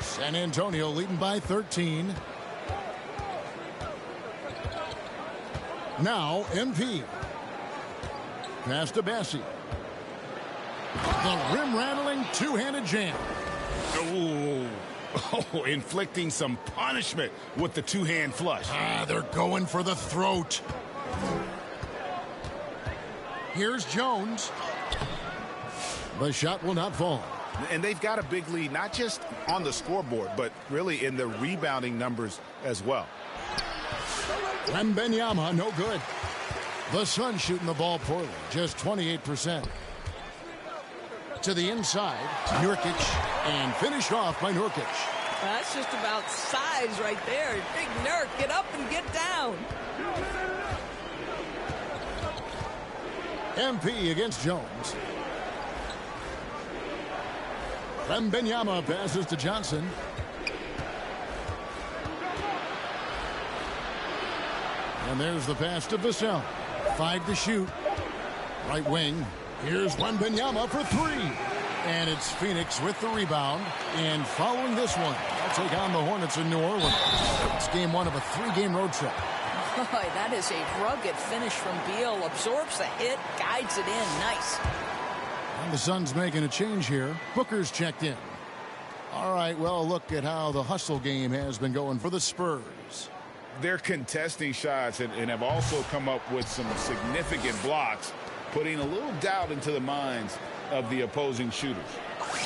San Antonio leading by 13. Now MP. Pass to Bassey. The rim-rattling two-handed jam.
Oh, inflicting some punishment with the two-hand flush.
They're going for the throat. Here's Jones. The shot will not fall.
And they've got a big lead, not just on the scoreboard, but really in the rebounding numbers as well.
Wembanyama, no good. The Suns shooting the ball poorly, just 28%. To the inside, Nurkic, and finished off by Nurkic.
That's just about size right there. Big Nurk, get up and get down.
MP against Jones. Wembanyama passes to Johnson. And there's the pass to Vassell. 5 to shoot. Right wing. Here's Wembanyama for 3. And it's Phoenix with the rebound. And following this one, they'll take on the Hornets in New Orleans. It's game 1 of a 3-game road trip.
Boy, that is a rugged finish from Beal. Absorbs the hit, guides it in. Nice.
And the Suns making a change here. Booker's checked in. All right, well, look at how the hustle game has been going for the Spurs.
They're contesting shots and have also come up with some significant blocks, putting a little doubt into the minds of the opposing shooters.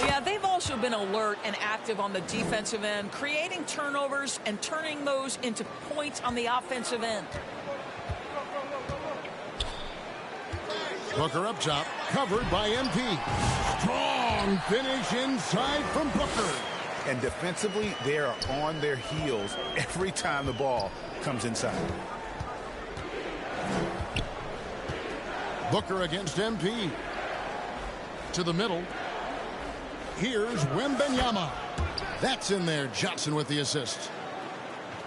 Yeah, they've also been alert and active on the defensive end, creating turnovers and turning those into points on the offensive end.
Booker up top, covered by MP. Strong finish inside from Booker.
And defensively, they are on their heels every time the ball comes inside.
Booker against MP. To the middle. Here's Wembanyama. That's in there. Johnson with the assist.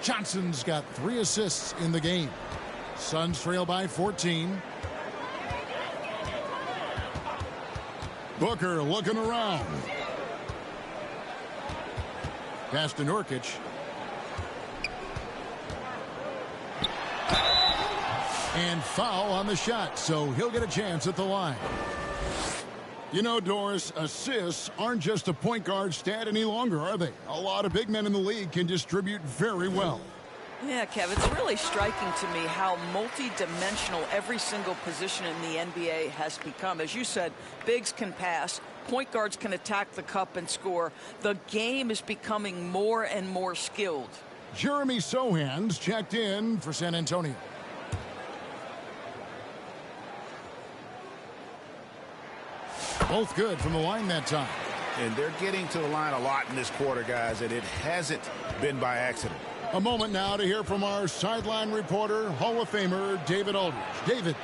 Johnson's got 3 assists in the game. Suns trail by 14. Booker looking around. Pass to Nurkic. And foul on the shot, so he'll get a chance at the line. You know, Doris, assists aren't just a point guard stat any longer, are they? A lot of big men in the league can distribute very well.
Yeah, Kev, it's really striking to me how multi-dimensional every single position in the NBA has become. As you said, bigs can pass, point guards can attack the cup and score. The game is becoming more and more skilled.
Jeremy Sohan's checked in for San Antonio. Both good from the line that time.
And they're getting to the line a lot in this quarter, guys, and it hasn't been by accident.
A moment now to hear from our sideline reporter, Hall of Famer David Aldridge. David.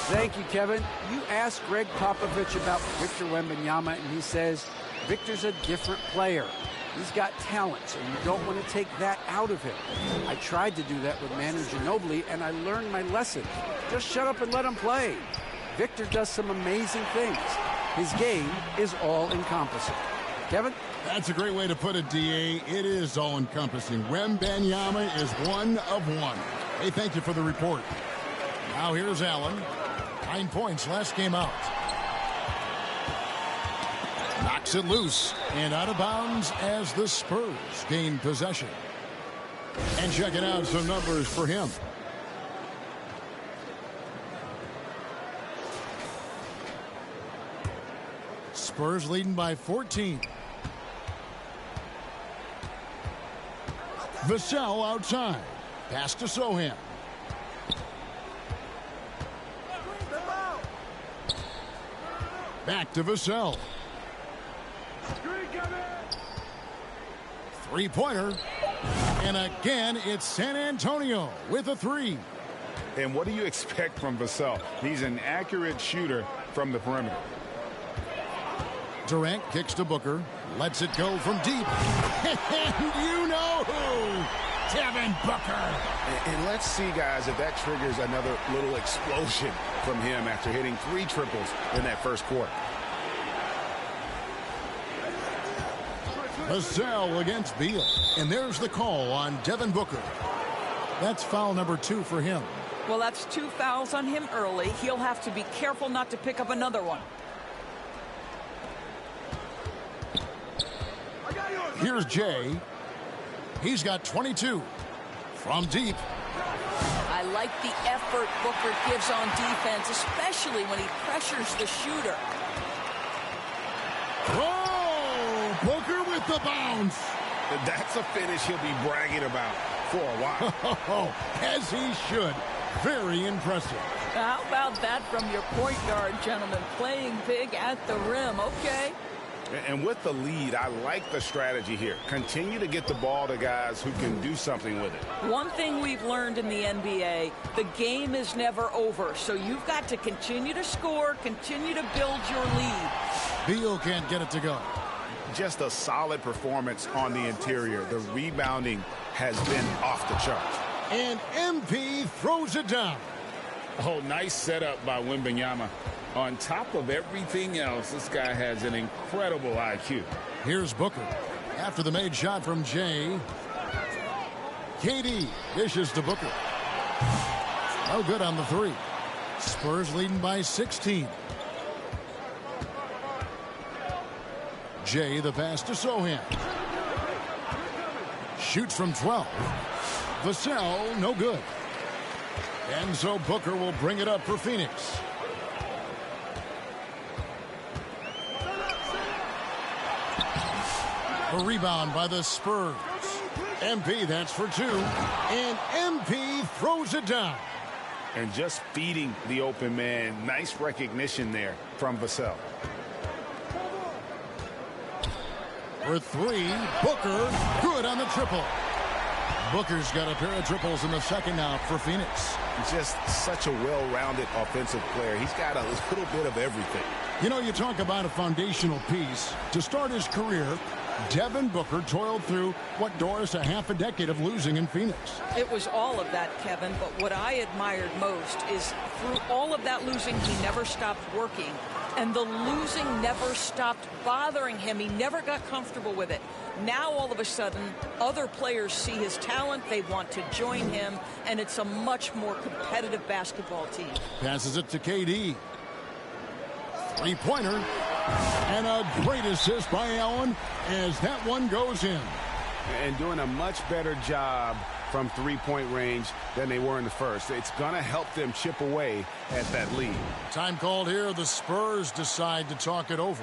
Thank you, Kevin. You asked Greg Popovich about Victor Wembanyama, and he says Victor's a different player. He's got talent, so you don't want to take that out of him. I tried to do that with Manu Ginobili, and I learned my lesson. Just shut up and let him play. Victor does some amazing things. His game is all-encompassing. Kevin?
That's a great way to put it, D.A. It is all-encompassing. Wembanyama is one of one. Hey, thank you for the report. Now here's Allen. 9 points last game out. Knocks it loose and out of bounds as the Spurs gain possession. And checking out some numbers for him. Spurs leading by 14. Vassell outside. Pass to Sohan. Back to Vassell. Three-pointer. And again, it's San Antonio with a three.
And what do you expect from Vassell? He's an accurate shooter from the perimeter.
Durant kicks to Booker. Lets it go from deep. And you know who? Devin Booker.
And let's see, guys, if that triggers another little explosion from him after hitting 3 triples in that first quarter.
Vassell against Beal. And there's the call on Devin Booker. That's foul number 2 for him.
Well, that's 2 fouls on him early. He'll have to be careful not to pick up another one.
Here's Jay. He's got 22. From deep.
I like the effort Booker gives on defense, especially when he pressures the shooter.
Oh, Booker with the bounce.
That's a finish he'll be bragging about for a while.
As he should. Very impressive.
How about that from your point guard, gentlemen? Playing big at the rim. Okay.
And with the lead, I like the strategy here. Continue to get the ball to guys who can do something with it.
One thing we've learned in the NBA, the game is never over. So you've got to continue to score, continue to build your lead.
Beal can't get it to go.
Just a solid performance on the interior. The rebounding has been off the charts.
And MP throws it down.
Oh, nice setup by Wembanyama. On top of everything else, this guy has an incredible IQ.
Here's Booker. After the made shot from Jay. KD dishes to Booker. No good on the three. Spurs leading by 16. Jay the pass to Sohan. Shoots from 12. Vassell, no good. And so Booker will bring it up for Phoenix. A rebound by the Spurs. MP, that's for 2. And MP throws it down.
And just feeding the open man. Nice recognition there from Vassell.
For 3, Booker, good on the triple. Booker's got a pair of triples in the second now for Phoenix.
Just such a well-rounded offensive player. He's got a little bit of everything.
You know, you talk about a foundational piece. To start his career, Devin Booker toiled through what, Doris, a half a decade of losing in Phoenix.
It was all of that, Kevin, but what I admired most is through all of that losing, he never stopped working, and the losing never stopped bothering him. He never got comfortable with it. Now, all of a sudden, other players see his talent, they want to join him, and it's a much more competitive basketball team.
Passes it to KD. Three-pointer, and a great assist by Allen as that one goes in.
And doing a much better job from three-point range than they were in the first. It's going to help them chip away at that lead.
Time called here. The Spurs decide to talk it over.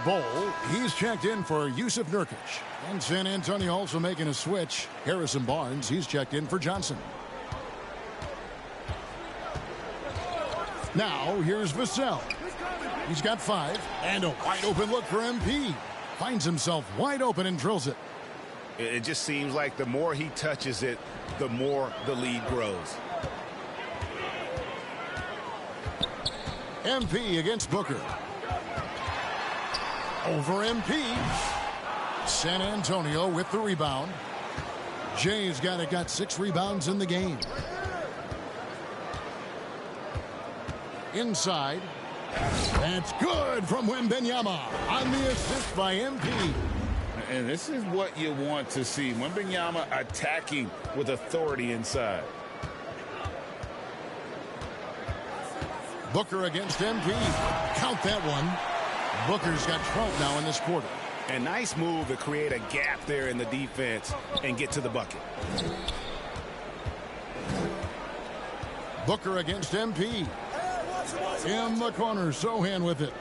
Bol, he's checked in for Yusuf Nurkic. And San Antonio also making a switch. Harrison Barnes, he's checked in for Johnson. Now, here's Vassell. He's got 5, and a wide open look for MP. Finds himself wide open and drills it.
It just seems like the more he touches it, the more the lead grows.
MP against Booker. Over MP. San Antonio with the rebound. Jay's got 6 rebounds in the game. Inside. That's good from Wembanyama on the assist by MP.
And this is what you want to see. Wembanyama attacking with authority inside.
Booker against MP. Count that one. Booker's got 12 now in this quarter.
A nice move to create a gap there in the defense and get to the bucket.
Booker against MP. In the corner, Sohan with it.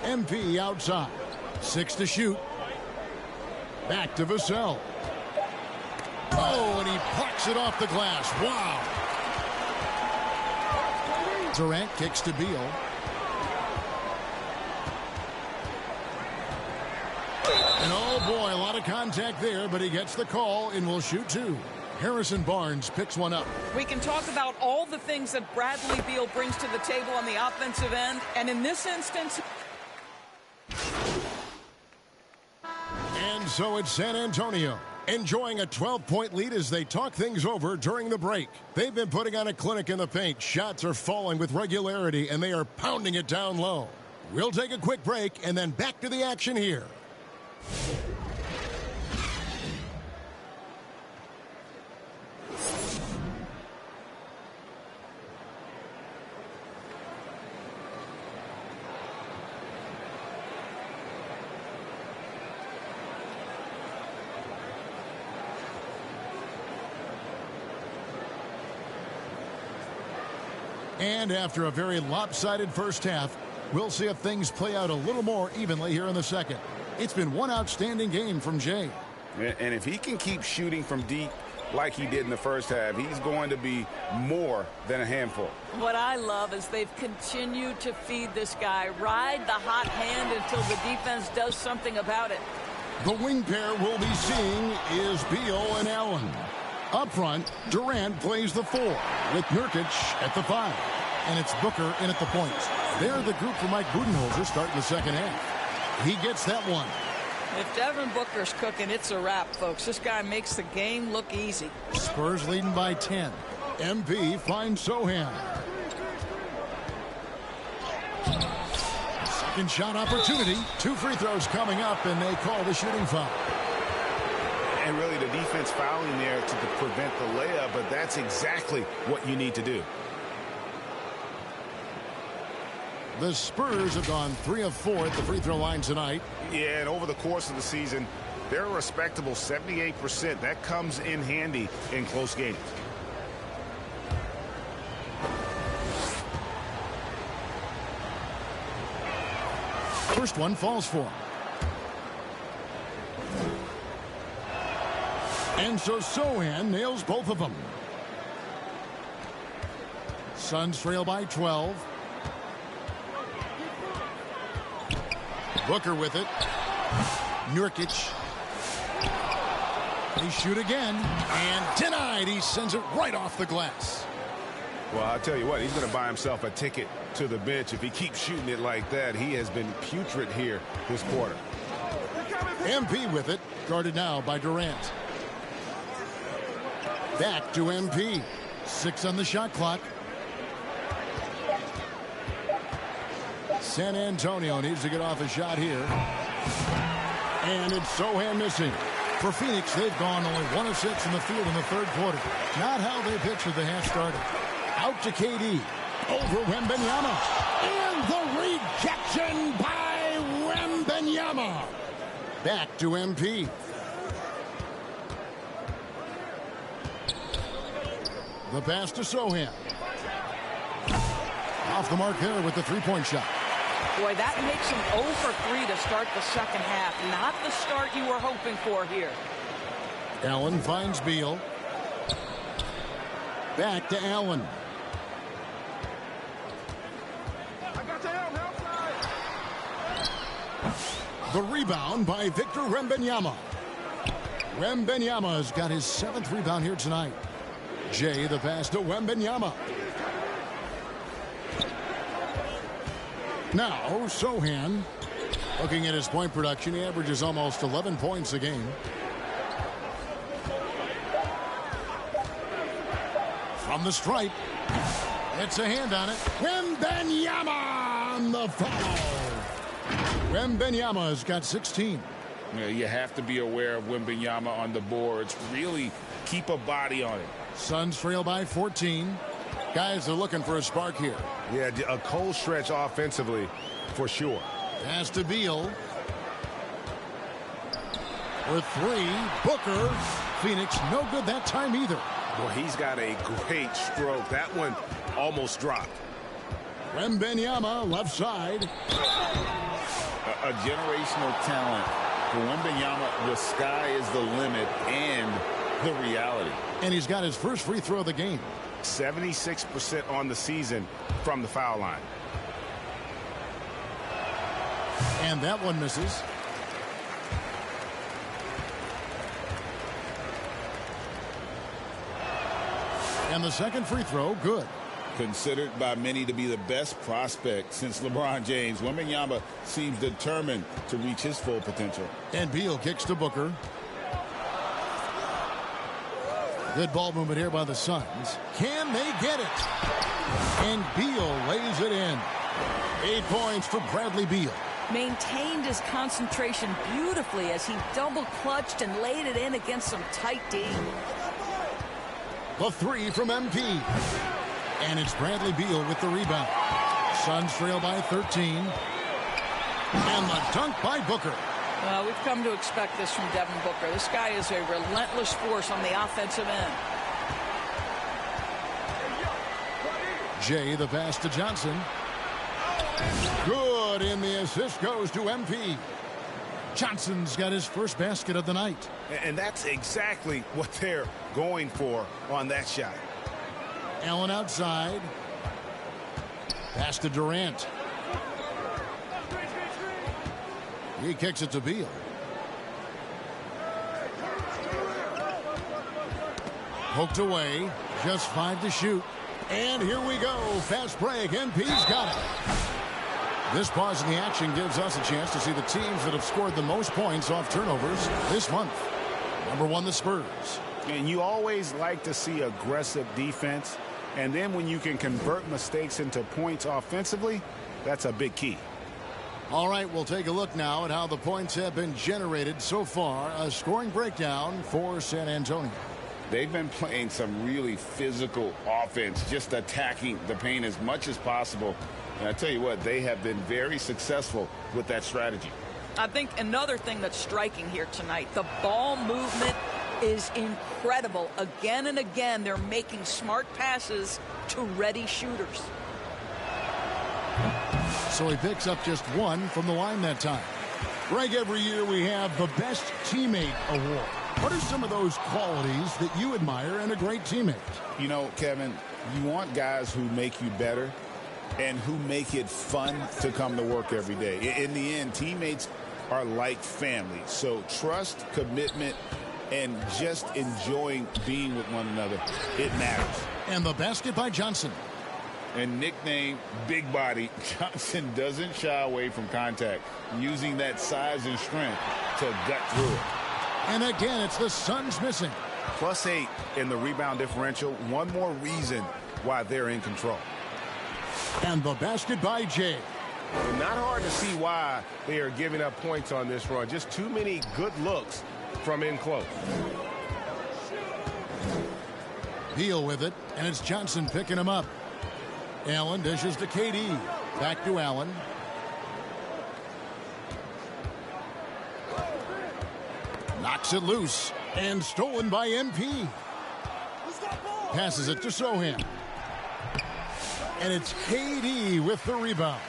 MP outside. 6 to shoot. Back to Vassell. Oh, and he plucks it off the glass. Wow. Durant kicks to Beal. And oh boy, a lot of contact there, but he gets the call and will shoot 2. Harrison Barnes picks one up.
We can talk about all the things that Bradley Beal brings to the table on the offensive end, and in this instance...
And so it's San Antonio, enjoying a 12-point lead as they talk things over during the break. They've been putting on a clinic in the paint. Shots are falling with regularity, and they are pounding it down low. We'll take a quick break, and then back to the action here. And after a very lopsided first half, we'll see if things play out a little more evenly here in the second. It's been one outstanding game from Jay.
And if he can keep shooting from deep like he did in the first half, he's going to be more than a handful.
What I love is they've continued to feed this guy, ride the hot hand until the defense does something about it.
The wing pair we'll be seeing is Beal and Allen. Up front, Durant plays the 4 with Nurkic at the 5. And it's Booker in at the point. They're the group for Mike Budenholzer starting the second half. He gets that one.
If Devin Booker's cooking, it's a wrap, folks. This guy makes the game look easy.
Spurs leading by 10. MP finds Sohan. Second shot opportunity. 2 free throws coming up, and they call the shooting foul.
And really the defense fouling there to prevent the layup, but that's exactly what you need to do.
The Spurs have gone 3 of 4 at the free throw line tonight.
Yeah, and over the course of the season, they're a respectable 78%. That comes in handy in close games.
First one falls for him. And so Sohan nails both of them. Suns trail by 12. Booker with it. Nurkic. They shoot again. And denied. He sends it right off the glass.
Well, I'll tell you what, he's going to buy himself a ticket to the bench. If he keeps shooting it like that, he has been putrid here this quarter.
MP with it, guarded now by Durant. Back to MP. 6 on the shot clock. San Antonio needs to get off a shot here. And it's Sohan missing. For Phoenix, they've gone only 1 of 6 in the field in the third quarter. Not how they pictured the half started. Out to KD. Over Wembanyama. And the rejection by Wembanyama. Back to MP. The pass to Sohan. Off the mark there with the three-point shot.
Boy, that makes him 0 for 3 to start the second half. Not the start you were hoping for here.
Allen finds Beal. Back to Allen. The rebound by Victor Wembanyama. Wembanyama's got his 7th rebound here tonight. Jay, the pass to Wembanyama. Now, Sohan. Looking at his point production, he averages almost 11 points a game. From the stripe. It's a hand on it. Wembanyama on the foul. Wembanyama's got 16.
You have to be aware of Wembanyama on the boards. Really keep a body on it.
Suns trail by 14. Guys are looking for a spark here.
Yeah, a cold stretch offensively for sure.
Pass to Beal. For 3, Booker. Phoenix no good that time either.
Well, he's got a great stroke. That one almost dropped.
Wembanyama left side.
A generational talent. For Wembanyama, the sky is the limit and the reality.
And he's got his first free throw of the game.
76% on the season from the foul line.
And that one misses. And the second free throw, good.
Considered by many to be the best prospect since LeBron James, Wembanyama seems determined to reach his full potential.
And Beal kicks to Booker. Good ball movement here by the Suns. Can they get it? And Beal lays it in. 8 points for Bradley Beal.
Maintained his concentration beautifully as he double clutched and laid it in against some tight D.
The 3 from MP. And it's Bradley Beal with the rebound. Suns trail by 13. And the dunk by Booker.
We've come to expect this from Devin Booker. This guy is a relentless force on the offensive end.
Jay, the pass to Johnson. Good, and the assist goes to MP. Johnson's got his first basket of the night.
And that's exactly what they're going for on that shot.
Allen outside. Pass to Durant. He kicks it to Beal. Poked away. Just 5 to shoot. And here we go. Fast break. MP's got it. This pause in the action gives us a chance to see the teams that have scored the most points off turnovers this month. Number 1, the Spurs.
And you always like to see aggressive defense. And then when you can convert mistakes into points offensively, that's a big key.
All right, we'll take a look now at how the points have been generated so far. A scoring breakdown for San Antonio.
They've been playing some really physical offense, just attacking the paint as much as possible. And I tell you what, they have been very successful with that strategy.
I think another thing that's striking here tonight, the ball movement is incredible. Again and again, they're making smart passes to ready shooters.
So he picks up just 1 from the line that time. Greg, every year we have the Best Teammate Award. What are some of those qualities that you admire in a great teammate?
You know, Kevin, you want guys who make you better and who make it fun to come to work every day. In the end, teammates are like family. So trust, commitment, and just enjoying being with one another, it matters.
And the basket by Johnson.
And nicknamed Big Body, Johnson doesn't shy away from contact, using that size and strength to gut through it.
And again, it's the Suns missing.
+8 in the rebound differential. One more reason why they're in control.
And the basket by Jay.
Not hard to see why they are giving up points on this run. Just too many good looks from in close.
Beal with it, and it's Johnson picking him up. Allen dishes to KD. Back to Allen. Knocks it loose and stolen by MP. Passes it to Sohan. And it's KD with the rebound.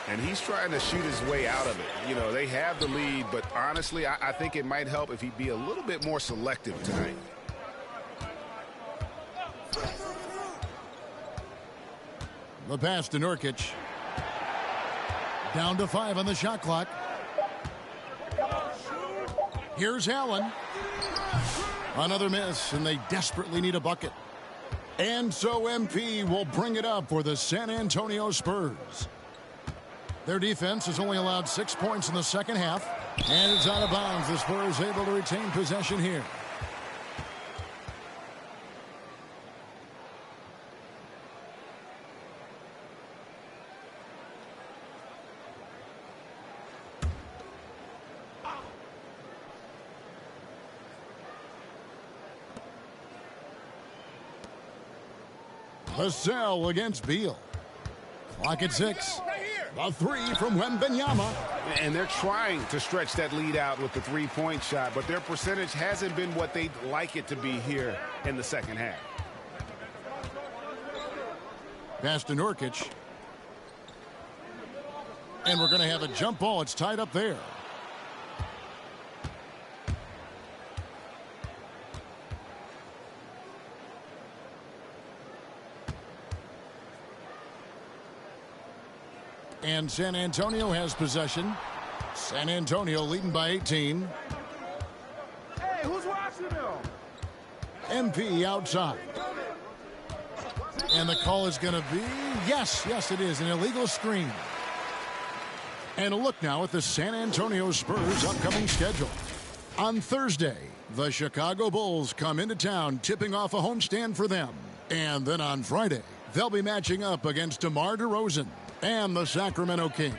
And he's trying to shoot his way out of it. You know, they have the lead, but honestly, I think it might help if he'd be a little bit more selective tonight.
The pass to Nurkic. Down to 5 on the shot clock. Here's Allen. Another miss, and they desperately need a bucket. And so MP will bring it up for the San Antonio Spurs. Their defense has only allowed 6 points in the second half, and it's out of bounds. The Spurs able to retain possession here. Vassell against Beal. Clock at 6. A 3 from Wembanyama.
And they're trying to stretch that lead out with the three-point shot, but their percentage hasn't been what they'd like it to be here in the second half.
Pass to Nurkic. And we're going to have a jump ball. It's tied up there. And San Antonio has possession. San Antonio leading by 18.
Hey, who's watching them?
MP outside. And the call is going to be, yes, it is, an illegal screen. And a look now at the San Antonio Spurs' upcoming schedule. On Thursday, the Chicago Bulls come into town, tipping off a homestand for them. And then on Friday, they'll be matching up against DeMar DeRozan and the Sacramento Kings.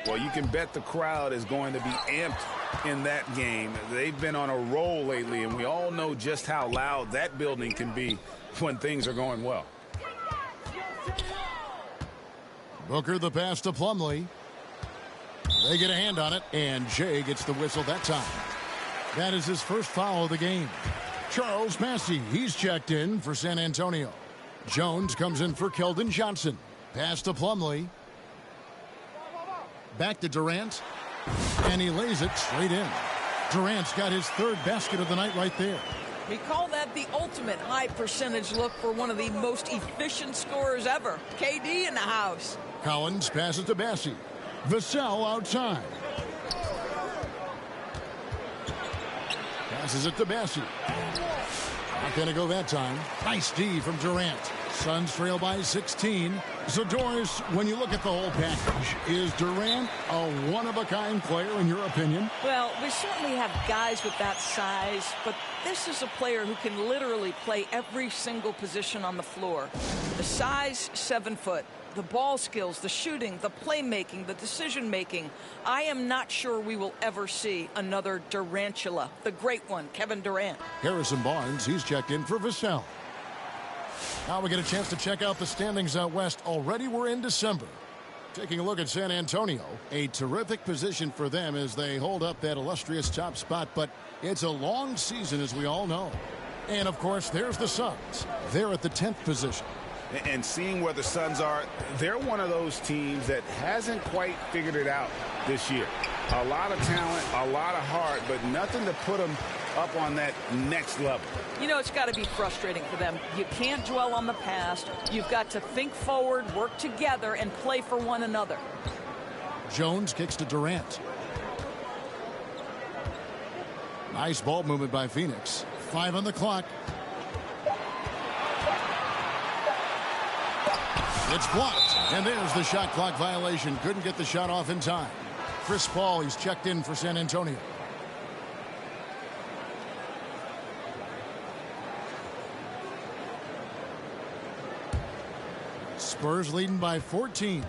Well, you can bet the crowd is going to be amped in that game. They've been on a roll lately, and we all know just how loud that building can be when things are going well.
Booker the pass to Plumlee. They get a hand on it, and Jay gets the whistle that time. That is his first foul of the game. Charles Massey, he's checked in for San Antonio. Jones comes in for Keldon Johnson. Pass to Plumlee. Back to Durant. And he lays it straight in. Durant's got his third basket of the night right there.
We call that the ultimate high percentage look for one of the most efficient scorers ever. KD in the house.
Collins passes to Bassey. Vassell outside. Passes it to Bassey. Not going to go that time. Nice D from Durant. Suns trail by 16. So, Doris, when you look at the whole package, is Durant a one-of-a-kind player in your opinion?
Well, we certainly have guys with that size, but this is a player who can literally play every single position on the floor. The size, 7 foot. The ball skills, the shooting, the playmaking, the decision-making. I am not sure we will ever see another Durantula, the great one, Kevin Durant.
Harrison Barnes, he's checked in for Vassell. Now we get a chance to check out the standings out west. Already we're in December. Taking a look at San Antonio, a terrific position for them as they hold up that illustrious top spot, but it's a long season as we all know. And of course, there's the Suns. They're at the 10th position.
And seeing where the Suns are, they're one of those teams that hasn't quite figured it out this year. A lot of talent, a lot of heart, but nothing to put them up on that next level.
You know, it's got to be frustrating for them. You can't dwell on the past. You've got to think forward, work together, and play for one another.
Jones kicks to Durant. Nice ball movement by Phoenix. 5 on the clock. It's blocked. And there's the shot clock violation. Couldn't get the shot off in time. Chris Paul, he's checked in for San Antonio. Spurs leading by 14.